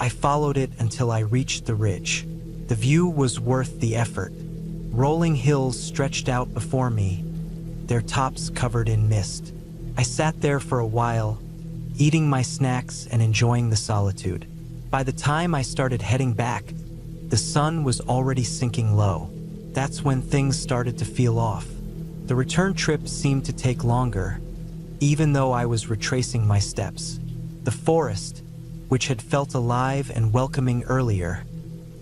A: I followed it until I reached the ridge. The view was worth the effort. Rolling hills stretched out before me, their tops covered in mist. I sat there for a while, eating my snacks and enjoying the solitude. By the time I started heading back, the sun was already sinking low. That's when things started to feel off. The return trip seemed to take longer, even though I was retracing my steps. The forest, which had felt alive and welcoming earlier,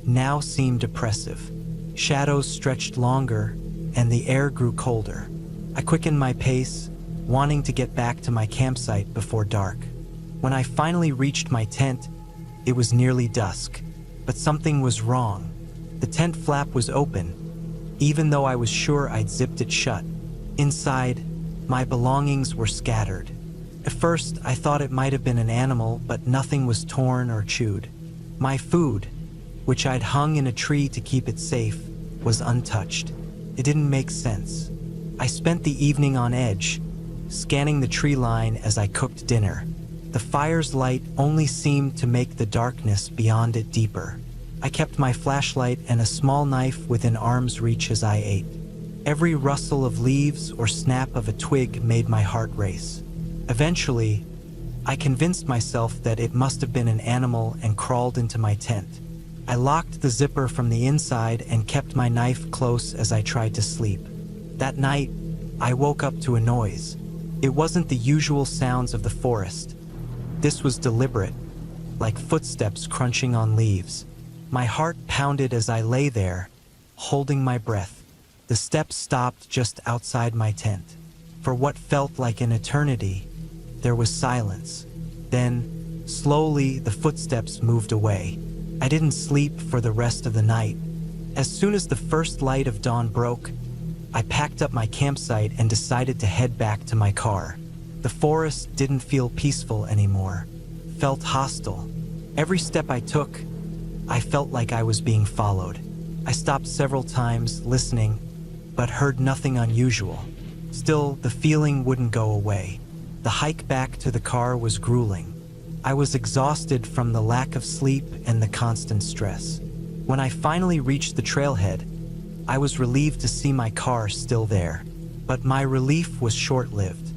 A: now seemed oppressive. Shadows stretched longer, and the air grew colder. I quickened my pace, wanting to get back to my campsite before dark. When I finally reached my tent, it was nearly dusk, but something was wrong. The tent flap was open, even though I was sure I'd zipped it shut. Inside, my belongings were scattered. At first, I thought it might have been an animal, but nothing was torn or chewed. My food, which I'd hung in a tree to keep it safe, was untouched. It didn't make sense. I spent the evening on edge, scanning the tree line as I cooked dinner. The fire's light only seemed to make the darkness beyond it deeper. I kept my flashlight and a small knife within arm's reach as I ate. Every rustle of leaves or snap of a twig made my heart race. Eventually, I convinced myself that it must have been an animal and crawled into my tent. I locked the zipper from the inside and kept my knife close as I tried to sleep. That night, I woke up to a noise. It wasn't the usual sounds of the forest. This was deliberate, like footsteps crunching on leaves. My heart pounded as I lay there, holding my breath. The steps stopped just outside my tent. For what felt like an eternity, there was silence. Then, slowly, the footsteps moved away. I didn't sleep for the rest of the night. As soon as the first light of dawn broke, I packed up my campsite and decided to head back to my car. The forest didn't feel peaceful anymore. It felt hostile. Every step I took, I felt like I was being followed. I stopped several times, listening, but heard nothing unusual. Still, the feeling wouldn't go away. The hike back to the car was grueling. I was exhausted from the lack of sleep and the constant stress. When I finally reached the trailhead, I was relieved to see my car still there. But my relief was short-lived.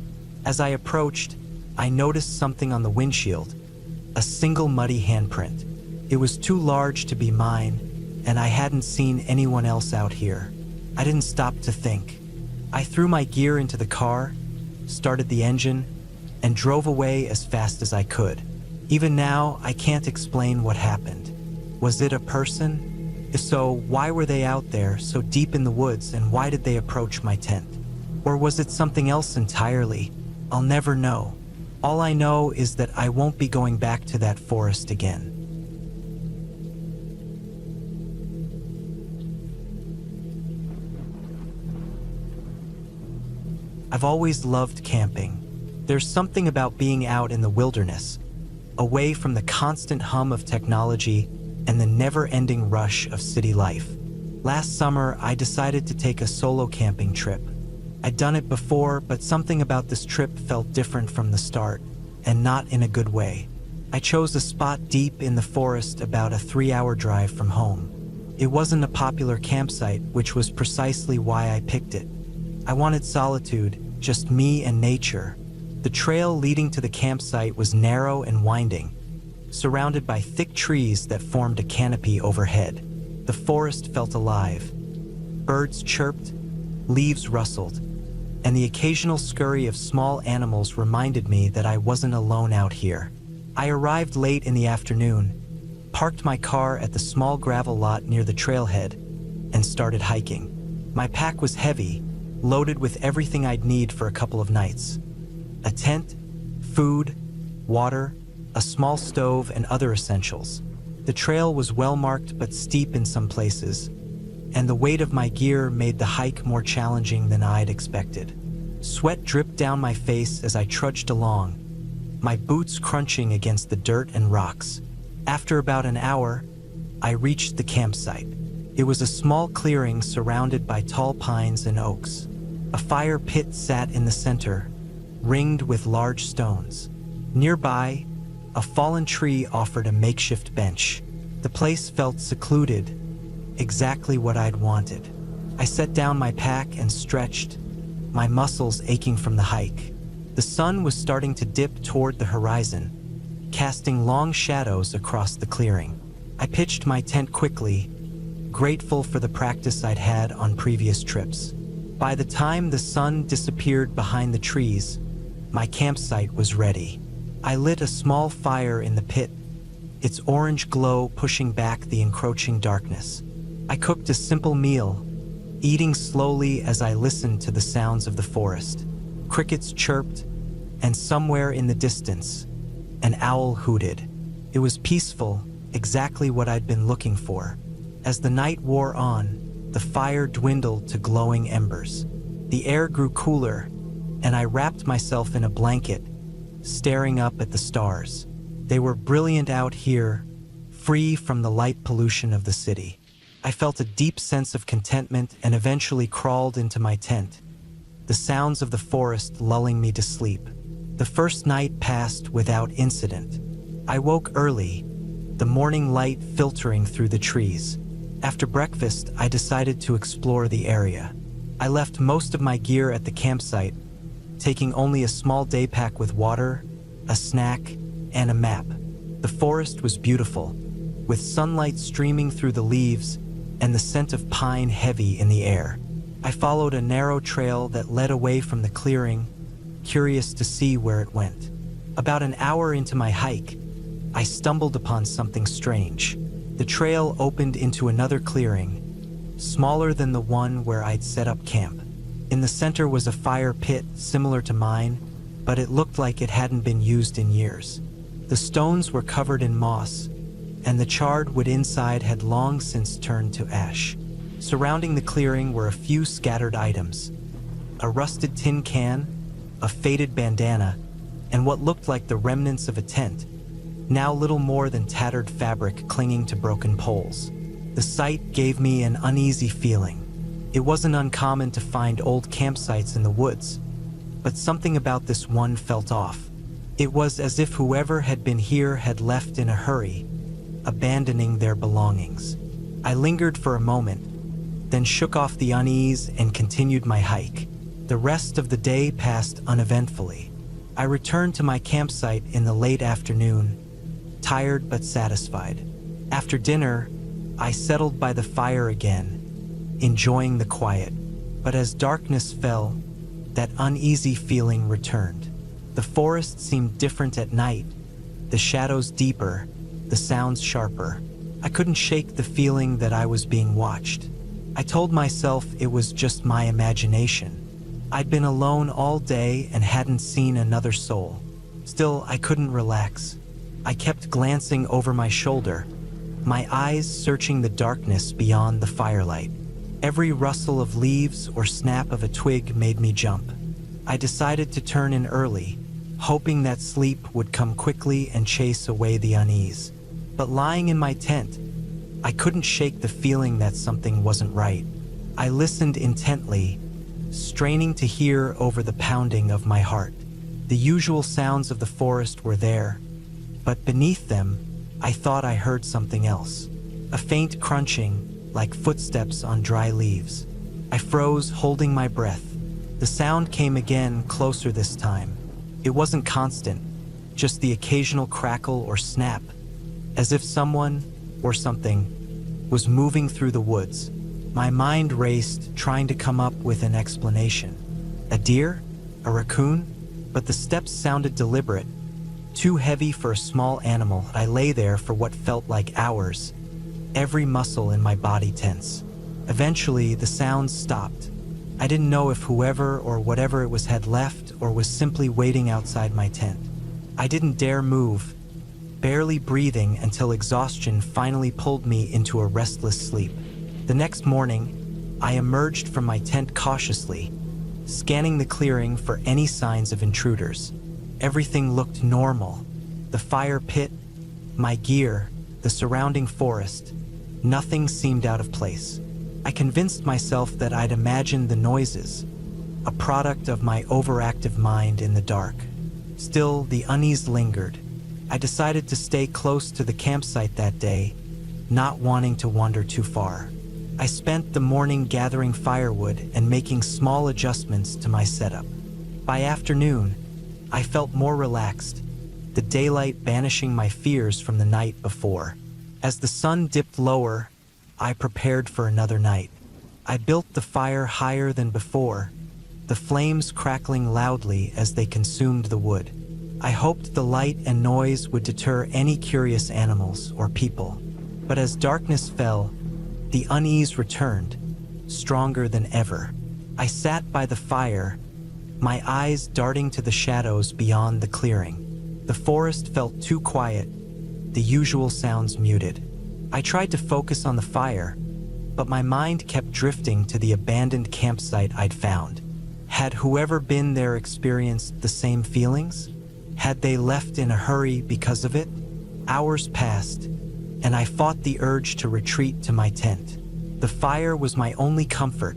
A: As I approached, I noticed something on the windshield, a single muddy handprint. It was too large to be mine, and I hadn't seen anyone else out here. I didn't stop to think. I threw my gear into the car, started the engine, and drove away as fast as I could. Even now, I can't explain what happened. Was it a person? If so, why were they out there so deep in the woods, and why did they approach my tent? Or was it something else entirely? I'll never know. All I know is that I won't be going back to that forest again. I've always loved camping. There's something about being out in the wilderness, away from the constant hum of technology and the never-ending rush of city life. Last summer, I decided to take a solo camping trip. I'd done it before, but something about this trip felt different from the start, and not in a good way. I chose a spot deep in the forest about a 3-hour drive from home. It wasn't a popular campsite, which was precisely why I picked it. I wanted solitude, just me and nature. The trail leading to the campsite was narrow and winding, surrounded by thick trees that formed a canopy overhead. The forest felt alive. Birds chirped, leaves rustled, and the occasional scurry of small animals reminded me that I wasn't alone out here. I arrived late in the afternoon, parked my car at the small gravel lot near the trailhead, and started hiking. My pack was heavy, loaded with everything I'd need for a couple of nights. A tent, food, water, a small stove, and other essentials. The trail was well marked but steep in some places, and the weight of my gear made the hike more challenging than I'd expected. Sweat dripped down my face as I trudged along, my boots crunching against the dirt and rocks. After about an hour, I reached the campsite. It was a small clearing surrounded by tall pines and oaks. A fire pit sat in the center, ringed with large stones. Nearby, a fallen tree offered a makeshift bench. The place felt secluded, exactly what I'd wanted. I set down my pack and stretched, my muscles aching from the hike. The sun was starting to dip toward the horizon, casting long shadows across the clearing. I pitched my tent quickly, grateful for the practice I'd had on previous trips. By the time the sun disappeared behind the trees, my campsite was ready. I lit a small fire in the pit, its orange glow pushing back the encroaching darkness. I cooked a simple meal, eating slowly as I listened to the sounds of the forest. Crickets chirped, and somewhere in the distance, an owl hooted. It was peaceful, exactly what I'd been looking for. As the night wore on, the fire dwindled to glowing embers. The air grew cooler, and I wrapped myself in a blanket, staring up at the stars. They were brilliant out here, free from the light pollution of the city. I felt a deep sense of contentment and eventually crawled into my tent, the sounds of the forest lulling me to sleep. The first night passed without incident. I woke early, the morning light filtering through the trees. After breakfast, I decided to explore the area. I left most of my gear at the campsite, taking only a small day pack with water, a snack, and a map. The forest was beautiful, with sunlight streaming through the leaves and the scent of pine heavy in the air. I followed a narrow trail that led away from the clearing, curious to see where it went. About an hour into my hike, I stumbled upon something strange. The trail opened into another clearing, smaller than the one where I'd set up camp. In the center was a fire pit similar to mine, but it looked like it hadn't been used in years. The stones were covered in moss, and the charred wood inside had long since turned to ash. Surrounding the clearing were a few scattered items: a rusted tin can, a faded bandana, and what looked like the remnants of a tent, now little more than tattered fabric clinging to broken poles. The sight gave me an uneasy feeling. It wasn't uncommon to find old campsites in the woods, but something about this one felt off. It was as if whoever had been here had left in a hurry, abandoning their belongings. I lingered for a moment, then shook off the unease and continued my hike. The rest of the day passed uneventfully. I returned to my campsite in the late afternoon, tired but satisfied. After dinner, I settled by the fire again, enjoying the quiet. But as darkness fell, that uneasy feeling returned. The forest seemed different at night, the shadows deeper, the sounds sharper. I couldn't shake the feeling that I was being watched. I told myself it was just my imagination. I'd been alone all day and hadn't seen another soul. Still, I couldn't relax. I kept glancing over my shoulder, my eyes searching the darkness beyond the firelight. Every rustle of leaves or snap of a twig made me jump. I decided to turn in early, hoping that sleep would come quickly and chase away the unease. But lying in my tent, I couldn't shake the feeling that something wasn't right. I listened intently, straining to hear over the pounding of my heart. The usual sounds of the forest were there, but beneath them, I thought I heard something else. A faint crunching, like footsteps on dry leaves. I froze, holding my breath. The sound came again, closer this time. It wasn't constant, just the occasional crackle or snap, as if someone, or something, was moving through the woods. My mind raced, trying to come up with an explanation. A deer? A raccoon? But the steps sounded deliberate, too heavy for a small animal. I lay there for what felt like hours, every muscle in my body tense. Eventually, the sounds stopped. I didn't know if whoever or whatever it was had left or was simply waiting outside my tent. I didn't dare move, barely breathing until exhaustion finally pulled me into a restless sleep. The next morning, I emerged from my tent cautiously, scanning the clearing for any signs of intruders. Everything looked normal. The fire pit, my gear, the surrounding forest. Nothing seemed out of place. I convinced myself that I'd imagined the noises, a product of my overactive mind in the dark. Still, the unease lingered. I decided to stay close to the campsite that day, not wanting to wander too far. I spent the morning gathering firewood and making small adjustments to my setup. By afternoon, I felt more relaxed, the daylight banishing my fears from the night before. As the sun dipped lower, I prepared for another night. I built the fire higher than before, the flames crackling loudly as they consumed the wood. I hoped the light and noise would deter any curious animals or people. But as darkness fell, the unease returned, stronger than ever. I sat by the fire, my eyes darting to the shadows beyond the clearing. The forest felt too quiet, the usual sounds muted. I tried to focus on the fire, but my mind kept drifting to the abandoned campsite I'd found. Had whoever been there experienced the same feelings? Had they left in a hurry because of it? Hours passed, and I fought the urge to retreat to my tent. The fire was my only comfort,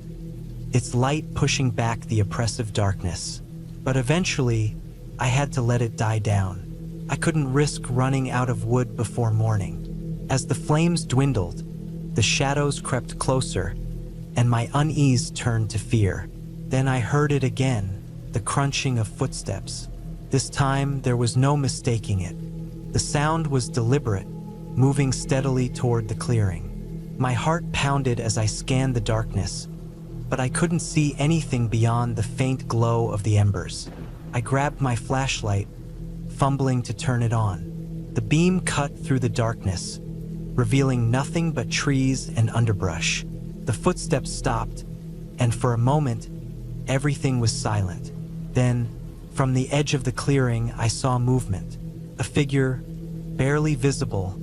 A: its light pushing back the oppressive darkness. But eventually, I had to let it die down. I couldn't risk running out of wood before morning. As the flames dwindled, the shadows crept closer, and my unease turned to fear. Then I heard it again, the crunching of footsteps. This time, there was no mistaking it. The sound was deliberate, moving steadily toward the clearing. My heart pounded as I scanned the darkness, but I couldn't see anything beyond the faint glow of the embers. I grabbed my flashlight, fumbling to turn it on. The beam cut through the darkness, revealing nothing but trees and underbrush. The footsteps stopped, and for a moment, everything was silent. Then, from the edge of the clearing, I saw movement. A figure, barely visible,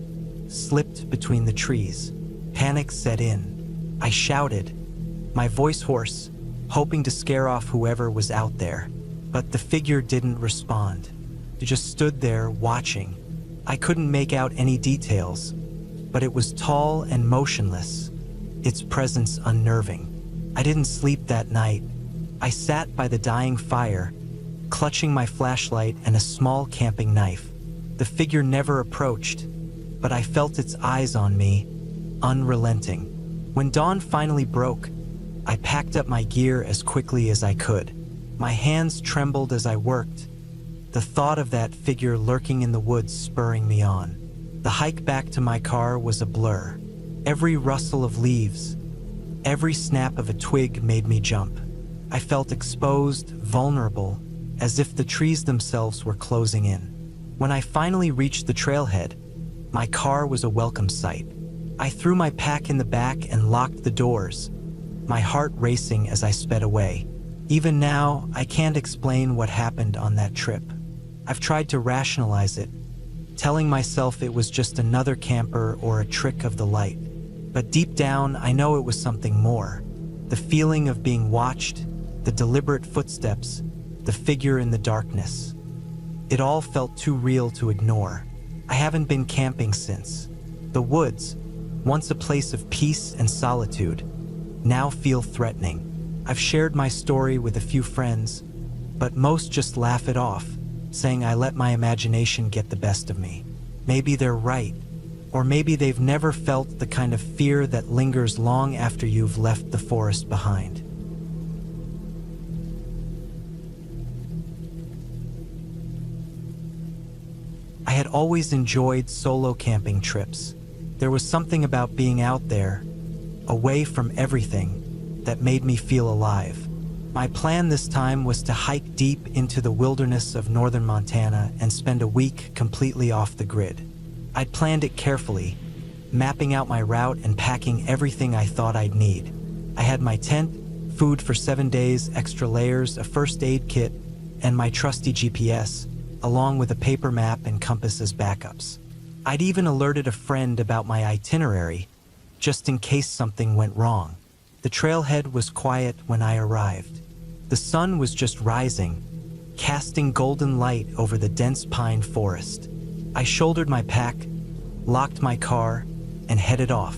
A: slipped between the trees. Panic set in. I shouted, my voice hoarse, hoping to scare off whoever was out there. But the figure didn't respond. It just stood there, watching. I couldn't make out any details, but it was tall and motionless, its presence unnerving. I didn't sleep that night. I sat by the dying fire, clutching my flashlight and a small camping knife. The figure never approached, but I felt its eyes on me, unrelenting. When dawn finally broke, I packed up my gear as quickly as I could. My hands trembled as I worked, the thought of that figure lurking in the woods spurring me on. The hike back to my car was a blur. Every rustle of leaves, every snap of a twig made me jump. I felt exposed, vulnerable, as if the trees themselves were closing in. When I finally reached the trailhead, my car was a welcome sight. I threw my pack in the back and locked the doors, my heart racing as I sped away. Even now, I can't explain what happened on that trip. I've tried to rationalize it, telling myself it was just another camper or a trick of the light. But deep down, I know it was something more. The feeling of being watched, the deliberate footsteps, the figure in the darkness. It all felt too real to ignore. I haven't been camping since. The woods, once a place of peace and solitude, now feel threatening. I've shared my story with a few friends, but most just laugh it off, saying I let my imagination get the best of me. Maybe they're right, or maybe they've never felt the kind of fear that lingers long after you've left the forest behind. I had always enjoyed solo camping trips. There was something about being out there, away from everything, that made me feel alive. My plan this time was to hike deep into the wilderness of northern Montana and spend a week completely off the grid. I'd planned it carefully, mapping out my route and packing everything I thought I'd need. I had my tent, food for 7 days, extra layers, a first aid kit, and my trusty GPS, along with a paper map and compass as backups. I'd even alerted a friend about my itinerary, just in case something went wrong. The trailhead was quiet when I arrived. The sun was just rising, casting golden light over the dense pine forest. I shouldered my pack, locked my car, and headed off.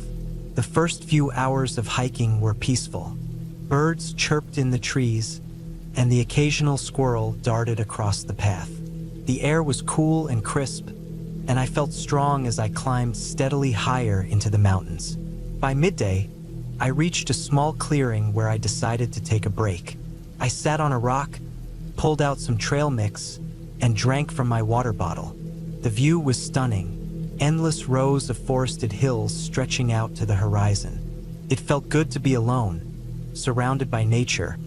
A: The first few hours of hiking were peaceful. Birds chirped in the trees, and the occasional squirrel darted across the path. The air was cool and crisp, and I felt strong as I climbed steadily higher into the mountains. By midday, I reached a small clearing where I decided to take a break. I sat on a rock, pulled out some trail mix, and drank from my water bottle. The view was stunning, endless rows of forested hills stretching out to the horizon. It felt good to be alone, surrounded by nature,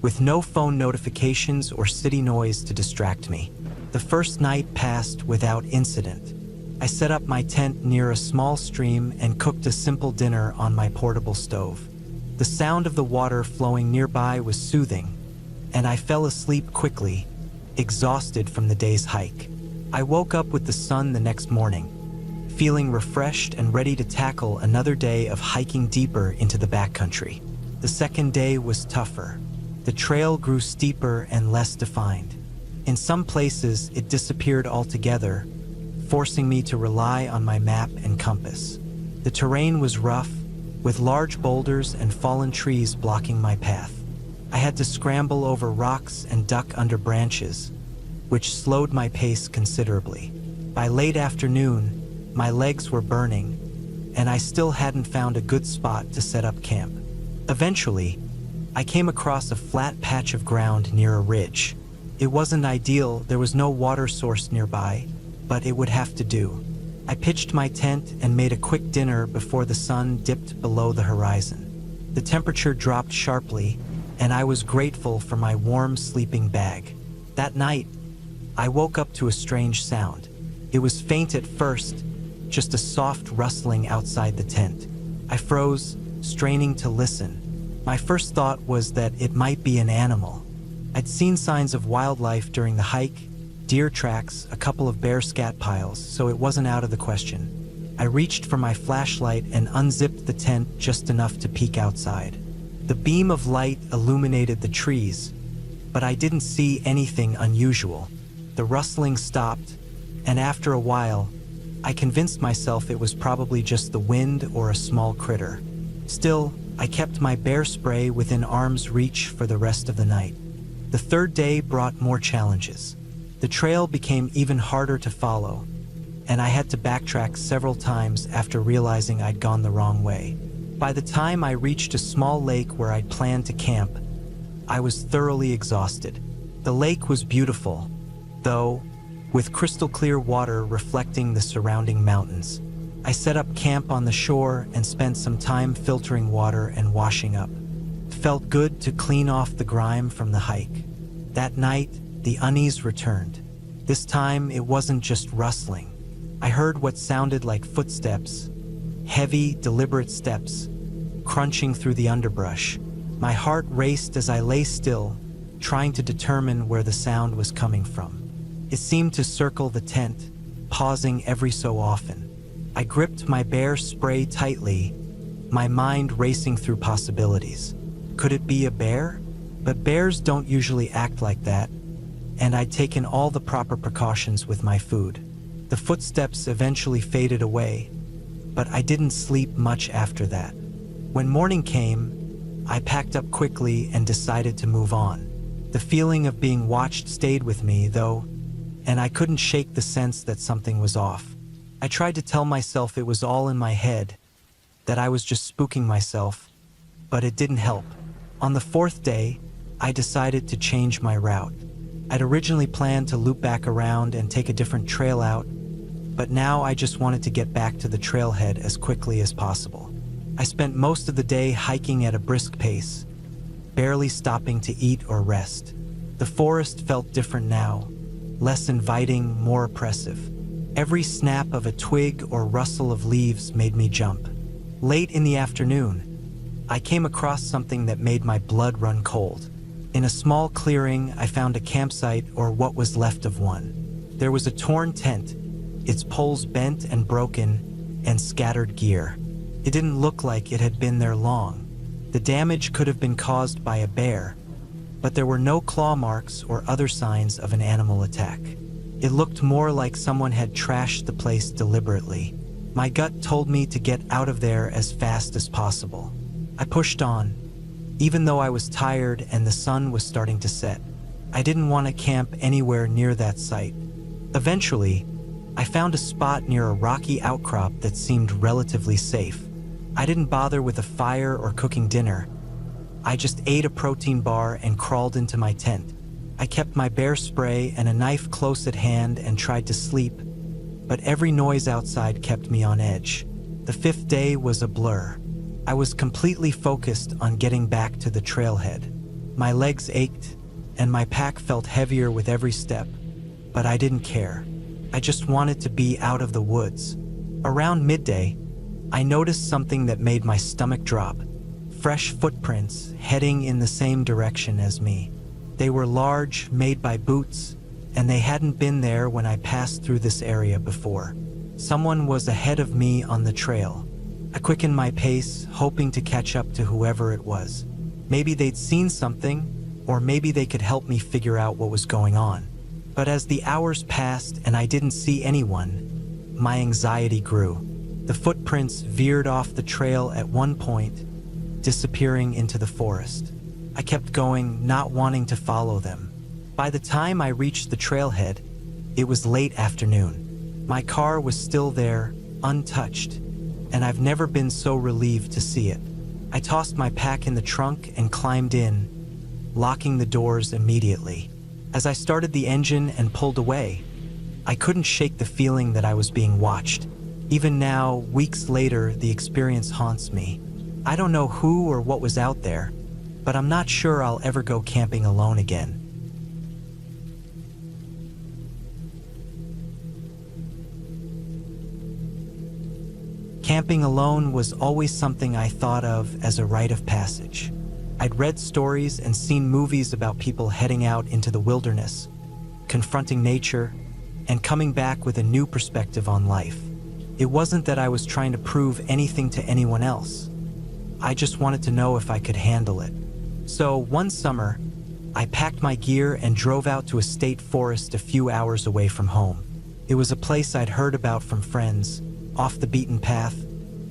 A: with no phone notifications or city noise to distract me. The first night passed without incident. I set up my tent near a small stream and cooked a simple dinner on my portable stove. The sound of the water flowing nearby was soothing, and I fell asleep quickly, exhausted from the day's hike. I woke up with the sun the next morning, feeling refreshed and ready to tackle another day of hiking deeper into the backcountry. The second day was tougher. The trail grew steeper and less defined. In some places, it disappeared altogether, forcing me to rely on my map and compass. The terrain was rough, with large boulders and fallen trees blocking my path. I had to scramble over rocks and duck under branches, which slowed my pace considerably. By late afternoon, my legs were burning, and I still hadn't found a good spot to set up camp. Eventually, I came across a flat patch of ground near a ridge. It wasn't ideal, there was no water source nearby, but it would have to do. I pitched my tent and made a quick dinner before the sun dipped below the horizon. The temperature dropped sharply, and I was grateful for my warm sleeping bag. That night, I woke up to a strange sound. It was faint at first, just a soft rustling outside the tent. I froze, straining to listen. My first thought was that it might be an animal. I'd seen signs of wildlife during the hike, deer tracks, a couple of bear scat piles, so it wasn't out of the question. I reached for my flashlight and unzipped the tent just enough to peek outside. The beam of light illuminated the trees, but I didn't see anything unusual. The rustling stopped, and after a while, I convinced myself it was probably just the wind or a small critter. Still, I kept my bear spray within arm's reach for the rest of the night. The third day brought more challenges. The trail became even harder to follow, and I had to backtrack several times after realizing I'd gone the wrong way. By the time I reached a small lake where I'd planned to camp, I was thoroughly exhausted. The lake was beautiful, though, with crystal clear water reflecting the surrounding mountains. I set up camp on the shore and spent some time filtering water and washing up. It felt good to clean off the grime from the hike. That night, the unease returned. This time, it wasn't just rustling. I heard what sounded like footsteps, heavy, deliberate steps, crunching through the underbrush. My heart raced as I lay still, trying to determine where the sound was coming from. It seemed to circle the tent, pausing every so often. I gripped my bear spray tightly, my mind racing through possibilities. Could it be a bear? But bears don't usually act like that, and I'd taken all the proper precautions with my food. The footsteps eventually faded away, but I didn't sleep much after that. When morning came, I packed up quickly and decided to move on. The feeling of being watched stayed with me, though, and I couldn't shake the sense that something was off. I tried to tell myself it was all in my head, that I was just spooking myself, but it didn't help. On the fourth day, I decided to change my route. I'd originally planned to loop back around and take a different trail out, but now I just wanted to get back to the trailhead as quickly as possible. I spent most of the day hiking at a brisk pace, barely stopping to eat or rest. The forest felt different now, less inviting, more oppressive. Every snap of a twig or rustle of leaves made me jump. Late in the afternoon, I came across something that made my blood run cold. In a small clearing, I found a campsite, or what was left of one. There was a torn tent, its poles bent and broken, and scattered gear. It didn't look like it had been there long. The damage could have been caused by a bear, but there were no claw marks or other signs of an animal attack. It looked more like someone had trashed the place deliberately. My gut told me to get out of there as fast as possible. I pushed on, even though I was tired and the sun was starting to set. I didn't want to camp anywhere near that site. Eventually, I found a spot near a rocky outcrop that seemed relatively safe. I didn't bother with a fire or cooking dinner. I just ate a protein bar and crawled into my tent. I kept my bear spray and a knife close at hand and tried to sleep, but every noise outside kept me on edge. The fifth day was a blur. I was completely focused on getting back to the trailhead. My legs ached, and my pack felt heavier with every step, but I didn't care. I just wanted to be out of the woods. Around midday, I noticed something that made my stomach drop. Fresh footprints heading in the same direction as me. They were large, made by boots, and they hadn't been there when I passed through this area before. Someone was ahead of me on the trail. I quickened my pace, hoping to catch up to whoever it was. Maybe they'd seen something, or maybe they could help me figure out what was going on. But as the hours passed and I didn't see anyone, my anxiety grew. The footprints veered off the trail at one point, disappearing into the forest. I kept going, not wanting to follow them. By the time I reached the trailhead, it was late afternoon. My car was still there, untouched, and I've never been so relieved to see it. I tossed my pack in the trunk and climbed in, locking the doors immediately. As I started the engine and pulled away, I couldn't shake the feeling that I was being watched. Even now, weeks later, the experience haunts me. I don't know who or what was out there, but I'm not sure I'll ever go camping alone again. Camping alone was always something I thought of as a rite of passage. I'd read stories and seen movies about people heading out into the wilderness, confronting nature, and coming back with a new perspective on life. It wasn't that I was trying to prove anything to anyone else. I just wanted to know if I could handle it. So one summer, I packed my gear and drove out to a state forest a few hours away from home. It was a place I'd heard about from friends, off the beaten path,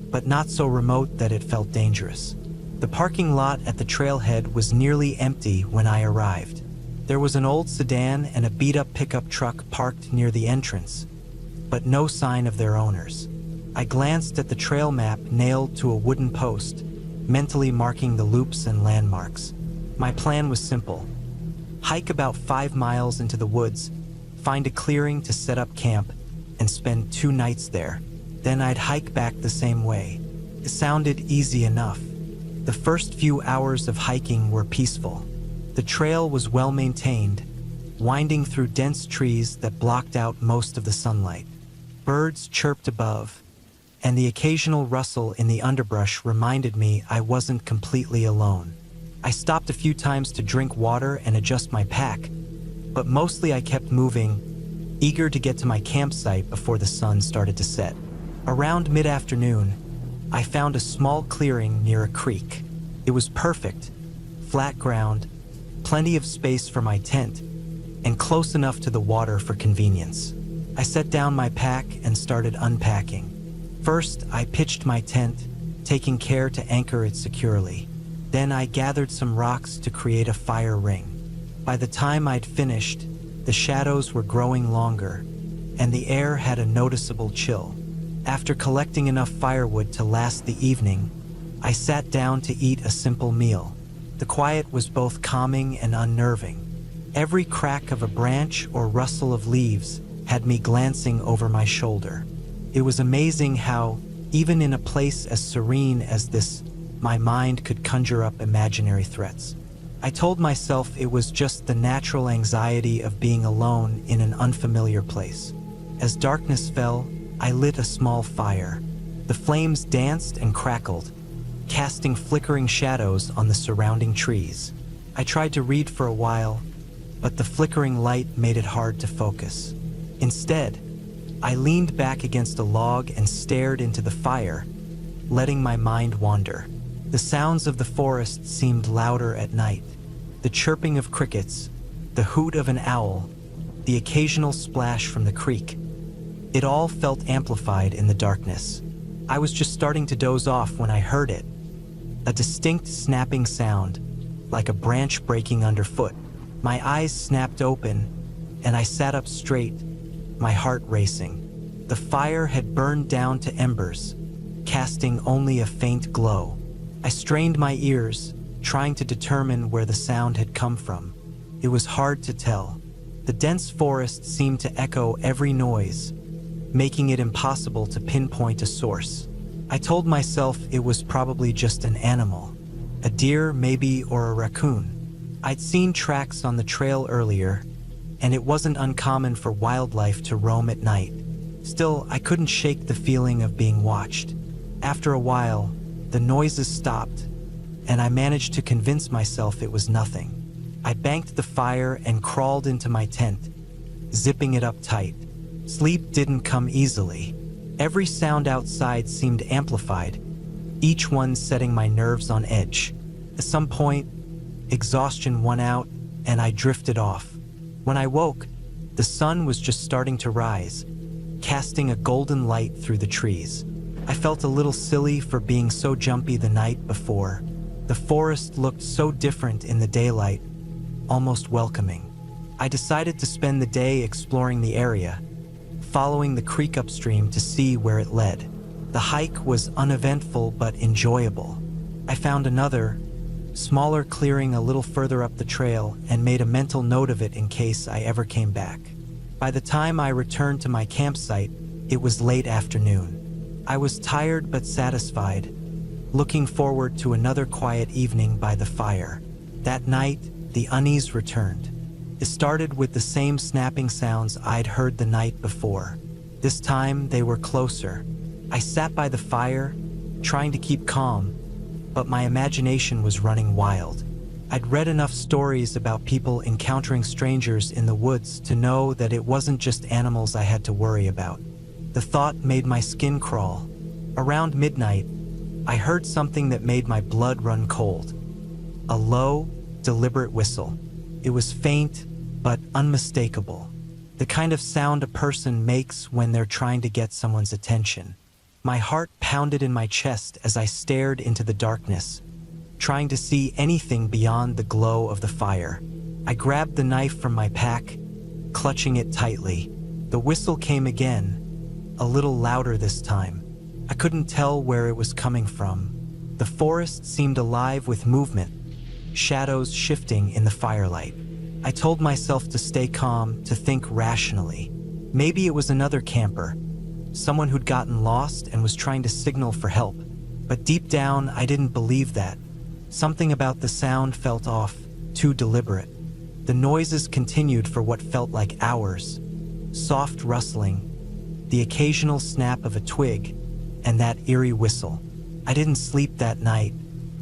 A: but not so remote that it felt dangerous. The parking lot at the trailhead was nearly empty when I arrived. There was an old sedan and a beat-up pickup truck parked near the entrance, but no sign of their owners. I glanced at the trail map nailed to a wooden post, mentally marking the loops and landmarks. My plan was simple. Hike about 5 miles into the woods, find a clearing to set up camp, and spend 2 nights there. Then I'd hike back the same way. It sounded easy enough. The first few hours of hiking were peaceful. The trail was well maintained, winding through dense trees that blocked out most of the sunlight. Birds chirped above, and the occasional rustle in the underbrush reminded me I wasn't completely alone. I stopped a few times to drink water and adjust my pack, but mostly I kept moving, eager to get to my campsite before the sun started to set. Around mid-afternoon, I found a small clearing near a creek. It was perfect, flat ground, plenty of space for my tent, and close enough to the water for convenience. I set down my pack and started unpacking. First, I pitched my tent, taking care to anchor it securely. Then I gathered some rocks to create a fire ring. By the time I'd finished, the shadows were growing longer, and the air had a noticeable chill. After collecting enough firewood to last the evening, I sat down to eat a simple meal. The quiet was both calming and unnerving. Every crack of a branch or rustle of leaves had me glancing over my shoulder. It was amazing how, even in a place as serene as this, my mind could conjure up imaginary threats. I told myself it was just the natural anxiety of being alone in an unfamiliar place. As darkness fell, I lit a small fire. The flames danced and crackled, casting flickering shadows on the surrounding trees. I tried to read for a while, but the flickering light made it hard to focus. Instead, I leaned back against a log and stared into the fire, letting my mind wander. The sounds of the forest seemed louder at night. The chirping of crickets, the hoot of an owl, the occasional splash from the creek. It all felt amplified in the darkness. I was just starting to doze off when I heard it. A distinct snapping sound, like a branch breaking underfoot. My eyes snapped open, and I sat up straight, my heart racing. The fire had burned down to embers, casting only a faint glow. I strained my ears, trying to determine where the sound had come from. It was hard to tell. The dense forest seemed to echo every noise, making it impossible to pinpoint a source. I told myself it was probably just an animal, a deer maybe, or a raccoon. I'd seen tracks on the trail earlier, and it wasn't uncommon for wildlife to roam at night. Still, I couldn't shake the feeling of being watched. After a while, the noises stopped, and I managed to convince myself it was nothing. I banked the fire and crawled into my tent, zipping it up tight. Sleep didn't come easily. Every sound outside seemed amplified, each one setting my nerves on edge. At some point, exhaustion won out, and I drifted off. When I woke, the sun was just starting to rise, casting a golden light through the trees. I felt a little silly for being so jumpy the night before. The forest looked so different in the daylight, almost welcoming. I decided to spend the day exploring the area, following the creek upstream to see where it led. The hike was uneventful but enjoyable. I found another, smaller clearing a little further up the trail and made a mental note of it in case I ever came back. By the time I returned to my campsite, it was late afternoon. I was tired but satisfied, looking forward to another quiet evening by the fire. That night, the unease returned. It started with the same snapping sounds I'd heard the night before. This time, they were closer. I sat by the fire, trying to keep calm, but my imagination was running wild. I'd read enough stories about people encountering strangers in the woods to know that it wasn't just animals I had to worry about. The thought made my skin crawl. Around midnight, I heard something that made my blood run cold. A low, deliberate whistle. It was faint, but unmistakable. The kind of sound a person makes when they're trying to get someone's attention. My heart pounded in my chest as I stared into the darkness, trying to see anything beyond the glow of the fire. I grabbed the knife from my pack, clutching it tightly. The whistle came again, a little louder this time. I couldn't tell where it was coming from. The forest seemed alive with movement, shadows shifting in the firelight. I told myself to stay calm, to think rationally. Maybe it was another camper, someone who'd gotten lost and was trying to signal for help. But deep down, I didn't believe that. Something about the sound felt off, too deliberate. The noises continued for what felt like hours. Soft rustling, the occasional snap of a twig, and that eerie whistle. I didn't sleep that night.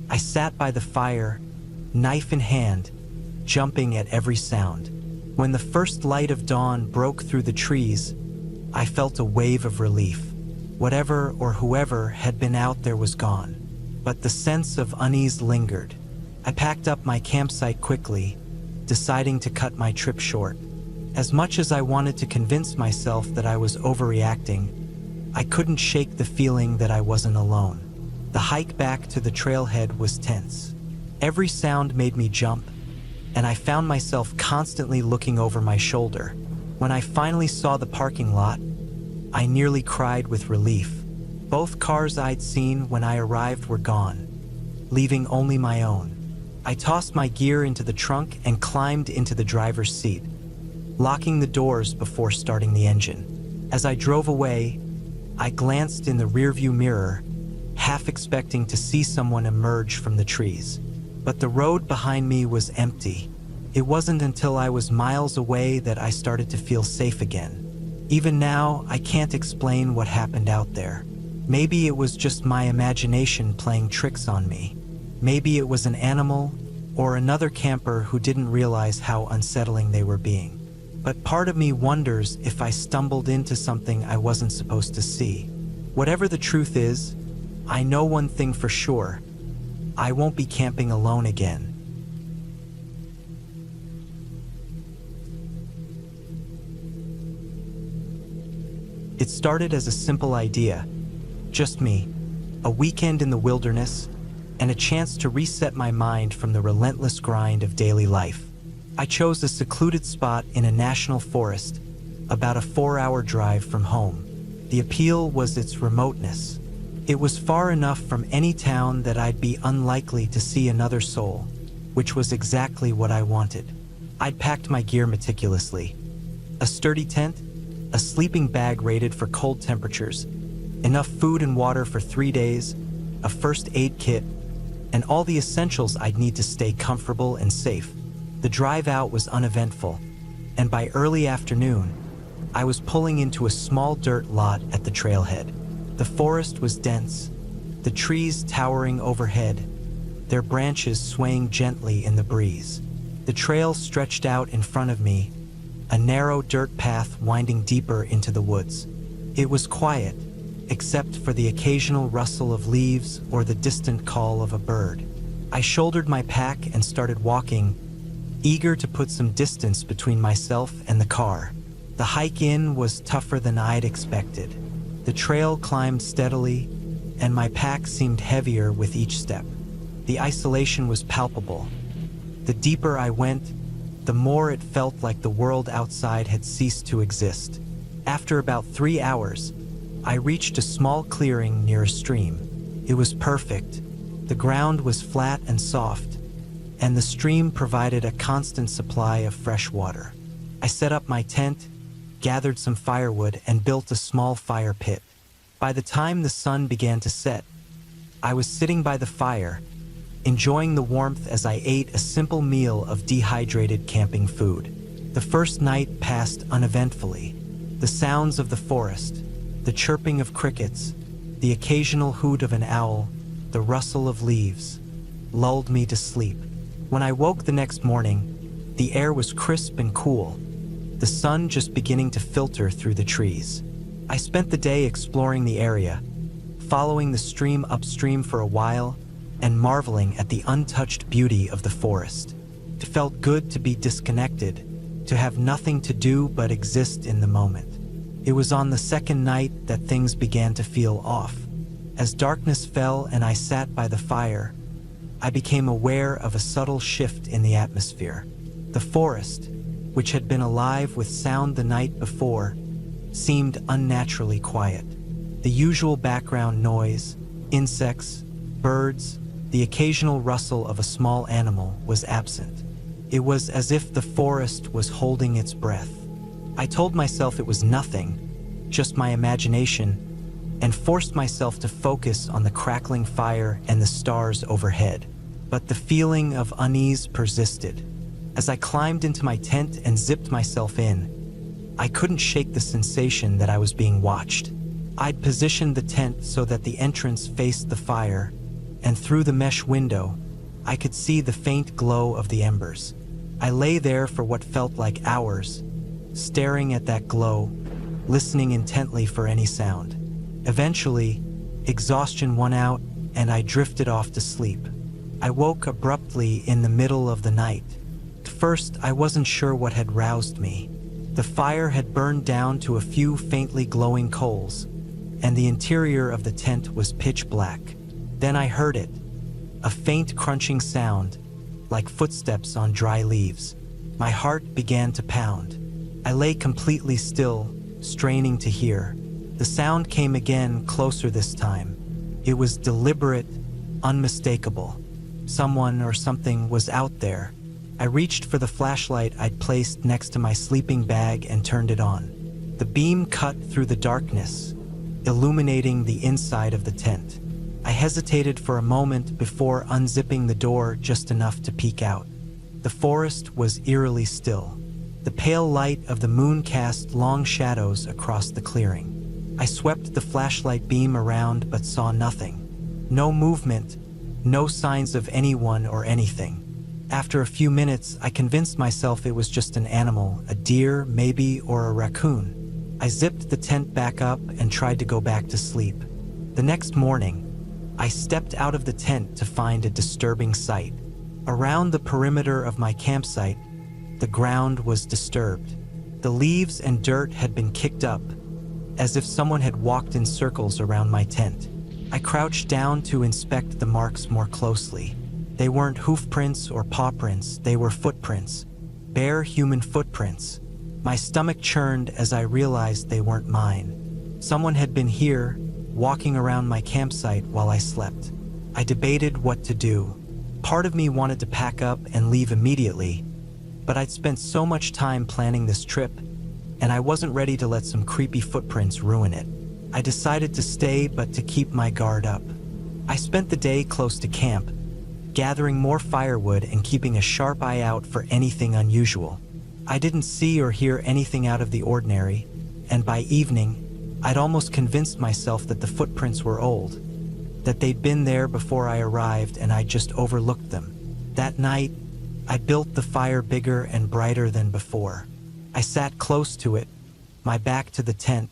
A: I sat by the fire, knife in hand, jumping at every sound. When the first light of dawn broke through the trees, I felt a wave of relief. Whatever or whoever had been out there was gone, but the sense of unease lingered. I packed up my campsite quickly, deciding to cut my trip short. As much as I wanted to convince myself that I was overreacting, I couldn't shake the feeling that I wasn't alone. The hike back to the trailhead was tense. Every sound made me jump, and I found myself constantly looking over my shoulder. When I finally saw the parking lot, I nearly cried with relief. Both cars I'd seen when I arrived were gone, leaving only my own. I tossed my gear into the trunk and climbed into the driver's seat, locking the doors before starting the engine. As I drove away, I glanced in the rearview mirror, half expecting to see someone emerge from the trees. But the road behind me was empty. It wasn't until I was miles away that I started to feel safe again. Even now, I can't explain what happened out there. Maybe it was just my imagination playing tricks on me. Maybe it was an animal or another camper who didn't realize how unsettling they were being. But part of me wonders if I stumbled into something I wasn't supposed to see. Whatever the truth is, I know one thing for sure. I won't be camping alone again. It started as a simple idea. Just me, a weekend in the wilderness, and a chance to reset my mind from the relentless grind of daily life. I chose a secluded spot in a national forest, about a 4-hour drive from home. The appeal was its remoteness. It was far enough from any town that I'd be unlikely to see another soul, which was exactly what I wanted. I'd packed my gear meticulously. A sturdy tent, a sleeping bag rated for cold temperatures, enough food and water for 3 days, a first aid kit, and all the essentials I'd need to stay comfortable and safe. The drive out was uneventful, and by early afternoon, I was pulling into a small dirt lot at the trailhead. The forest was dense, the trees towering overhead, their branches swaying gently in the breeze. The trail stretched out in front of me, a narrow dirt path winding deeper into the woods. It was quiet, except for the occasional rustle of leaves or the distant call of a bird. I shouldered my pack and started walking, eager to put some distance between myself and the car. The hike in was tougher than I'd expected. The trail climbed steadily, and my pack seemed heavier with each step. The isolation was palpable. The deeper I went, the more it felt like the world outside had ceased to exist. After about 3 hours, I reached a small clearing near a stream. It was perfect. The ground was flat and soft, and the stream provided a constant supply of fresh water. I set up my tent, gathered some firewood, and built a small fire pit. By the time the sun began to set, I was sitting by the fire, enjoying the warmth as I ate a simple meal of dehydrated camping food. The first night passed uneventfully. The sounds of the forest, the chirping of crickets, the occasional hoot of an owl, the rustle of leaves, lulled me to sleep. When I woke the next morning, the air was crisp and cool, the sun just beginning to filter through the trees. I spent the day exploring the area, following the stream upstream for a while, and marveling at the untouched beauty of the forest. It felt good to be disconnected, to have nothing to do but exist in the moment. It was on the second night that things began to feel off. As darkness fell and I sat by the fire, I became aware of a subtle shift in the atmosphere. The forest, which had been alive with sound the night before, seemed unnaturally quiet. The usual background noise, insects, birds, the occasional rustle of a small animal was absent. It was as if the forest was holding its breath. I told myself it was nothing, just my imagination, and forced myself to focus on the crackling fire and the stars overhead. But the feeling of unease persisted. As I climbed into my tent and zipped myself in, I couldn't shake the sensation that I was being watched. I'd positioned the tent so that the entrance faced the fire, and through the mesh window, I could see the faint glow of the embers. I lay there for what felt like hours, staring at that glow, listening intently for any sound. Eventually, exhaustion won out, and I drifted off to sleep. I woke abruptly in the middle of the night. At first, I wasn't sure what had roused me. The fire had burned down to a few faintly glowing coals, and the interior of the tent was pitch black. Then I heard it, a faint crunching sound, like footsteps on dry leaves. My heart began to pound. I lay completely still, straining to hear. The sound came again, closer this time. It was deliberate, unmistakable. Someone or something was out there. I reached for the flashlight I'd placed next to my sleeping bag and turned it on. The beam cut through the darkness, illuminating the inside of the tent. I hesitated for a moment before unzipping the door just enough to peek out. The forest was eerily still. The pale light of the moon cast long shadows across the clearing. I swept the flashlight beam around but saw nothing. No movement, no signs of anyone or anything. After a few minutes, I convinced myself it was just an animal, a deer, maybe, or a raccoon. I zipped the tent back up and tried to go back to sleep. The next morning, I stepped out of the tent to find a disturbing sight. Around the perimeter of my campsite, the ground was disturbed. The leaves and dirt had been kicked up, as if someone had walked in circles around my tent. I crouched down to inspect the marks more closely. They weren't hoof prints or paw prints, they were footprints. Bare human footprints. My stomach churned as I realized they weren't mine. Someone had been here, walking around my campsite while I slept. I debated what to do. Part of me wanted to pack up and leave immediately, but I'd spent so much time planning this trip, and I wasn't ready to let some creepy footprints ruin it. I decided to stay, but to keep my guard up. I spent the day close to camp, gathering more firewood and keeping a sharp eye out for anything unusual. I didn't see or hear anything out of the ordinary, and by evening, I'd almost convinced myself that the footprints were old, that they'd been there before I arrived and I just overlooked them. That night, I built the fire bigger and brighter than before. I sat close to it, my back to the tent,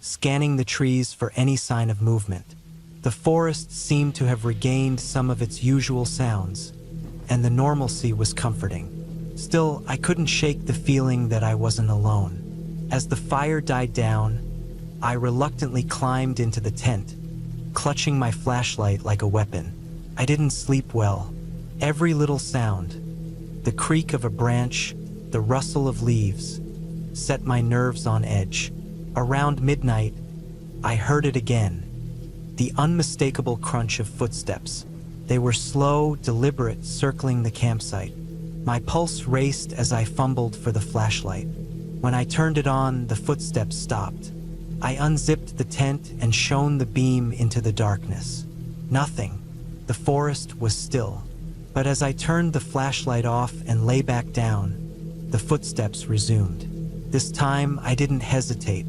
A: scanning the trees for any sign of movement. The forest seemed to have regained some of its usual sounds, and the normalcy was comforting. Still, I couldn't shake the feeling that I wasn't alone. As the fire died down, I reluctantly climbed into the tent, clutching my flashlight like a weapon. I didn't sleep well. Every little sound, the creak of a branch, the rustle of leaves, set my nerves on edge. Around midnight, I heard it again. The unmistakable crunch of footsteps. They were slow, deliberate, circling the campsite. My pulse raced as I fumbled for the flashlight. When I turned it on, the footsteps stopped. I unzipped the tent and shone the beam into the darkness. Nothing. The forest was still. But as I turned the flashlight off and lay back down, the footsteps resumed. This time, I didn't hesitate.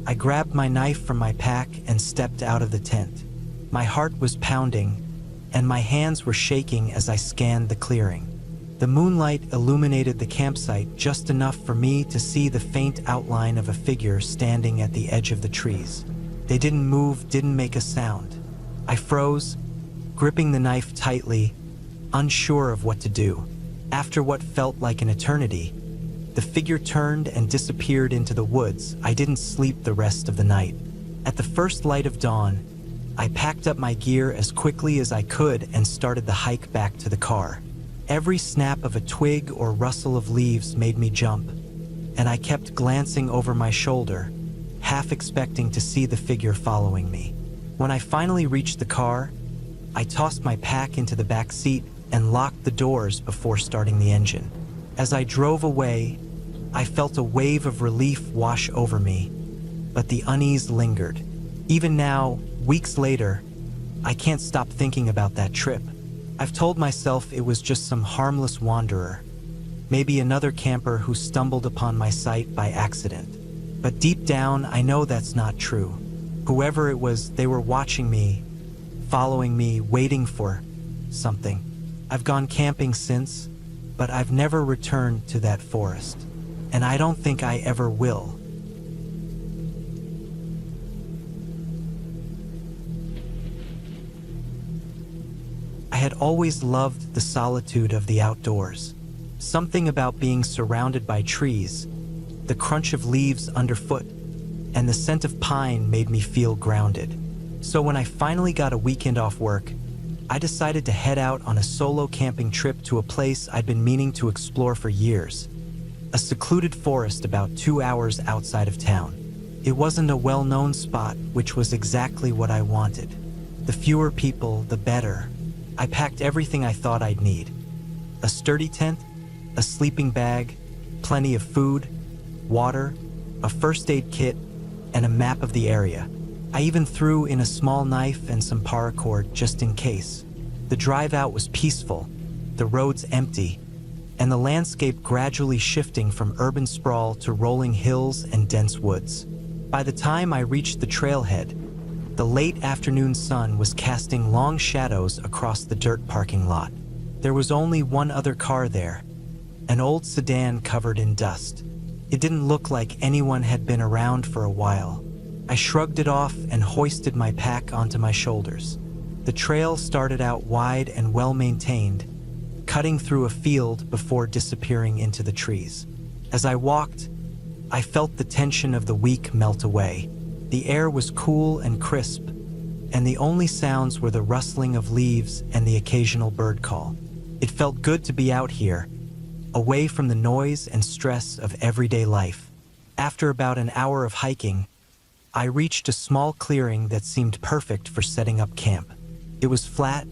A: I grabbed my knife from my pack and stepped out of the tent. My heart was pounding, and my hands were shaking as I scanned the clearing. The moonlight illuminated the campsite just enough for me to see the faint outline of a figure standing at the edge of the trees. They didn't move, didn't make a sound. I froze, gripping the knife tightly, unsure of what to do. After what felt like an eternity, the figure turned and disappeared into the woods. I didn't sleep the rest of the night. At the first light of dawn, I packed up my gear as quickly as I could and started the hike back to the car. Every snap of a twig or rustle of leaves made me jump, and I kept glancing over my shoulder, half expecting to see the figure following me. When I finally reached the car, I tossed my pack into the back seat and locked the doors before starting the engine. As I drove away, I felt a wave of relief wash over me, but the unease lingered. Even now, weeks later, I can't stop thinking about that trip. I've told myself it was just some harmless wanderer, maybe another camper who stumbled upon my site by accident. But deep down, I know that's not true. Whoever it was, they were watching me, following me, waiting for something. I've gone camping since, but I've never returned to that forest, and I don't think I ever will. I had always loved the solitude of the outdoors. Something about being surrounded by trees, the crunch of leaves underfoot, and the scent of pine made me feel grounded. So when I finally got a weekend off work, I decided to head out on a solo camping trip to a place I'd been meaning to explore for years, a secluded forest about 2 hours outside of town. It wasn't a well-known spot, which was exactly what I wanted. The fewer people, the better. I packed everything I thought I'd need. A sturdy tent, a sleeping bag, plenty of food, water, a first aid kit, and a map of the area. I even threw in a small knife and some paracord just in case. The drive out was peaceful, the roads empty, and the landscape gradually shifting from urban sprawl to rolling hills and dense woods. By the time I reached the trailhead, the late afternoon sun was casting long shadows across the dirt parking lot. There was only one other car there, an old sedan covered in dust. It didn't look like anyone had been around for a while. I shrugged it off and hoisted my pack onto my shoulders. The trail started out wide and well-maintained, cutting through a field before disappearing into the trees. As I walked, I felt the tension of the week melt away. The air was cool and crisp, and the only sounds were the rustling of leaves and the occasional bird call. It felt good to be out here, away from the noise and stress of everyday life. After about an hour of hiking, I reached a small clearing that seemed perfect for setting up camp. It was flat,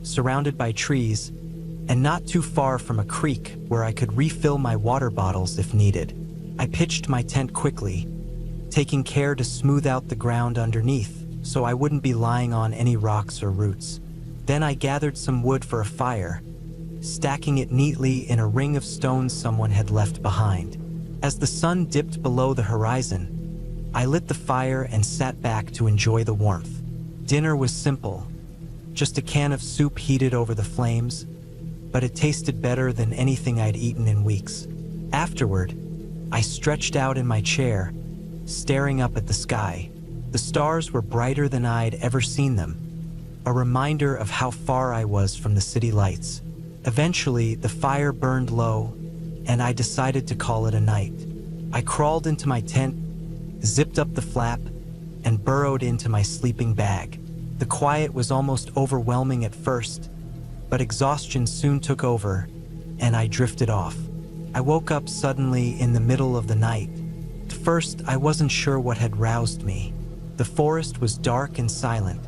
A: surrounded by trees, and not too far from a creek where I could refill my water bottles if needed. I pitched my tent quickly, taking care to smooth out the ground underneath so I wouldn't be lying on any rocks or roots. Then I gathered some wood for a fire, stacking it neatly in a ring of stones someone had left behind. As the sun dipped below the horizon, I lit the fire and sat back to enjoy the warmth. Dinner was simple, just a can of soup heated over the flames, but it tasted better than anything I'd eaten in weeks. Afterward, I stretched out in my chair, staring up at the sky. The stars were brighter than I'd ever seen them, a reminder of how far I was from the city lights. Eventually, the fire burned low, and I decided to call it a night. I crawled into my tent, zipped up the flap, and burrowed into my sleeping bag. The quiet was almost overwhelming at first, but exhaustion soon took over, and I drifted off. I woke up suddenly in the middle of the night. At first, I wasn't sure what had roused me. The forest was dark and silent,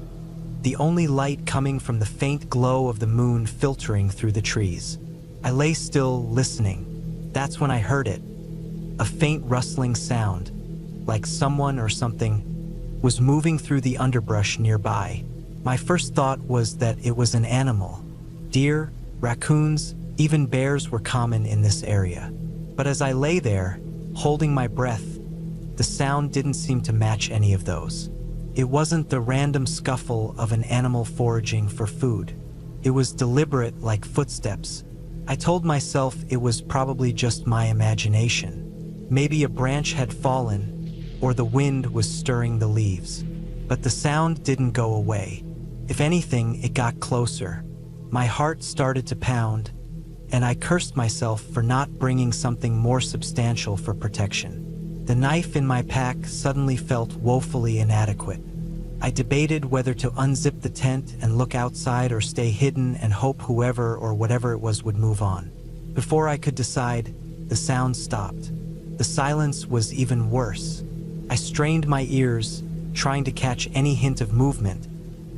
A: the only light coming from the faint glow of the moon filtering through the trees. I lay still, listening. That's when I heard it. A faint rustling sound, like someone or something was moving through the underbrush nearby. My first thought was that it was an animal. Deer, raccoons, even bears were common in this area. But as I lay there, holding my breath, the sound didn't seem to match any of those. It wasn't the random scuffle of an animal foraging for food. It was deliberate, like footsteps. I told myself it was probably just my imagination. Maybe a branch had fallen, or the wind was stirring the leaves. But the sound didn't go away. If anything, it got closer. My heart started to pound, and I cursed myself for not bringing something more substantial for protection. The knife in my pack suddenly felt woefully inadequate. I debated whether to unzip the tent and look outside or stay hidden and hope whoever or whatever it was would move on. Before I could decide, the sound stopped. The silence was even worse. I strained my ears, trying to catch any hint of movement,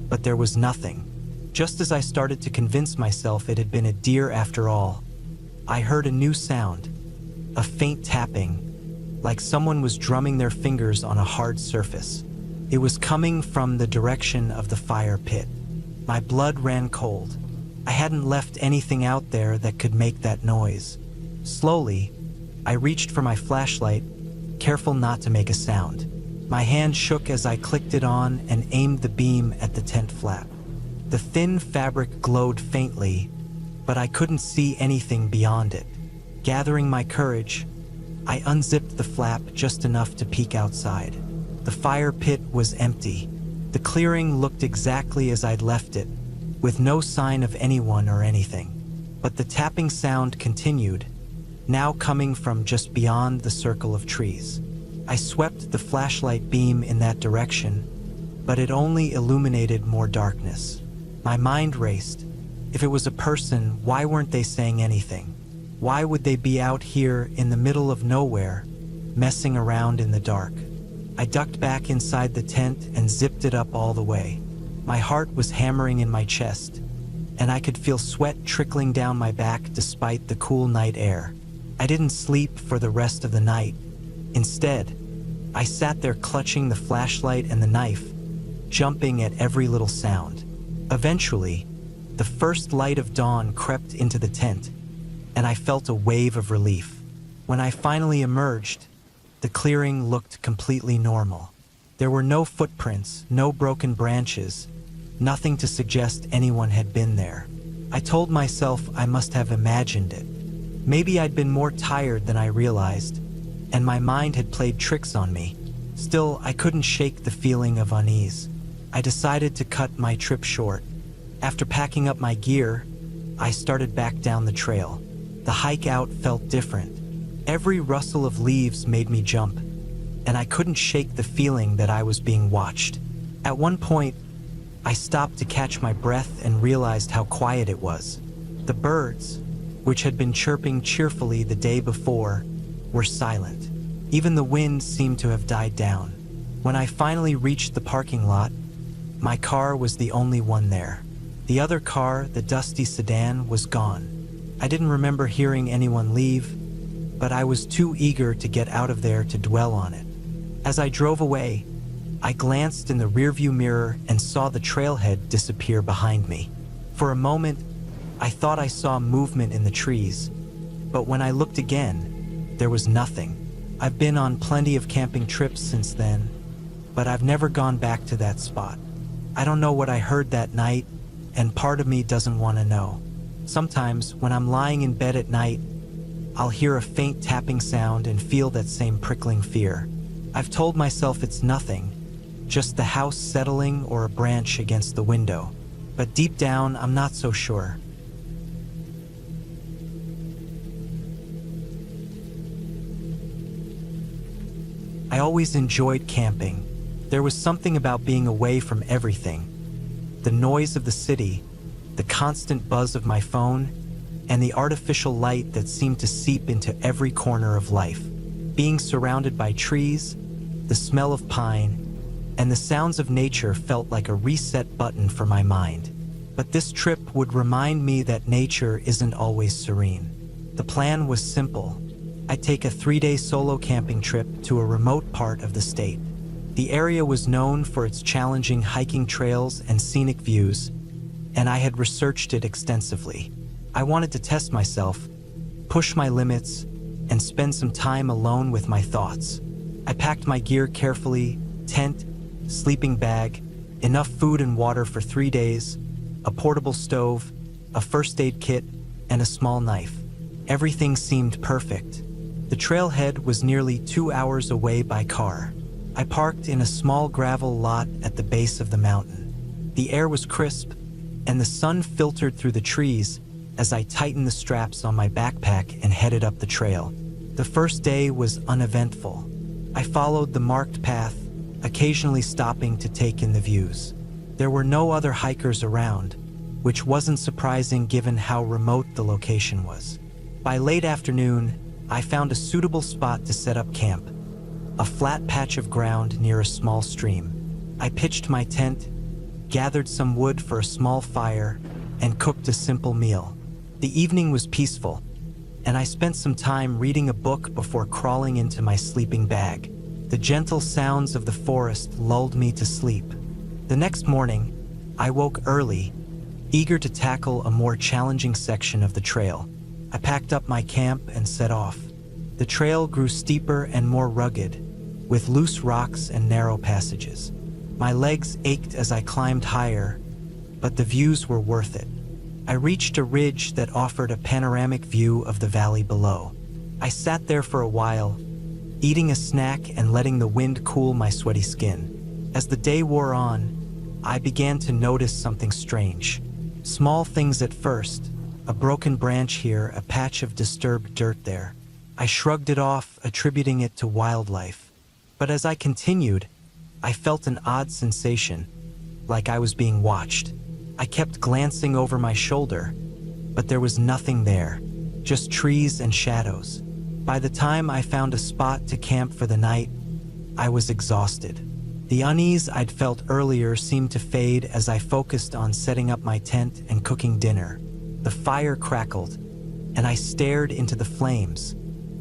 A: but there was nothing. Just as I started to convince myself it had been a deer after all, I heard a new sound, a faint tapping, like someone was drumming their fingers on a hard surface. It was coming from the direction of the fire pit. My blood ran cold. I hadn't left anything out there that could make that noise. Slowly, I reached for my flashlight, careful not to make a sound. My hand shook as I clicked it on and aimed the beam at the tent flap. The thin fabric glowed faintly, but I couldn't see anything beyond it. Gathering my courage, I unzipped the flap just enough to peek outside. The fire pit was empty. The clearing looked exactly as I'd left it, with no sign of anyone or anything. But the tapping sound continued, now coming from just beyond the circle of trees. I swept the flashlight beam in that direction, but it only illuminated more darkness. My mind raced. If it was a person, why weren't they saying anything? Why would they be out here in the middle of nowhere, messing around in the dark? I ducked back inside the tent and zipped it up all the way. My heart was hammering in my chest, and I could feel sweat trickling down my back despite the cool night air. I didn't sleep for the rest of the night. Instead, I sat there clutching the flashlight and the knife, jumping at every little sound. Eventually, the first light of dawn crept into the tent, and I felt a wave of relief. When I finally emerged, the clearing looked completely normal. There were no footprints, no broken branches, nothing to suggest anyone had been there. I told myself I must have imagined it. Maybe I'd been more tired than I realized, and my mind had played tricks on me. Still, I couldn't shake the feeling of unease. I decided to cut my trip short. After packing up my gear, I started back down the trail. The hike out felt different. Every rustle of leaves made me jump, and I couldn't shake the feeling that I was being watched. At one point, I stopped to catch my breath and realized how quiet it was. The birds, which had been chirping cheerfully the day before, were silent. Even the wind seemed to have died down. When I finally reached the parking lot, my car was the only one there. The other car, the dusty sedan, was gone. I didn't remember hearing anyone leave, but I was too eager to get out of there to dwell on it. As I drove away, I glanced in the rearview mirror and saw the trailhead disappear behind me. For a moment, I thought I saw movement in the trees, but when I looked again, there was nothing. I've been on plenty of camping trips since then, but I've never gone back to that spot. I don't know what I heard that night, and part of me doesn't want to know. Sometimes, when I'm lying in bed at night, I'll hear a faint tapping sound and feel that same prickling fear. I've told myself it's nothing, just the house settling or a branch against the window. But deep down, I'm not so sure. I always enjoyed camping. There was something about being away from everything. The noise of the city, the constant buzz of my phone, and the artificial light that seemed to seep into every corner of life. Being surrounded by trees, the smell of pine, and the sounds of nature felt like a reset button for my mind. But this trip would remind me that nature isn't always serene. The plan was simple. I'd take a 3-day solo camping trip to a remote part of the state. The area was known for its challenging hiking trails and scenic views, and I had researched it extensively. I wanted to test myself, push my limits, and spend some time alone with my thoughts. I packed my gear carefully: tent, sleeping bag, enough food and water for 3 days, a portable stove, a first aid kit, and a small knife. Everything seemed perfect. The trailhead was nearly 2 hours away by car. I parked in a small gravel lot at the base of the mountain. The air was crisp, and the sun filtered through the trees as I tightened the straps on my backpack and headed up the trail. The first day was uneventful. I followed the marked path, occasionally stopping to take in the views. There were no other hikers around, which wasn't surprising given how remote the location was. By late afternoon, I found a suitable spot to set up camp, a flat patch of ground near a small stream. I pitched my tent, gathered some wood for a small fire, and cooked a simple meal. The evening was peaceful, and I spent some time reading a book before crawling into my sleeping bag. The gentle sounds of the forest lulled me to sleep. The next morning, I woke early, eager to tackle a more challenging section of the trail. I packed up my camp and set off. The trail grew steeper and more rugged, with loose rocks and narrow passages. My legs ached as I climbed higher, but the views were worth it. I reached a ridge that offered a panoramic view of the valley below. I sat there for a while, eating a snack and letting the wind cool my sweaty skin. As the day wore on, I began to notice something strange. Small things at first, a broken branch here, a patch of disturbed dirt there. I shrugged it off, attributing it to wildlife. But as I continued, I felt an odd sensation, like I was being watched. I kept glancing over my shoulder, but there was nothing there, just trees and shadows. By the time I found a spot to camp for the night, I was exhausted. The unease I'd felt earlier seemed to fade as I focused on setting up my tent and cooking dinner. The fire crackled, and I stared into the flames,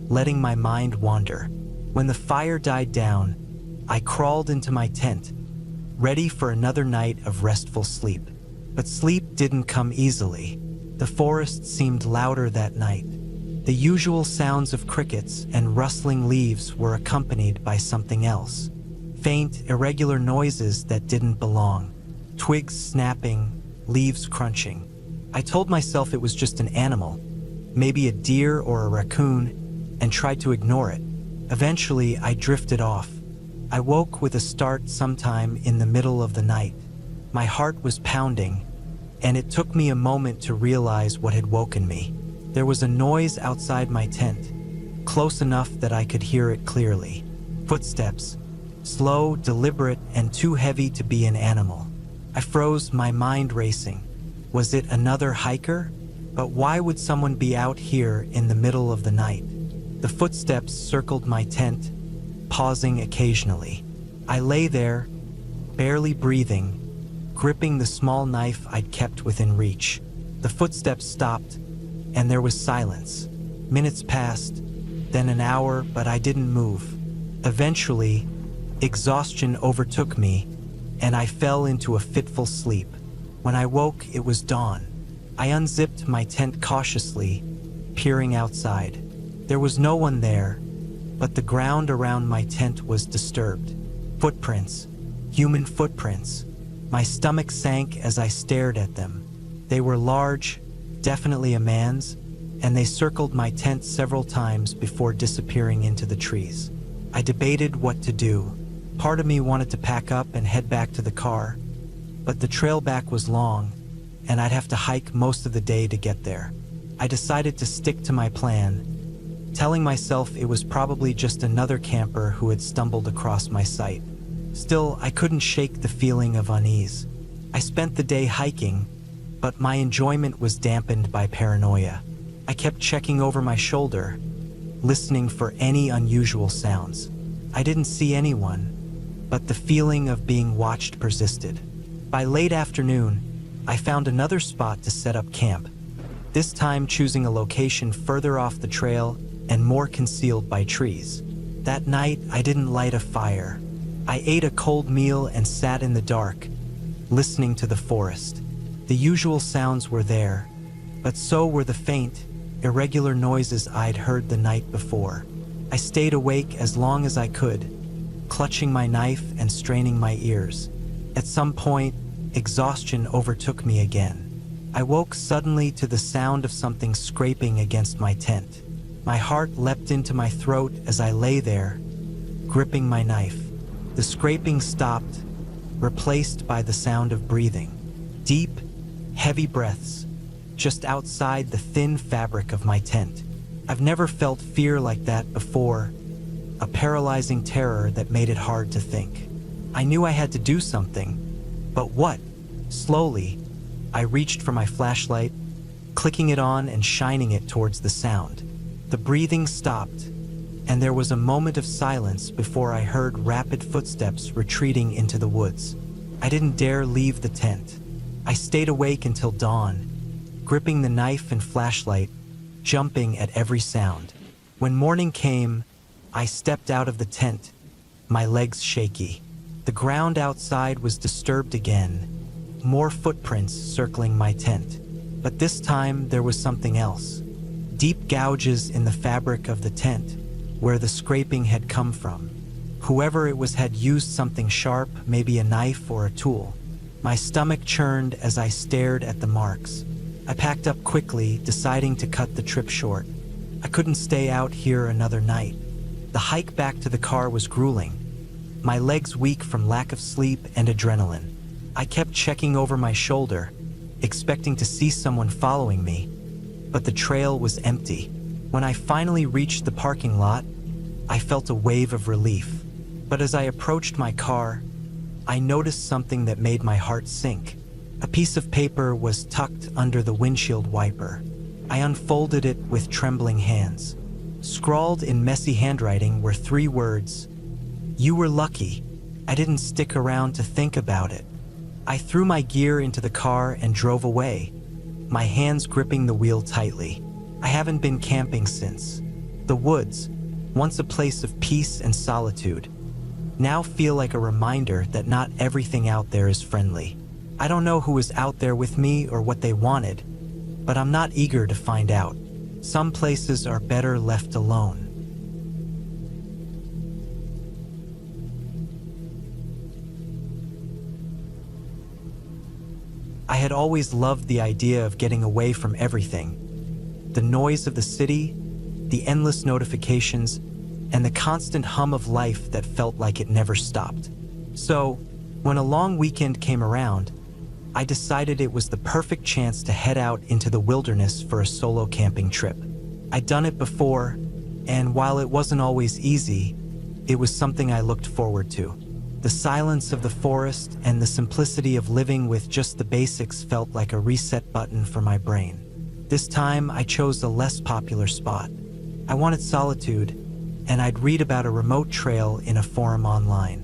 A: letting my mind wander. When the fire died down, I crawled into my tent, ready for another night of restful sleep. But sleep didn't come easily. The forest seemed louder that night. The usual sounds of crickets and rustling leaves were accompanied by something else. Faint, irregular noises that didn't belong. Twigs snapping, leaves crunching. I told myself it was just an animal, maybe a deer or a raccoon, and tried to ignore it. Eventually, I drifted off. I woke with a start sometime in the middle of the night. My heart was pounding, and it took me a moment to realize what had woken me. There was a noise outside my tent, close enough that I could hear it clearly. Footsteps, slow, deliberate, and too heavy to be an animal. I froze, my mind racing. Was it another hiker? But why would someone be out here in the middle of the night? The footsteps circled my tent, pausing occasionally. I lay there, barely breathing, gripping the small knife I'd kept within reach. The footsteps stopped, and there was silence. Minutes passed, then an hour, but I didn't move. Eventually, exhaustion overtook me, and I fell into a fitful sleep. When I woke, it was dawn. I unzipped my tent cautiously, peering outside. There was no one there, but the ground around my tent was disturbed. Footprints, human footprints. My stomach sank as I stared at them. They were large, definitely a man's, and they circled my tent several times before disappearing into the trees. I debated what to do. Part of me wanted to pack up and head back to the car, but the trail back was long, and I'd have to hike most of the day to get there. I decided to stick to my plan, telling myself it was probably just another camper who had stumbled across my site. Still, I couldn't shake the feeling of unease. I spent the day hiking, but my enjoyment was dampened by paranoia. I kept checking over my shoulder, listening for any unusual sounds. I didn't see anyone, but the feeling of being watched persisted. By late afternoon, I found another spot to set up camp, this time choosing a location further off the trail and more concealed by trees. That night, I didn't light a fire. I ate a cold meal and sat in the dark, listening to the forest. The usual sounds were there, but so were the faint, irregular noises I'd heard the night before. I stayed awake as long as I could, clutching my knife and straining my ears. At some point, exhaustion overtook me again. I woke suddenly to the sound of something scraping against my tent. My heart leapt into my throat as I lay there, gripping my knife. The scraping stopped, replaced by the sound of breathing. Deep, heavy breaths, just outside the thin fabric of my tent. I've never felt fear like that before, a paralyzing terror that made it hard to think. I knew I had to do something, but what? Slowly, I reached for my flashlight, clicking it on and shining it towards the sound. The breathing stopped, and there was a moment of silence before I heard rapid footsteps retreating into the woods. I didn't dare leave the tent. I stayed awake until dawn, gripping the knife and flashlight, jumping at every sound. When morning came, I stepped out of the tent, my legs shaky. The ground outside was disturbed again, more footprints circling my tent. But this time there was something else. Deep gouges in the fabric of the tent, where the scraping had come from. Whoever it was had used something sharp, maybe a knife or a tool. My stomach churned as I stared at the marks. I packed up quickly, deciding to cut the trip short. I couldn't stay out here another night. The hike back to the car was grueling, my legs weak from lack of sleep and adrenaline. I kept checking over my shoulder, expecting to see someone following me, but the trail was empty. When I finally reached the parking lot, I felt a wave of relief. But as I approached my car, I noticed something that made my heart sink. A piece of paper was tucked under the windshield wiper. I unfolded it with trembling hands. Scrawled in messy handwriting were 3 words: "You were lucky. I didn't stick around to think about it." I threw my gear into the car and drove away, my hands gripping the wheel tightly. I haven't been camping since. The woods, once a place of peace and solitude, now feel like a reminder that not everything out there is friendly. I don't know who was out there with me or what they wanted, but I'm not eager to find out. Some places are better left alone. I had always loved the idea of getting away from everything. The noise of the city, the endless notifications, and the constant hum of life that felt like it never stopped. So, when a long weekend came around, I decided it was the perfect chance to head out into the wilderness for a solo camping trip. I'd done it before, and while it wasn't always easy, it was something I looked forward to. The silence of the forest and the simplicity of living with just the basics felt like a reset button for my brain. This time, I chose a less popular spot. I wanted solitude, and I'd read about a remote trail in a forum online.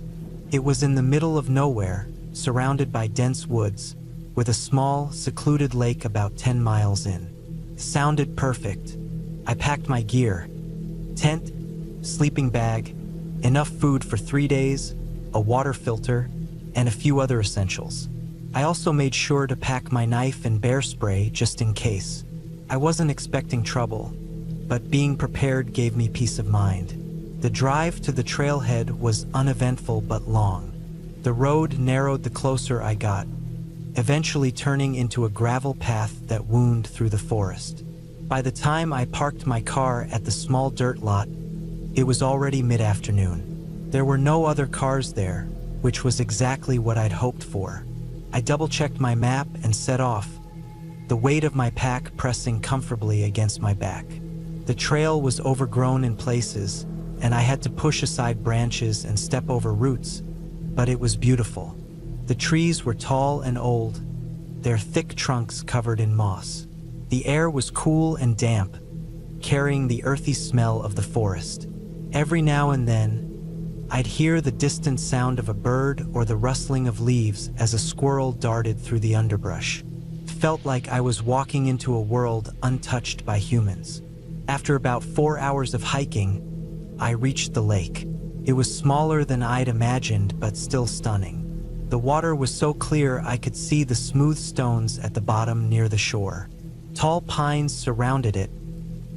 A: It was in the middle of nowhere, surrounded by dense woods, with a small, secluded lake about 10 miles in. Sounded perfect. I packed my gear: tent, sleeping bag, enough food for 3 days, a water filter, and a few other essentials. I also made sure to pack my knife and bear spray just in case. I wasn't expecting trouble, but being prepared gave me peace of mind. The drive to the trailhead was uneventful but long. The road narrowed the closer I got, eventually turning into a gravel path that wound through the forest. By the time I parked my car at the small dirt lot, it was already mid-afternoon. There were no other cars there, which was exactly what I'd hoped for. I double-checked my map and set off, the weight of my pack pressing comfortably against my back. The trail was overgrown in places, and I had to push aside branches and step over roots, but it was beautiful. The trees were tall and old, their thick trunks covered in moss. The air was cool and damp, carrying the earthy smell of the forest. Every now and then, I'd hear the distant sound of a bird or the rustling of leaves as a squirrel darted through the underbrush. It felt like I was walking into a world untouched by humans. After about 4 hours of hiking, I reached the lake. It was smaller than I'd imagined, but still stunning. The water was so clear I could see the smooth stones at the bottom near the shore. Tall pines surrounded it,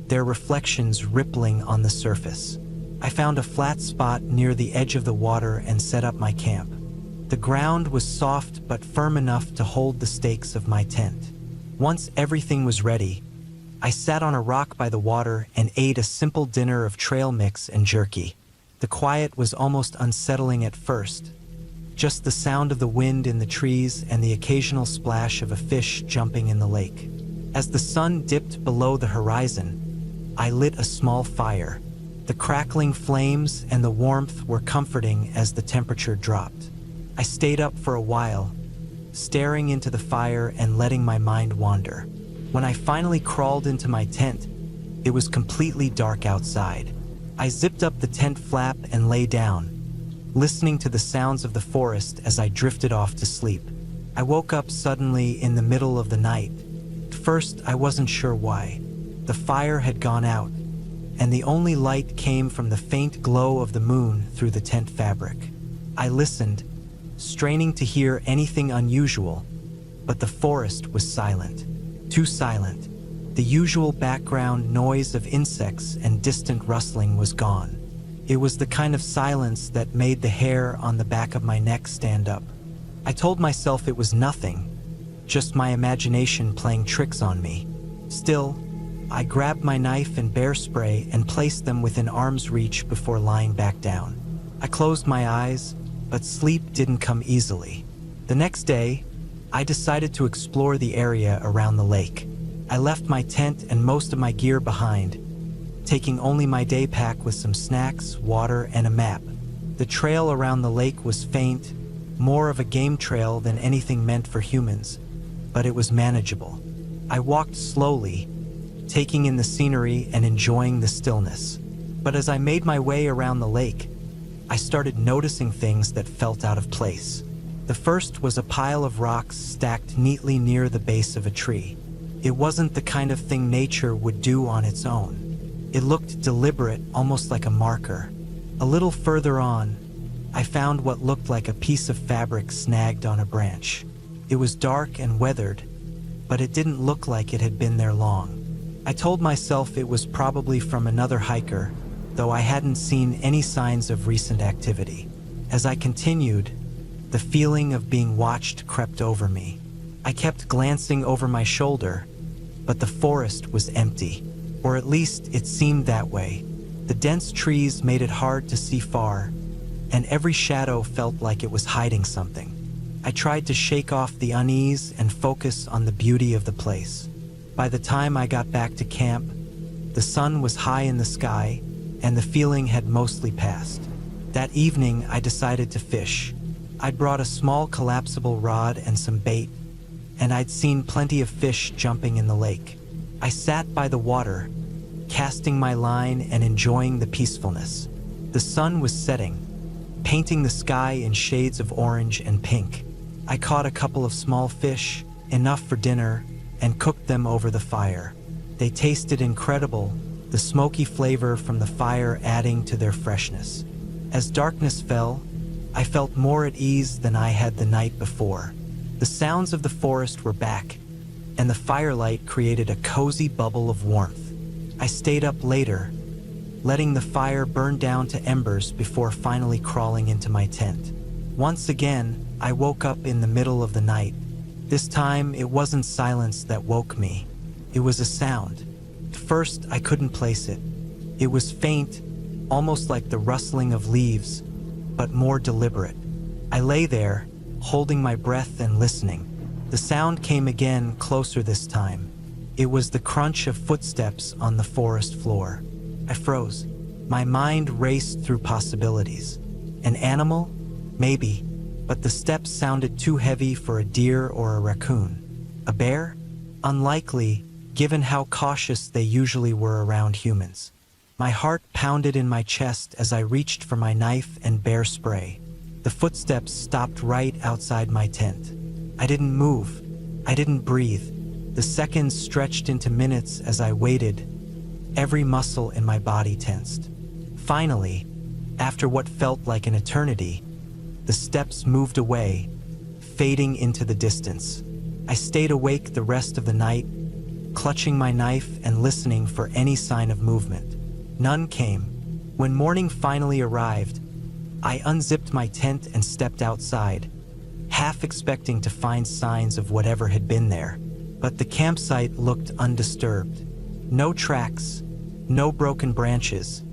A: their reflections rippling on the surface. I found a flat spot near the edge of the water and set up my camp. The ground was soft but firm enough to hold the stakes of my tent. Once everything was ready, I sat on a rock by the water and ate a simple dinner of trail mix and jerky. The quiet was almost unsettling at first, just the sound of the wind in the trees and the occasional splash of a fish jumping in the lake. As the sun dipped below the horizon, I lit a small fire. The crackling flames and the warmth were comforting as the temperature dropped. I stayed up for a while, staring into the fire and letting my mind wander. When I finally crawled into my tent, it was completely dark outside. I zipped up the tent flap and lay down, listening to the sounds of the forest as I drifted off to sleep. I woke up suddenly in the middle of the night. At first, I wasn't sure why. The fire had gone out, and the only light came from the faint glow of the moon through the tent fabric. I listened, straining to hear anything unusual, but the forest was silent. Too silent. The usual background noise of insects and distant rustling was gone. It was the kind of silence that made the hair on the back of my neck stand up. I told myself it was nothing, just my imagination playing tricks on me. Still, I grabbed my knife and bear spray and placed them within arm's reach before lying back down. I closed my eyes, but sleep didn't come easily. The next day, I decided to explore the area around the lake. I left my tent and most of my gear behind, taking only my day pack with some snacks, water, and a map. The trail around the lake was faint, more of a game trail than anything meant for humans, but it was manageable. I walked slowly, taking in the scenery and enjoying the stillness. But as I made my way around the lake, I started noticing things that felt out of place. The first was a pile of rocks stacked neatly near the base of a tree. It wasn't the kind of thing nature would do on its own. It looked deliberate, almost like a marker. A little further on, I found what looked like a piece of fabric snagged on a branch. It was dark and weathered, but it didn't look like it had been there long. I told myself it was probably from another hiker, though I hadn't seen any signs of recent activity. As I continued, the feeling of being watched crept over me. I kept glancing over my shoulder, but the forest was empty, or at least it seemed that way. The dense trees made it hard to see far, and every shadow felt like it was hiding something. I tried to shake off the unease and focus on the beauty of the place. By the time I got back to camp, the sun was high in the sky, and the feeling had mostly passed. That evening, I decided to fish. I'd brought a small collapsible rod and some bait, and I'd seen plenty of fish jumping in the lake. I sat by the water, casting my line and enjoying the peacefulness. The sun was setting, painting the sky in shades of orange and pink. I caught a couple of small fish, enough for dinner, and cooked them over the fire. They tasted incredible, the smoky flavor from the fire adding to their freshness. As darkness fell, I felt more at ease than I had the night before. The sounds of the forest were back, and the firelight created a cozy bubble of warmth. I stayed up later, letting the fire burn down to embers before finally crawling into my tent. Once again, I woke up in the middle of the night. This time, it wasn't silence that woke me. It was a sound. At first, I couldn't place it. It was faint, almost like the rustling of leaves, but more deliberate. I lay there, holding my breath and listening. The sound came again, closer this time. It was the crunch of footsteps on the forest floor. I froze. My mind raced through possibilities. An animal? Maybe, but the steps sounded too heavy for a deer or a raccoon. A bear? Unlikely, given how cautious they usually were around humans. My heart pounded in my chest as I reached for my knife and bear spray. The footsteps stopped right outside my tent. I didn't move. I didn't breathe. The seconds stretched into minutes as I waited, every muscle in my body tensed. Finally, after what felt like an eternity, the steps moved away, fading into the distance. I stayed awake the rest of the night, clutching my knife and listening for any sign of movement. None came. When morning finally arrived, I unzipped my tent and stepped outside, half expecting to find signs of whatever had been there. But the campsite looked undisturbed. No tracks, no broken branches,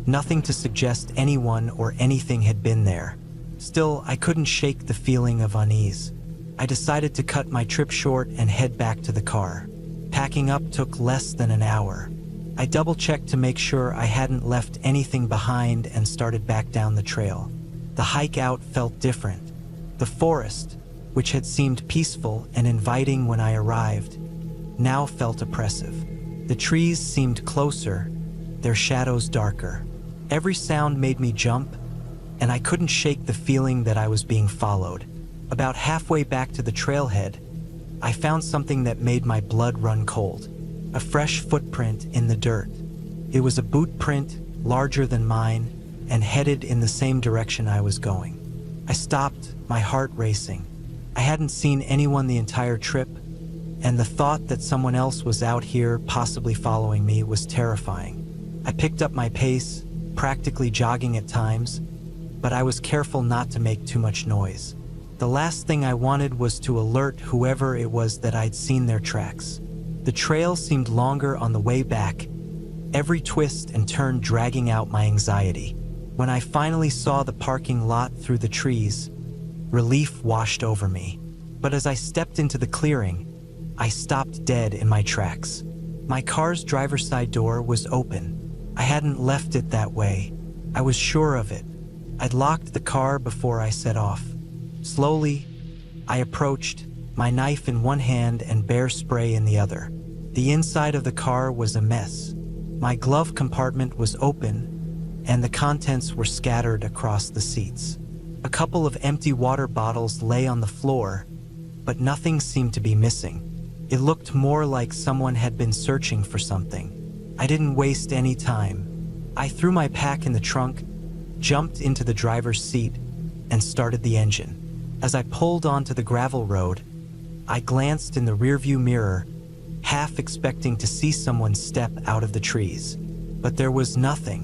A: nothing to suggest anyone or anything had been there. Still, I couldn't shake the feeling of unease. I decided to cut my trip short and head back to the car. Packing up took less than an hour. I double-checked to make sure I hadn't left anything behind and started back down the trail. The hike out felt different. The forest, which had seemed peaceful and inviting when I arrived, now felt oppressive. The trees seemed closer, their shadows darker. Every sound made me jump, and I couldn't shake the feeling that I was being followed. About halfway back to the trailhead, I found something that made my blood run cold. A fresh footprint in the dirt. It was a boot print, larger than mine, and headed in the same direction I was going. I stopped, my heart racing. I hadn't seen anyone the entire trip, and the thought that someone else was out here, possibly following me, was terrifying. I picked up my pace, practically jogging at times, but I was careful not to make too much noise. The last thing I wanted was to alert whoever it was that I'd seen their tracks. The trail seemed longer on the way back, every twist and turn dragging out my anxiety. When I finally saw the parking lot through the trees, relief washed over me. But as I stepped into the clearing, I stopped dead in my tracks. My car's driver's side door was open. I hadn't left it that way. I was sure of it. I'd locked the car before I set off. Slowly, I approached, my knife in one hand and bear spray in the other. The inside of the car was a mess. My glove compartment was open, and the contents were scattered across the seats. A couple of empty water bottles lay on the floor, but nothing seemed to be missing. It looked more like someone had been searching for something. I didn't waste any time. I threw my pack in the trunk, jumped into the driver's seat, and started the engine. As I pulled onto the gravel road, I glanced in the rearview mirror, half expecting to see someone step out of the trees. But there was nothing,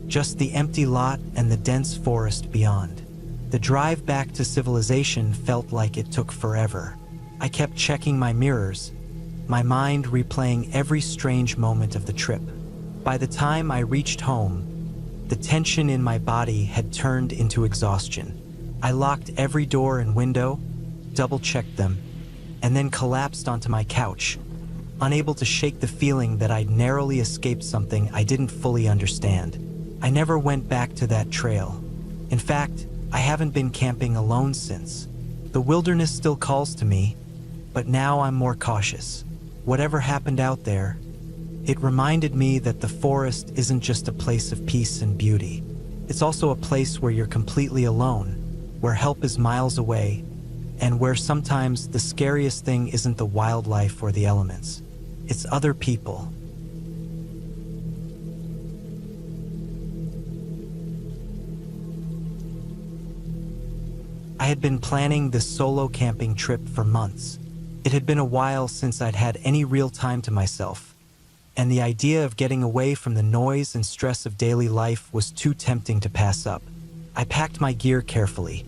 A: just the empty lot and the dense forest beyond. The drive back to civilization felt like it took forever. I kept checking my mirrors, my mind replaying every strange moment of the trip. By the time I reached home, the tension in my body had turned into exhaustion. I locked every door and window, double-checked them, and then collapsed onto my couch, unable to shake the feeling that I'd narrowly escaped something I didn't fully understand. I never went back to that trail. In fact, I haven't been camping alone since. The wilderness still calls to me, but now I'm more cautious. Whatever happened out there, it reminded me that the forest isn't just a place of peace and beauty. It's also a place where you're completely alone, where help is miles away, and where sometimes the scariest thing isn't the wildlife or the elements. It's other people. I had been planning this solo camping trip for months. It had been a while since I'd had any real time to myself, and the idea of getting away from the noise and stress of daily life was too tempting to pass up. I packed my gear carefully.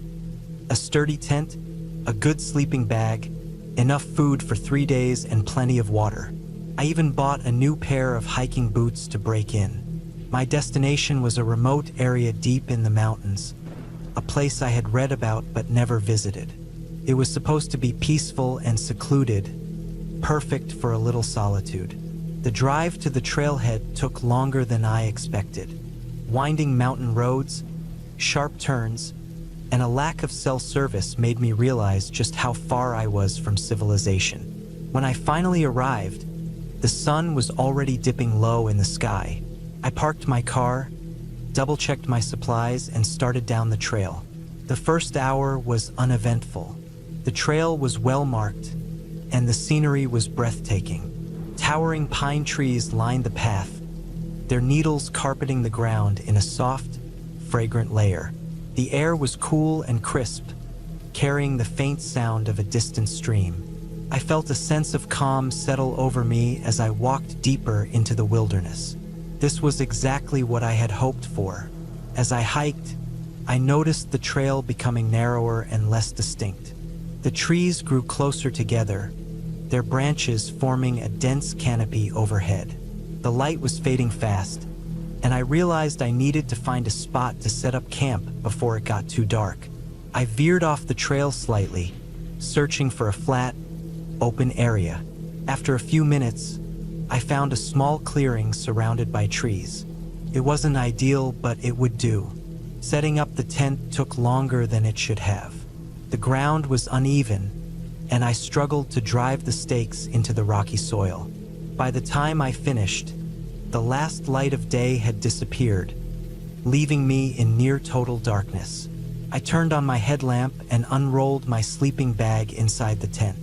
A: A sturdy tent, a good sleeping bag, enough food for 3 days, and plenty of water. I even bought a new pair of hiking boots to break in. My destination was a remote area deep in the mountains, a place I had read about but never visited. It was supposed to be peaceful and secluded, perfect for a little solitude. The drive to the trailhead took longer than I expected. Winding mountain roads, sharp turns, and a lack of cell service made me realize just how far I was from civilization. When I finally arrived, the sun was already dipping low in the sky. I parked my car, double-checked my supplies, and started down the trail. The first hour was uneventful. The trail was well-marked, and the scenery was breathtaking. Towering pine trees lined the path, their needles carpeting the ground in a soft, fragrant layer. The air was cool and crisp, carrying the faint sound of a distant stream. I felt a sense of calm settle over me as I walked deeper into the wilderness. This was exactly what I had hoped for. As I hiked, I noticed the trail becoming narrower and less distinct. The trees grew closer together, their branches forming a dense canopy overhead. The light was fading fast, and I realized I needed to find a spot to set up camp before it got too dark. I veered off the trail slightly, searching for a flat, open area. After a few minutes, I found a small clearing surrounded by trees. It wasn't ideal, but it would do. Setting up the tent took longer than it should have. The ground was uneven, and I struggled to drive the stakes into the rocky soil. By the time I finished, the last light of day had disappeared, leaving me in near total darkness. I turned on my headlamp and unrolled my sleeping bag inside the tent.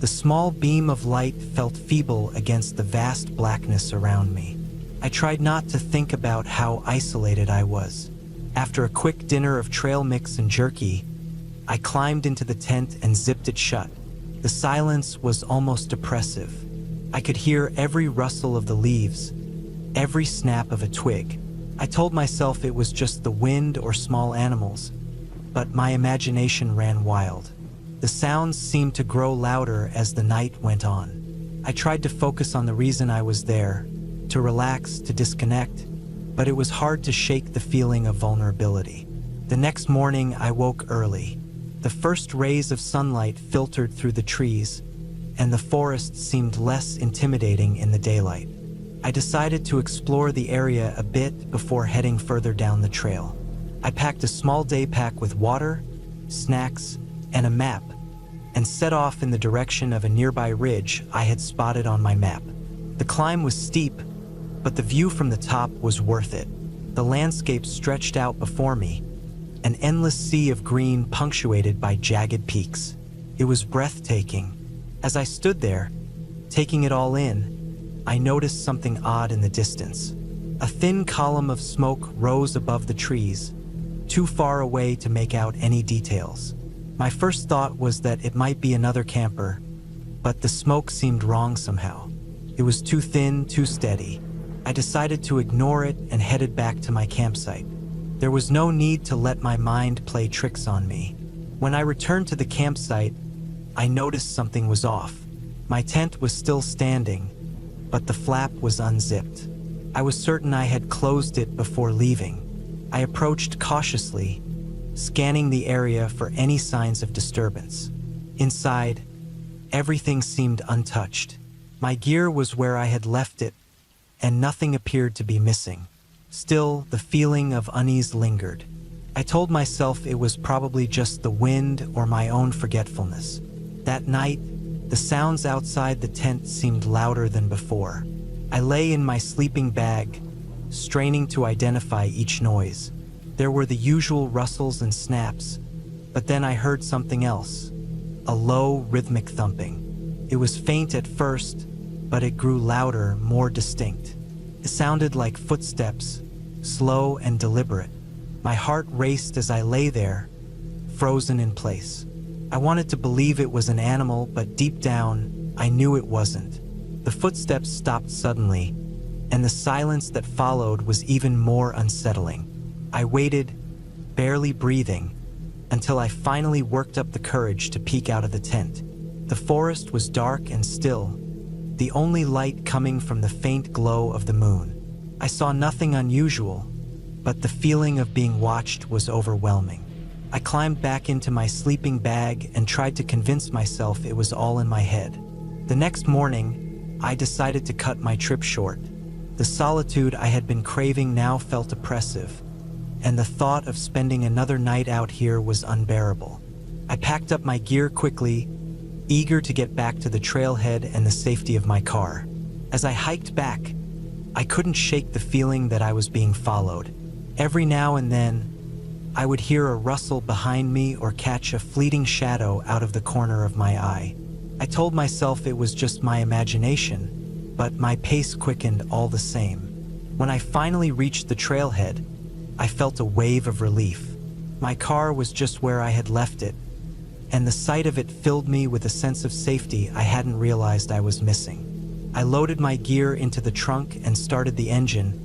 A: The small beam of light felt feeble against the vast blackness around me. I tried not to think about how isolated I was. After a quick dinner of trail mix and jerky, I climbed into the tent and zipped it shut. The silence was almost oppressive. I could hear every rustle of the leaves, every snap of a twig. I told myself it was just the wind or small animals, but my imagination ran wild. The sounds seemed to grow louder as the night went on. I tried to focus on the reason I was there, to relax, to disconnect, but it was hard to shake the feeling of vulnerability. The next morning, I woke early. The first rays of sunlight filtered through the trees, and the forest seemed less intimidating in the daylight. I decided to explore the area a bit before heading further down the trail. I packed a small day pack with water, snacks, and a map, and set off in the direction of a nearby ridge I had spotted on my map. The climb was steep, but the view from the top was worth it. The landscape stretched out before me, an endless sea of green punctuated by jagged peaks. It was breathtaking. As I stood there, taking it all in, I noticed something odd in the distance. A thin column of smoke rose above the trees, too far away to make out any details. My first thought was that it might be another camper, but the smoke seemed wrong somehow. It was too thin, too steady. I decided to ignore it and headed back to my campsite. There was no need to let my mind play tricks on me. When I returned to the campsite, I noticed something was off. My tent was still standing, but the flap was unzipped. I was certain I had closed it before leaving. I approached cautiously, scanning the area for any signs of disturbance. Inside, everything seemed untouched. My gear was where I had left it, and nothing appeared to be missing. Still, the feeling of unease lingered. I told myself it was probably just the wind or my own forgetfulness. That night, the sounds outside the tent seemed louder than before. I lay in my sleeping bag, straining to identify each noise. There were the usual rustles and snaps, but then I heard something else, a low, rhythmic thumping. It was faint at first, but it grew louder, more distinct. It sounded like footsteps, slow and deliberate. My heart raced as I lay there, frozen in place. I wanted to believe it was an animal, but deep down, I knew it wasn't. The footsteps stopped suddenly, and the silence that followed was even more unsettling. I waited, barely breathing, until I finally worked up the courage to peek out of the tent. The forest was dark and still, the only light coming from the faint glow of the moon. I saw nothing unusual, but the feeling of being watched was overwhelming. I climbed back into my sleeping bag and tried to convince myself it was all in my head. The next morning, I decided to cut my trip short. The solitude I had been craving now felt oppressive, and the thought of spending another night out here was unbearable. I packed up my gear quickly, eager to get back to the trailhead and the safety of my car. As I hiked back, I couldn't shake the feeling that I was being followed. Every now and then, I would hear a rustle behind me or catch a fleeting shadow out of the corner of my eye. I told myself it was just my imagination, but my pace quickened all the same. When I finally reached the trailhead, I felt a wave of relief. My car was just where I had left it, and the sight of it filled me with a sense of safety I hadn't realized I was missing. I loaded my gear into the trunk and started the engine,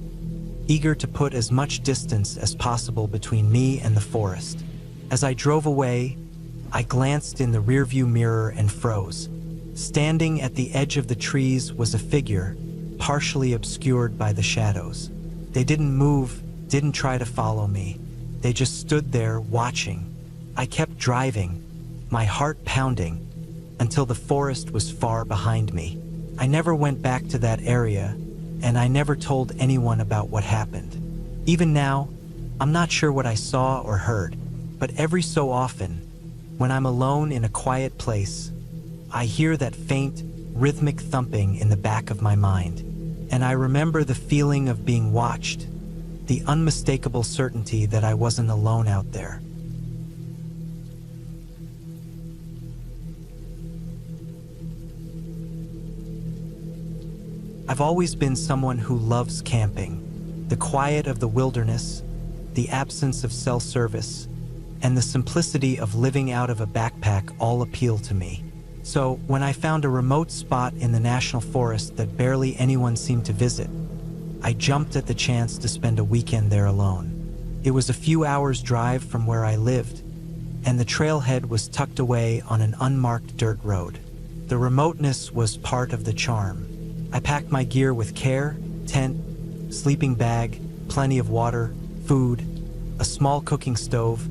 A: eager to put as much distance as possible between me and the forest. As I drove away, I glanced in the rearview mirror and froze. Standing at the edge of the trees was a figure, partially obscured by the shadows. They didn't move, didn't try to follow me. They just stood there watching. I kept driving, my heart pounding, until the forest was far behind me. I never went back to that area, and I never told anyone about what happened. Even now, I'm not sure what I saw or heard, but every so often, when I'm alone in a quiet place, I hear that faint, rhythmic thumping in the back of my mind, and I remember the feeling of being watched, the unmistakable certainty that I wasn't alone out there. I've always been someone who loves camping. The quiet of the wilderness, the absence of cell service, and the simplicity of living out of a backpack all appeal to me. So when I found a remote spot in the national forest that barely anyone seemed to visit, I jumped at the chance to spend a weekend there alone. It was a few hours' drive from where I lived, and the trailhead was tucked away on an unmarked dirt road. The remoteness was part of the charm. I packed my gear with care: tent, sleeping bag, plenty of water, food, a small cooking stove,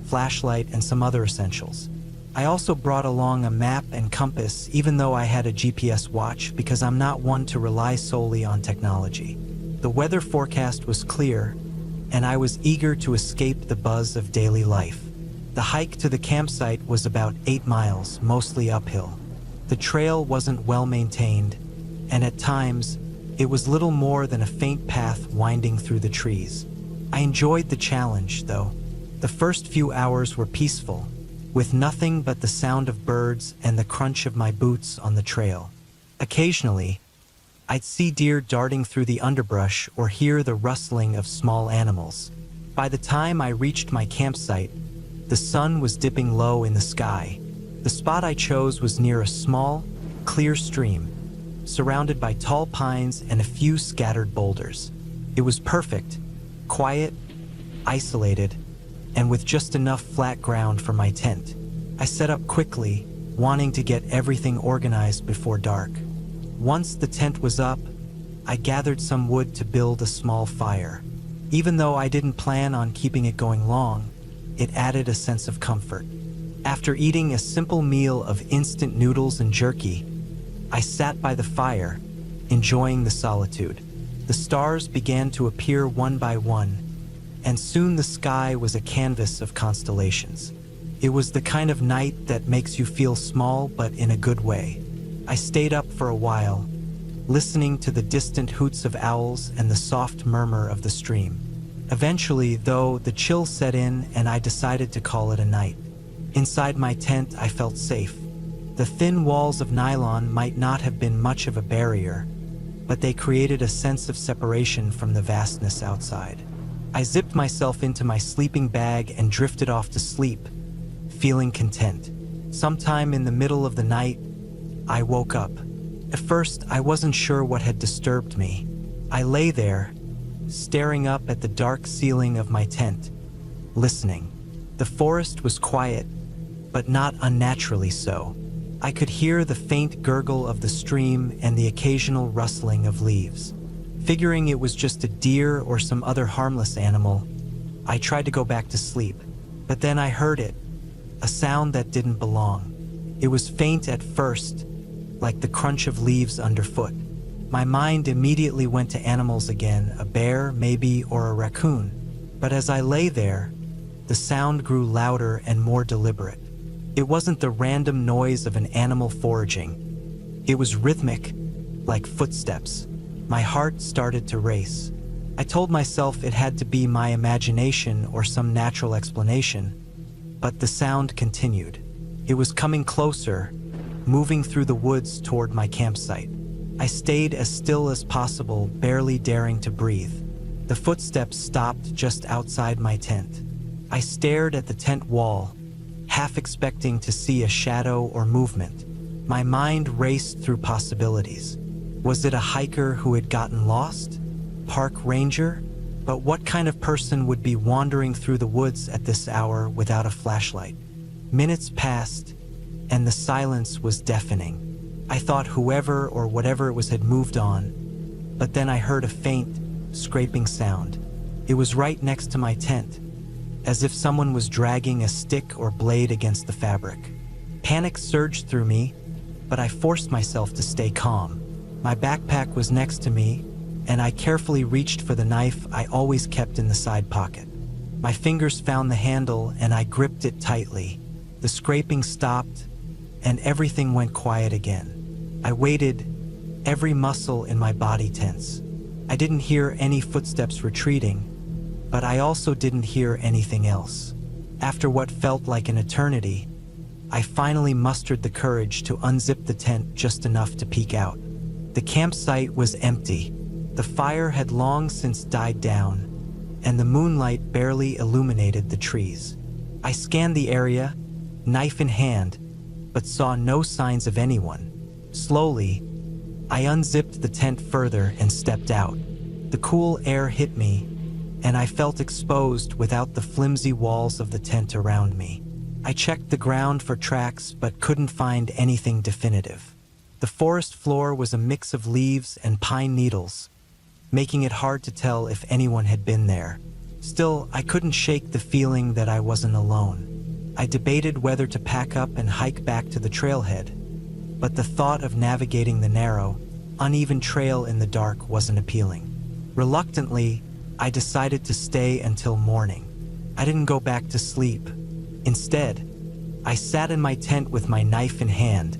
A: flashlight, and some other essentials. I also brought along a map and compass, even though I had a GPS watch, because I'm not one to rely solely on technology. The weather forecast was clear, and I was eager to escape the buzz of daily life. The hike to the campsite was about 8 miles, mostly uphill. The trail wasn't well maintained, and at times, it was little more than a faint path winding through the trees. I enjoyed the challenge, though. The first few hours were peaceful, with nothing but the sound of birds and the crunch of my boots on the trail. Occasionally, I'd see deer darting through the underbrush or hear the rustling of small animals. By the time I reached my campsite, the sun was dipping low in the sky. The spot I chose was near a small, clear stream, surrounded by tall pines and a few scattered boulders. It was perfect, quiet, isolated, and with just enough flat ground for my tent. I set up quickly, wanting to get everything organized before dark. Once the tent was up, I gathered some wood to build a small fire. Even though I didn't plan on keeping it going long, it added a sense of comfort. After eating a simple meal of instant noodles and jerky, I sat by the fire, enjoying the solitude. The stars began to appear one by one, and soon the sky was a canvas of constellations. It was the kind of night that makes you feel small, but in a good way. I stayed up for a while, listening to the distant hoots of owls and the soft murmur of the stream. Eventually, though, the chill set in and I decided to call it a night. Inside my tent, I felt safe. The thin walls of nylon might not have been much of a barrier, but they created a sense of separation from the vastness outside. I zipped myself into my sleeping bag and drifted off to sleep, feeling content. Sometime in the middle of the night, I woke up. At first, I wasn't sure what had disturbed me. I lay there, staring up at the dark ceiling of my tent, listening. The forest was quiet, but not unnaturally so. I could hear the faint gurgle of the stream and the occasional rustling of leaves. Figuring it was just a deer or some other harmless animal, I tried to go back to sleep. But then I heard it, a sound that didn't belong. It was faint at first, like the crunch of leaves underfoot. My mind immediately went to animals again, a bear maybe, or a raccoon. But as I lay there, the sound grew louder and more deliberate. It wasn't the random noise of an animal foraging. It was rhythmic, like footsteps. My heart started to race. I told myself it had to be my imagination or some natural explanation, but the sound continued. It was coming closer, moving through the woods toward my campsite. I stayed as still as possible, barely daring to breathe. The footsteps stopped just outside my tent. I stared at the tent wall, half expecting to see a shadow or movement. My mind raced through possibilities. Was it a hiker who had gotten lost? Park ranger? But what kind of person would be wandering through the woods at this hour without a flashlight? Minutes passed, and the silence was deafening. I thought whoever or whatever it was had moved on, but then I heard a faint, scraping sound. It was right next to my tent, as if someone was dragging a stick or blade against the fabric. Panic surged through me, but I forced myself to stay calm. My backpack was next to me, and I carefully reached for the knife I always kept in the side pocket. My fingers found the handle, and I gripped it tightly. The scraping stopped, and everything went quiet again. I waited, every muscle in my body tense. I didn't hear any footsteps retreating, but I also didn't hear anything else. After what felt like an eternity, I finally mustered the courage to unzip the tent just enough to peek out. The campsite was empty. The fire had long since died down, and the moonlight barely illuminated the trees. I scanned the area, knife in hand, but saw no signs of anyone. Slowly, I unzipped the tent further and stepped out. The cool air hit me, and I felt exposed without the flimsy walls of the tent around me. I checked the ground for tracks but couldn't find anything definitive. The forest floor was a mix of leaves and pine needles, making it hard to tell if anyone had been there. Still, I couldn't shake the feeling that I wasn't alone. I debated whether to pack up and hike back to the trailhead, but the thought of navigating the narrow, uneven trail in the dark wasn't appealing. Reluctantly, I decided to stay until morning. I didn't go back to sleep. Instead, I sat in my tent with my knife in hand,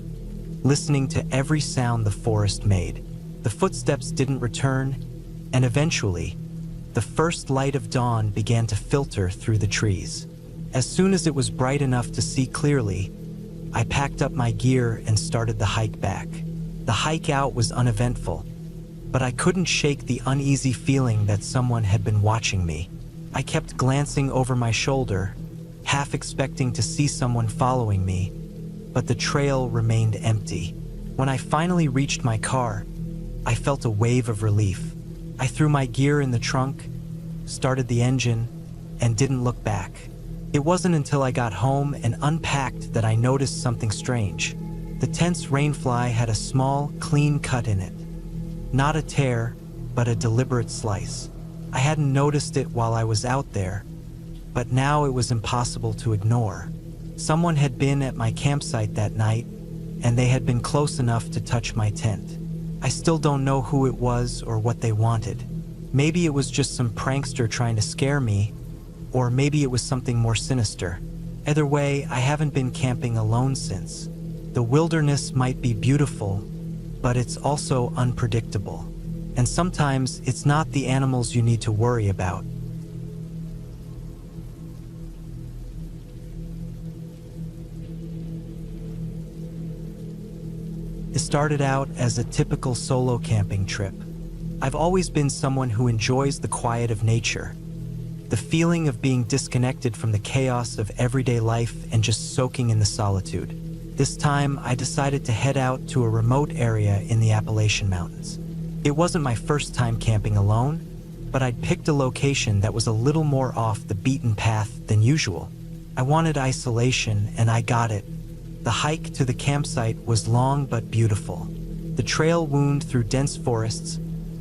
A: listening to every sound the forest made. The footsteps didn't return, and eventually, the first light of dawn began to filter through the trees. As soon as it was bright enough to see clearly, I packed up my gear and started the hike back. The hike out was uneventful, but I couldn't shake the uneasy feeling that someone had been watching me. I kept glancing over my shoulder, half expecting to see someone following me, but the trail remained empty. When I finally reached my car, I felt a wave of relief. I threw my gear in the trunk, started the engine, and didn't look back. It wasn't until I got home and unpacked that I noticed something strange. The tent's rainfly had a small, clean cut in it. Not a tear, but a deliberate slice. I hadn't noticed it while I was out there, but now it was impossible to ignore. Someone had been at my campsite that night, and they had been close enough to touch my tent. I still don't know who it was or what they wanted. Maybe it was just some prankster trying to scare me, or maybe it was something more sinister. Either way, I haven't been camping alone since. The wilderness might be beautiful, but it's also unpredictable. And sometimes it's not the animals you need to worry about. It started out as a typical solo camping trip. I've always been someone who enjoys the quiet of nature, the feeling of being disconnected from the chaos of everyday life and just soaking in the solitude. This time, I decided to head out to a remote area in the Appalachian Mountains. It wasn't my first time camping alone, but I'd picked a location that was a little more off the beaten path than usual. I wanted isolation, and I got it. The hike to the campsite was long but beautiful. The trail wound through dense forests,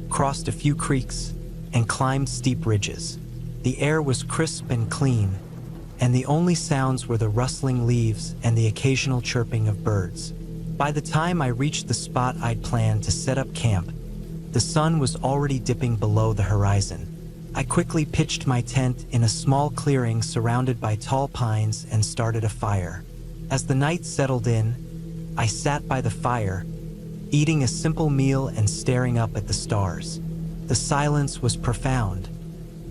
A: crossed a few creeks, and climbed steep ridges. The air was crisp and clean, and the only sounds were the rustling leaves and the occasional chirping of birds. By the time I reached the spot I'd planned to set up camp, the sun was already dipping below the horizon. I quickly pitched my tent in a small clearing surrounded by tall pines and started a fire. As the night settled in, I sat by the fire, eating a simple meal and staring up at the stars. The silence was profound,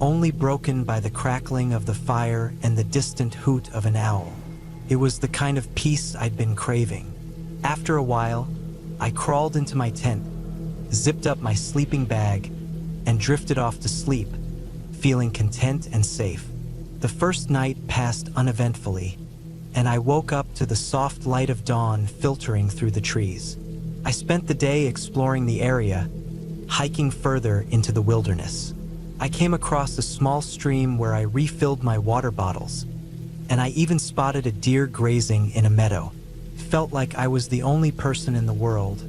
A: only broken by the crackling of the fire and the distant hoot of an owl. It was the kind of peace I'd been craving. After a while, I crawled into my tent, zipped up my sleeping bag, and drifted off to sleep, feeling content and safe. The first night passed uneventfully, and I woke up to the soft light of dawn filtering through the trees. I spent the day exploring the area, hiking further into the wilderness. I came across a small stream where I refilled my water bottles, and I even spotted a deer grazing in a meadow. It felt like I was the only person in the world,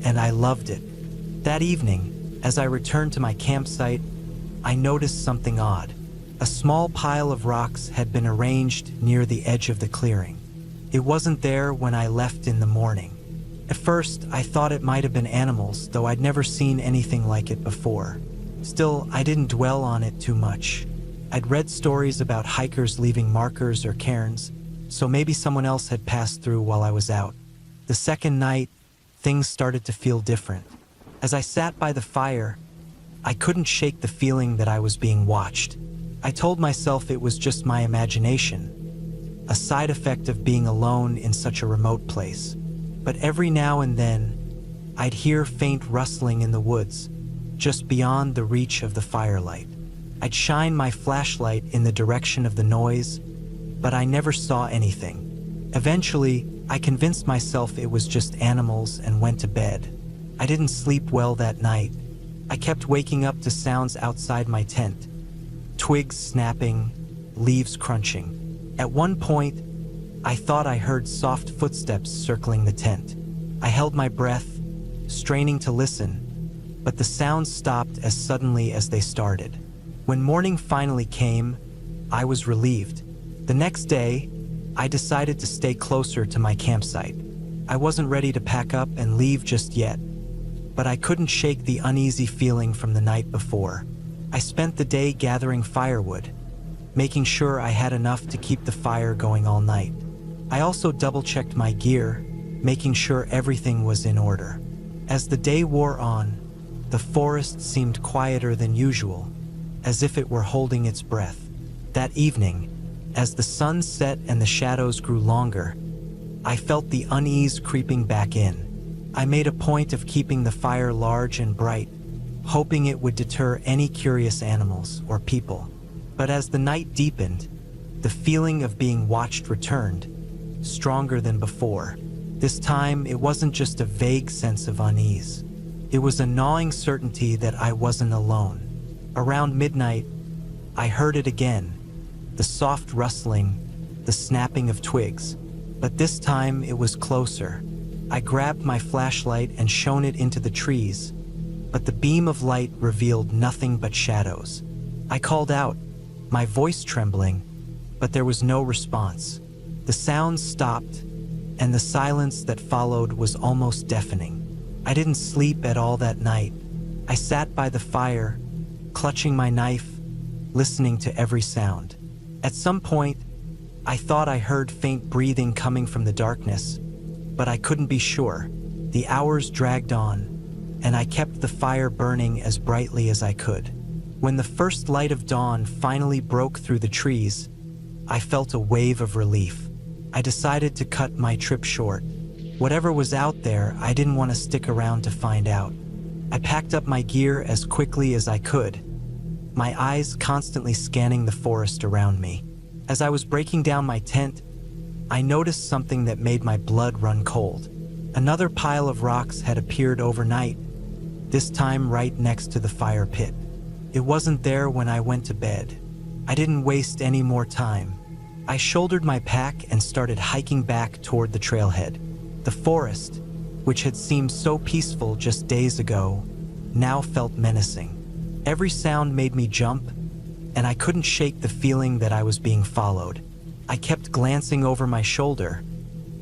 A: and I loved it. That evening, as I returned to my campsite, I noticed something odd. A small pile of rocks had been arranged near the edge of the clearing. It wasn't there when I left in the morning. At first, I thought it might have been animals, though I'd never seen anything like it before. Still, I didn't dwell on it too much. I'd read stories about hikers leaving markers or cairns, so maybe someone else had passed through while I was out. The second night, things started to feel different. As I sat by the fire, I couldn't shake the feeling that I was being watched. I told myself it was just my imagination, a side effect of being alone in such a remote place. But every now and then, I'd hear faint rustling in the woods, just beyond the reach of the firelight. I'd shine my flashlight in the direction of the noise, but I never saw anything. Eventually, I convinced myself it was just animals and went to bed. I didn't sleep well that night. I kept waking up to sounds outside my tent. Twigs snapping, leaves crunching. At one point, I thought I heard soft footsteps circling the tent. I held my breath, straining to listen, but the sounds stopped as suddenly as they started. When morning finally came, I was relieved. The next day, I decided to stay closer to my campsite. I wasn't ready to pack up and leave just yet, but I couldn't shake the uneasy feeling from the night before. I spent the day gathering firewood, making sure I had enough to keep the fire going all night. I also double-checked my gear, making sure everything was in order. As the day wore on, the forest seemed quieter than usual, as if it were holding its breath. That evening, as the sun set and the shadows grew longer, I felt the unease creeping back in. I made a point of keeping the fire large and bright, hoping it would deter any curious animals or people. But as the night deepened, the feeling of being watched returned, stronger than before. This time, it wasn't just a vague sense of unease. It was a gnawing certainty that I wasn't alone. Around midnight, I heard it again, the soft rustling, the snapping of twigs. But this time, it was closer. I grabbed my flashlight and shone it into the trees, but the beam of light revealed nothing but shadows. I called out, my voice trembling, but there was no response. The sounds stopped, and the silence that followed was almost deafening. I didn't sleep at all that night. I sat by the fire, clutching my knife, listening to every sound. At some point, I thought I heard faint breathing coming from the darkness, but I couldn't be sure. The hours dragged on, and I kept the fire burning as brightly as I could. When the first light of dawn finally broke through the trees, I felt a wave of relief. I decided to cut my trip short. Whatever was out there, I didn't want to stick around to find out. I packed up my gear as quickly as I could, my eyes constantly scanning the forest around me. As I was breaking down my tent, I noticed something that made my blood run cold. Another pile of rocks had appeared overnight, this time right next to the fire pit. It wasn't there when I went to bed. I didn't waste any more time. I shouldered my pack and started hiking back toward the trailhead. The forest, which had seemed so peaceful just days ago, now felt menacing. Every sound made me jump, and I couldn't shake the feeling that I was being followed. I kept glancing over my shoulder,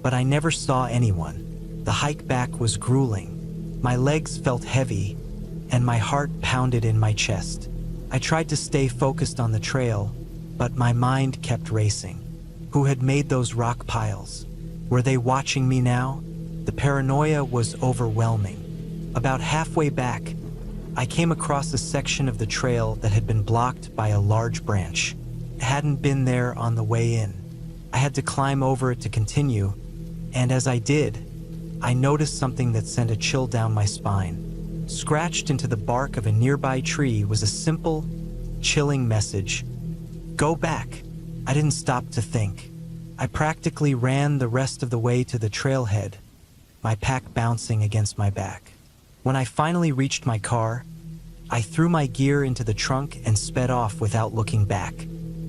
A: but I never saw anyone. The hike back was grueling. My legs felt heavy, and my heart pounded in my chest. I tried to stay focused on the trail, but my mind kept racing. Who had made those rock piles? Were they watching me now? The paranoia was overwhelming. About halfway back, I came across a section of the trail that had been blocked by a large branch. It hadn't been there on the way in. I had to climb over it to continue, and as I did, I noticed something that sent a chill down my spine. Scratched into the bark of a nearby tree was a simple, chilling message. Go back. I didn't stop to think. I practically ran the rest of the way to the trailhead, my pack bouncing against my back. When I finally reached my car, I threw my gear into the trunk and sped off without looking back.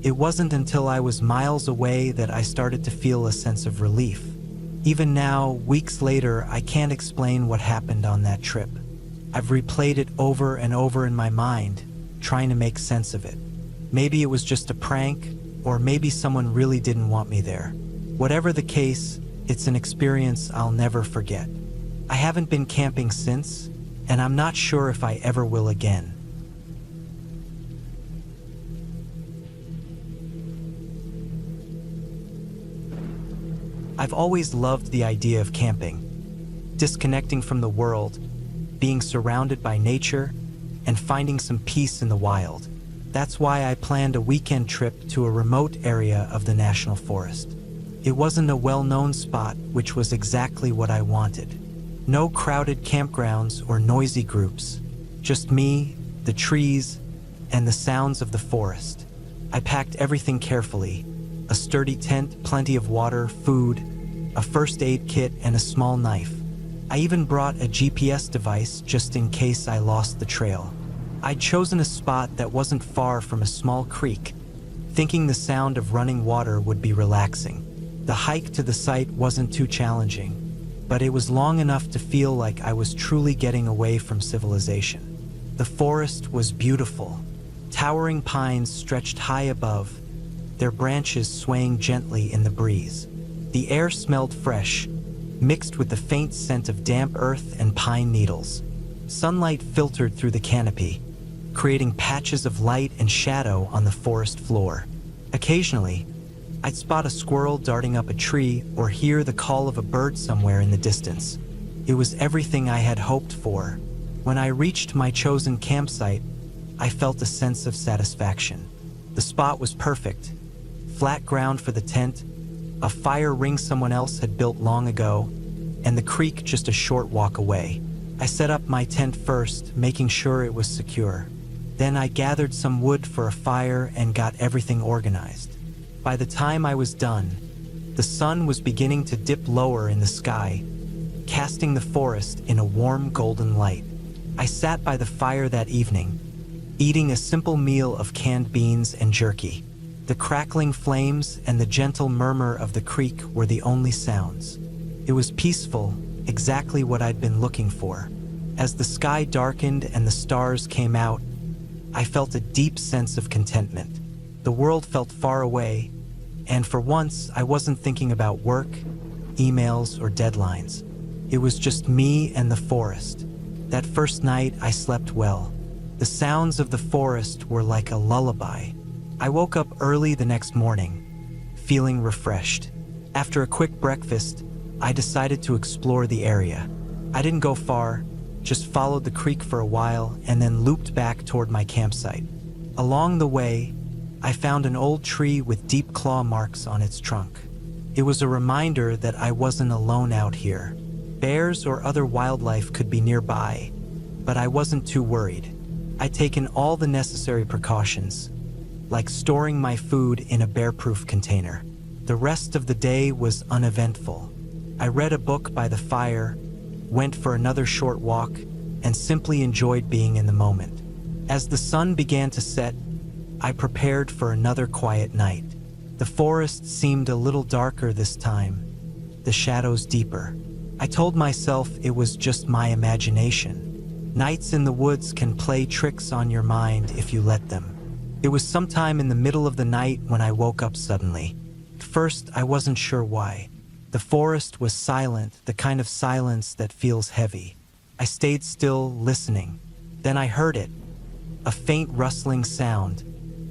A: It wasn't until I was miles away that I started to feel a sense of relief. Even now, weeks later, I can't explain what happened on that trip. I've replayed it over and over in my mind, trying to make sense of it. Maybe it was just a prank, or maybe someone really didn't want me there. Whatever the case, it's an experience I'll never forget. I haven't been camping since, and I'm not sure if I ever will again. I've always loved the idea of camping, disconnecting from the world, being surrounded by nature, and finding some peace in the wild. That's why I planned a weekend trip to a remote area of the national forest. It wasn't a well-known spot, which was exactly what I wanted. No crowded campgrounds or noisy groups, just me, the trees, and the sounds of the forest. I packed everything carefully: a sturdy tent, plenty of water, food, a first aid kit, and a small knife. I even brought a GPS device just in case I lost the trail. I'd chosen a spot that wasn't far from a small creek, thinking the sound of running water would be relaxing. The hike to the site wasn't too challenging, but it was long enough to feel like I was truly getting away from civilization. The forest was beautiful. Towering pines stretched high above, their branches swaying gently in the breeze. The air smelled fresh, mixed with the faint scent of damp earth and pine needles. Sunlight filtered through the canopy, creating patches of light and shadow on the forest floor. Occasionally, I'd spot a squirrel darting up a tree or hear the call of a bird somewhere in the distance. It was everything I had hoped for. When I reached my chosen campsite, I felt a sense of satisfaction. The spot was perfect. Flat ground for the tent, a fire ring someone else had built long ago, and the creek just a short walk away. I set up my tent first, making sure it was secure. Then I gathered some wood for a fire and got everything organized. By the time I was done, the sun was beginning to dip lower in the sky, casting the forest in a warm golden light. I sat by the fire that evening, eating a simple meal of canned beans and jerky. The crackling flames and the gentle murmur of the creek were the only sounds. It was peaceful, exactly what I'd been looking for. As the sky darkened and the stars came out, I felt a deep sense of contentment. The world felt far away, and for once I wasn't thinking about work, emails, or deadlines. It was just me and the forest. That first night I slept well. The sounds of the forest were like a lullaby. I woke up early the next morning, feeling refreshed. After a quick breakfast, I decided to explore the area. I didn't go far, just followed the creek for a while and then looped back toward my campsite. Along the way, I found an old tree with deep claw marks on its trunk. It was a reminder that I wasn't alone out here. Bears or other wildlife could be nearby, but I wasn't too worried. I'd taken all the necessary precautions, like storing my food in a bear-proof container. The rest of the day was uneventful. I read a book by the fire, went for another short walk, and simply enjoyed being in the moment. As the sun began to set, I prepared for another quiet night. The forest seemed a little darker this time, the shadows deeper. I told myself it was just my imagination. Nights in the woods can play tricks on your mind if you let them. It was sometime in the middle of the night when I woke up suddenly. At first, I wasn't sure why. The forest was silent, the kind of silence that feels heavy. I stayed still, listening. Then I heard it, a faint rustling sound,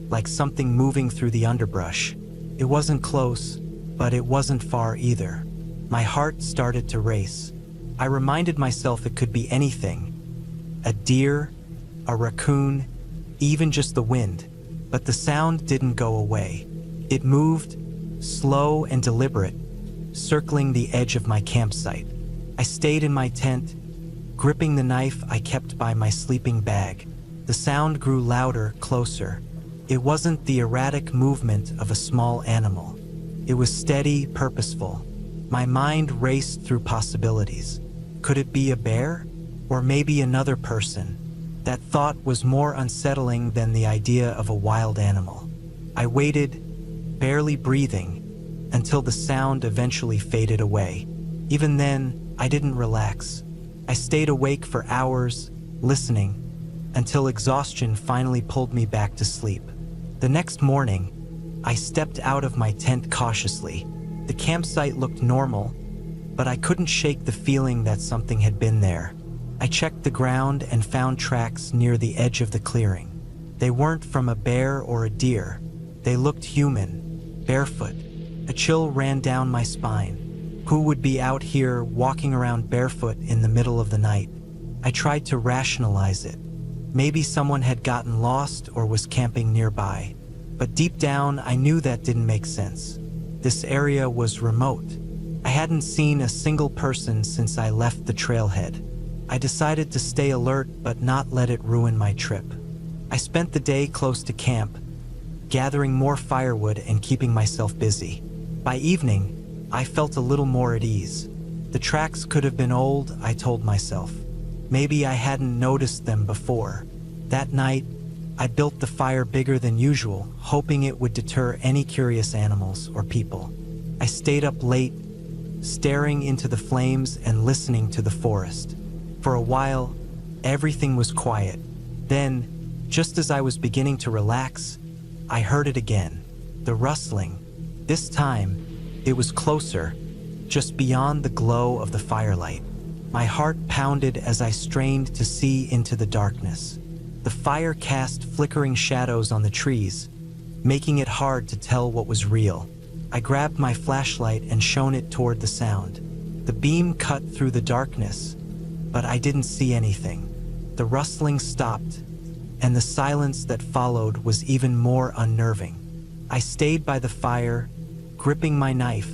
A: like something moving through the underbrush. It wasn't close, but it wasn't far either. My heart started to race. I reminded myself it could be anything. A deer, a raccoon, even just the wind. But the sound didn't go away. It moved, slow and deliberate, circling the edge of my campsite. I stayed in my tent, gripping the knife I kept by my sleeping bag. The sound grew louder, closer. It wasn't the erratic movement of a small animal. It was steady, purposeful. My mind raced through possibilities. Could it be a bear? Or maybe another person? That thought was more unsettling than the idea of a wild animal. I waited, barely breathing, until the sound eventually faded away. Even then, I didn't relax. I stayed awake for hours, listening, until exhaustion finally pulled me back to sleep. The next morning, I stepped out of my tent cautiously. The campsite looked normal, but I couldn't shake the feeling that something had been there. I checked the ground and found tracks near the edge of the clearing. They weren't from a bear or a deer. They looked human, barefoot. A chill ran down my spine. Who would be out here walking around barefoot in the middle of the night? I tried to rationalize it. Maybe someone had gotten lost or was camping nearby. But deep down, I knew that didn't make sense. This area was remote. I hadn't seen a single person since I left the trailhead. I decided to stay alert but not let it ruin my trip. I spent the day close to camp, gathering more firewood and keeping myself busy. By evening, I felt a little more at ease. The tracks could have been old, I told myself. Maybe I hadn't noticed them before. That night, I built the fire bigger than usual, hoping it would deter any curious animals or people. I stayed up late, staring into the flames and listening to the forest. For a while, everything was quiet. Then, just as I was beginning to relax, I heard it again. The rustling. This time, it was closer, just beyond the glow of the firelight. My heart pounded as I strained to see into the darkness. The fire cast flickering shadows on the trees, making it hard to tell what was real. I grabbed my flashlight and shone it toward the sound. The beam cut through the darkness, but I didn't see anything. The rustling stopped, and the silence that followed was even more unnerving. I stayed by the fire, gripping my knife,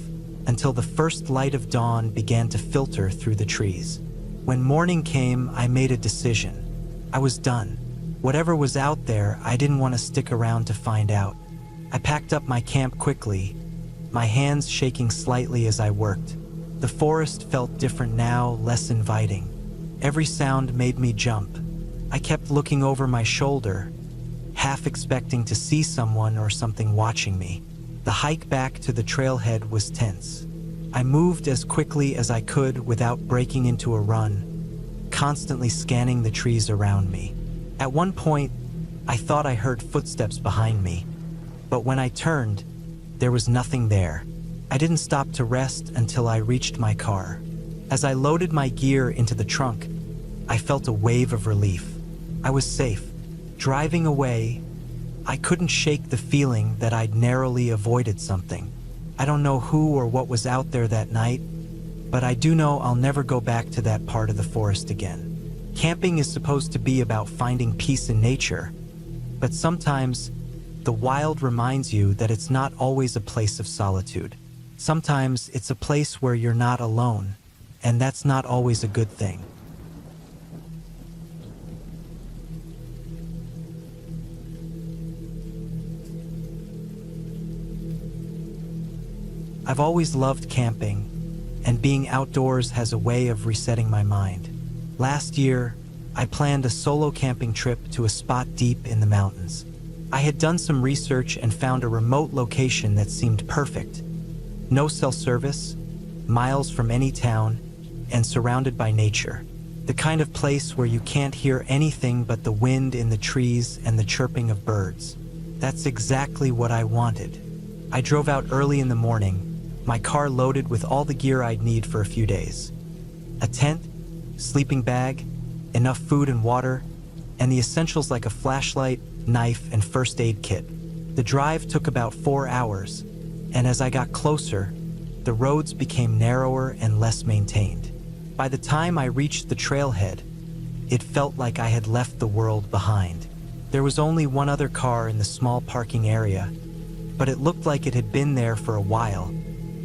A: until the first light of dawn began to filter through the trees. When morning came, I made a decision. I was done. Whatever was out there, I didn't want to stick around to find out. I packed up my camp quickly, my hands shaking slightly as I worked. The forest felt different now, less inviting. Every sound made me jump. I kept looking over my shoulder, half expecting to see someone or something watching me. The hike back to the trailhead was tense. I moved as quickly as I could without breaking into a run, constantly scanning the trees around me. At one point, I thought I heard footsteps behind me, but when I turned, there was nothing there. I didn't stop to rest until I reached my car. As I loaded my gear into the trunk, I felt a wave of relief. I was safe. Driving away, I couldn't shake the feeling that I'd narrowly avoided something. I don't know who or what was out there that night, but I do know I'll never go back to that part of the forest again. Camping is supposed to be about finding peace in nature, but sometimes the wild reminds you that it's not always a place of solitude. Sometimes it's a place where you're not alone, and that's not always a good thing. I've always loved camping, and being outdoors has a way of resetting my mind. Last year, I planned a solo camping trip to a spot deep in the mountains. I had done some research and found a remote location that seemed perfect. No cell service, miles from any town, and surrounded by nature. The kind of place where you can't hear anything but the wind in the trees and the chirping of birds. That's exactly what I wanted. I drove out early in the morning, my car loaded with all the gear I'd need for a few days. A tent, sleeping bag, enough food and water, and the essentials like a flashlight, knife, and first aid kit. The drive took about 4 hours, and as I got closer, the roads became narrower and less maintained. By the time I reached the trailhead, it felt like I had left the world behind. There was only one other car in the small parking area, but it looked like it had been there for a while,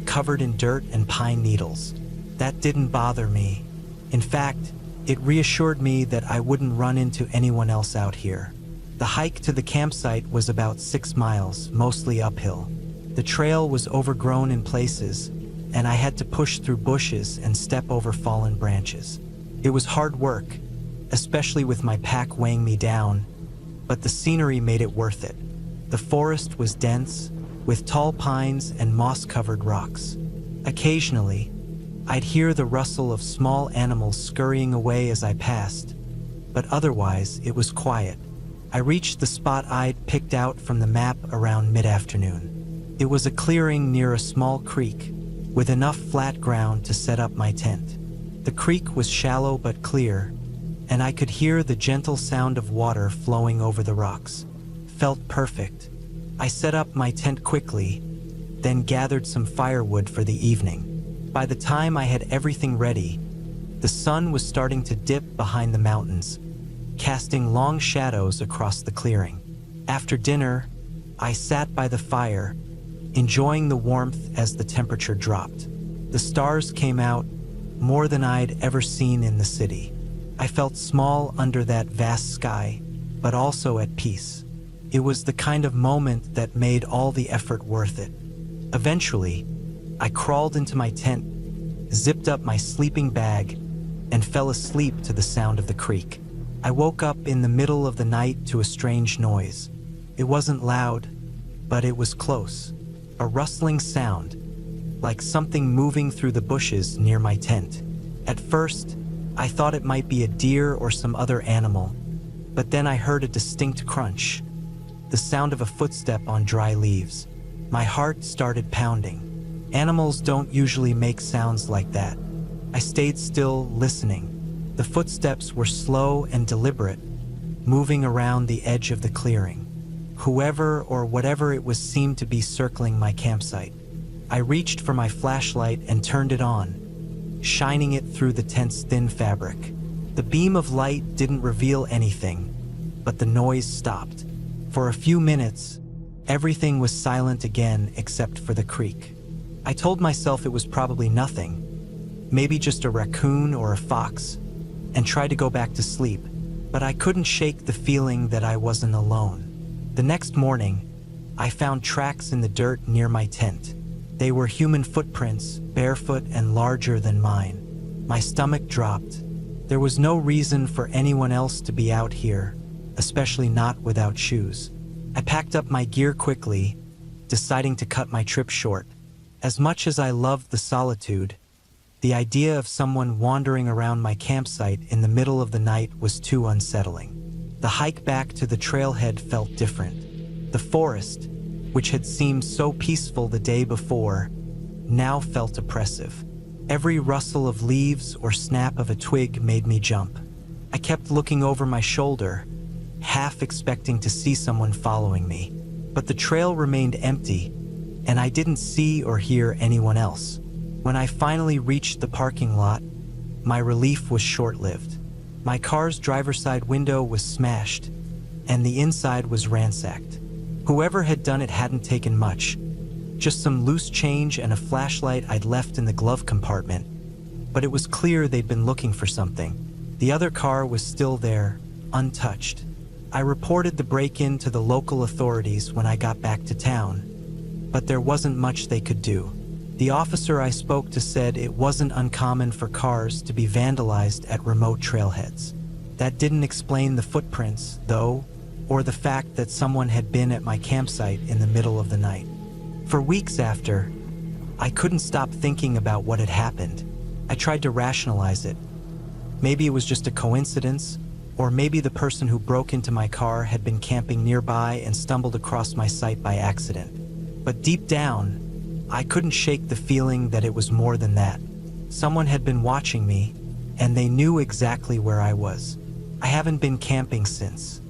A: covered in dirt and pine needles. That didn't bother me. In fact, it reassured me that I wouldn't run into anyone else out here. The hike to the campsite was about 6 miles, mostly uphill. The trail was overgrown in places, and I had to push through bushes and step over fallen branches. It was hard work, especially with my pack weighing me down, but the scenery made it worth it. The forest was dense, with tall pines and moss-covered rocks. Occasionally, I'd hear the rustle of small animals scurrying away as I passed, but otherwise it was quiet. I reached the spot I'd picked out from the map around mid-afternoon. It was a clearing near a small creek, with enough flat ground to set up my tent. The creek was shallow but clear, and I could hear the gentle sound of water flowing over the rocks. Felt perfect. I set up my tent quickly, then gathered some firewood for the evening. By the time I had everything ready, the sun was starting to dip behind the mountains, casting long shadows across the clearing. After dinner, I sat by the fire, enjoying the warmth as the temperature dropped. The stars came out, more than I'd ever seen in the city. I felt small under that vast sky, but also at peace. It was the kind of moment that made all the effort worth it. Eventually, I crawled into my tent, zipped up my sleeping bag, and fell asleep to the sound of the creek. I woke up in the middle of the night to a strange noise. It wasn't loud, but it was close. A rustling sound, like something moving through the bushes near my tent. At first, I thought it might be a deer or some other animal, but then I heard a distinct crunch, the sound of a footstep on dry leaves. My heart started pounding. Animals don't usually make sounds like that. I stayed still, listening. The footsteps were slow and deliberate, moving around the edge of the clearing. Whoever or whatever it was seemed to be circling my campsite. I reached for my flashlight and turned it on, shining it through the tent's thin fabric. The beam of light didn't reveal anything, but the noise stopped. For a few minutes, everything was silent again except for the creek. I told myself it was probably nothing, maybe just a raccoon or a fox, and tried to go back to sleep, but I couldn't shake the feeling that I wasn't alone. The next morning, I found tracks in the dirt near my tent. They were human footprints, barefoot and larger than mine. My stomach dropped. There was no reason for anyone else to be out here, especially not without shoes. I packed up my gear quickly, deciding to cut my trip short. As much as I loved the solitude, the idea of someone wandering around my campsite in the middle of the night was too unsettling. The hike back to the trailhead felt different. The forest, which had seemed so peaceful the day before, now felt oppressive. Every rustle of leaves or snap of a twig made me jump. I kept looking over my shoulder, half expecting to see someone following me. But the trail remained empty, and I didn't see or hear anyone else. When I finally reached the parking lot, my relief was short-lived. My car's driver's side window was smashed, and the inside was ransacked. Whoever had done it hadn't taken much, just some loose change and a flashlight I'd left in the glove compartment, but it was clear they'd been looking for something. The other car was still there, untouched. I reported the break-in to the local authorities when I got back to town, but there wasn't much they could do. The officer I spoke to said it wasn't uncommon for cars to be vandalized at remote trailheads. That didn't explain the footprints, though, or the fact that someone had been at my campsite in the middle of the night. For weeks after, I couldn't stop thinking about what had happened. I tried to rationalize it. Maybe it was just a coincidence, or maybe the person who broke into my car had been camping nearby and stumbled across my site by accident. But deep down, I couldn't shake the feeling that it was more than that. Someone had been watching me, and they knew exactly where I was. I haven't been camping since.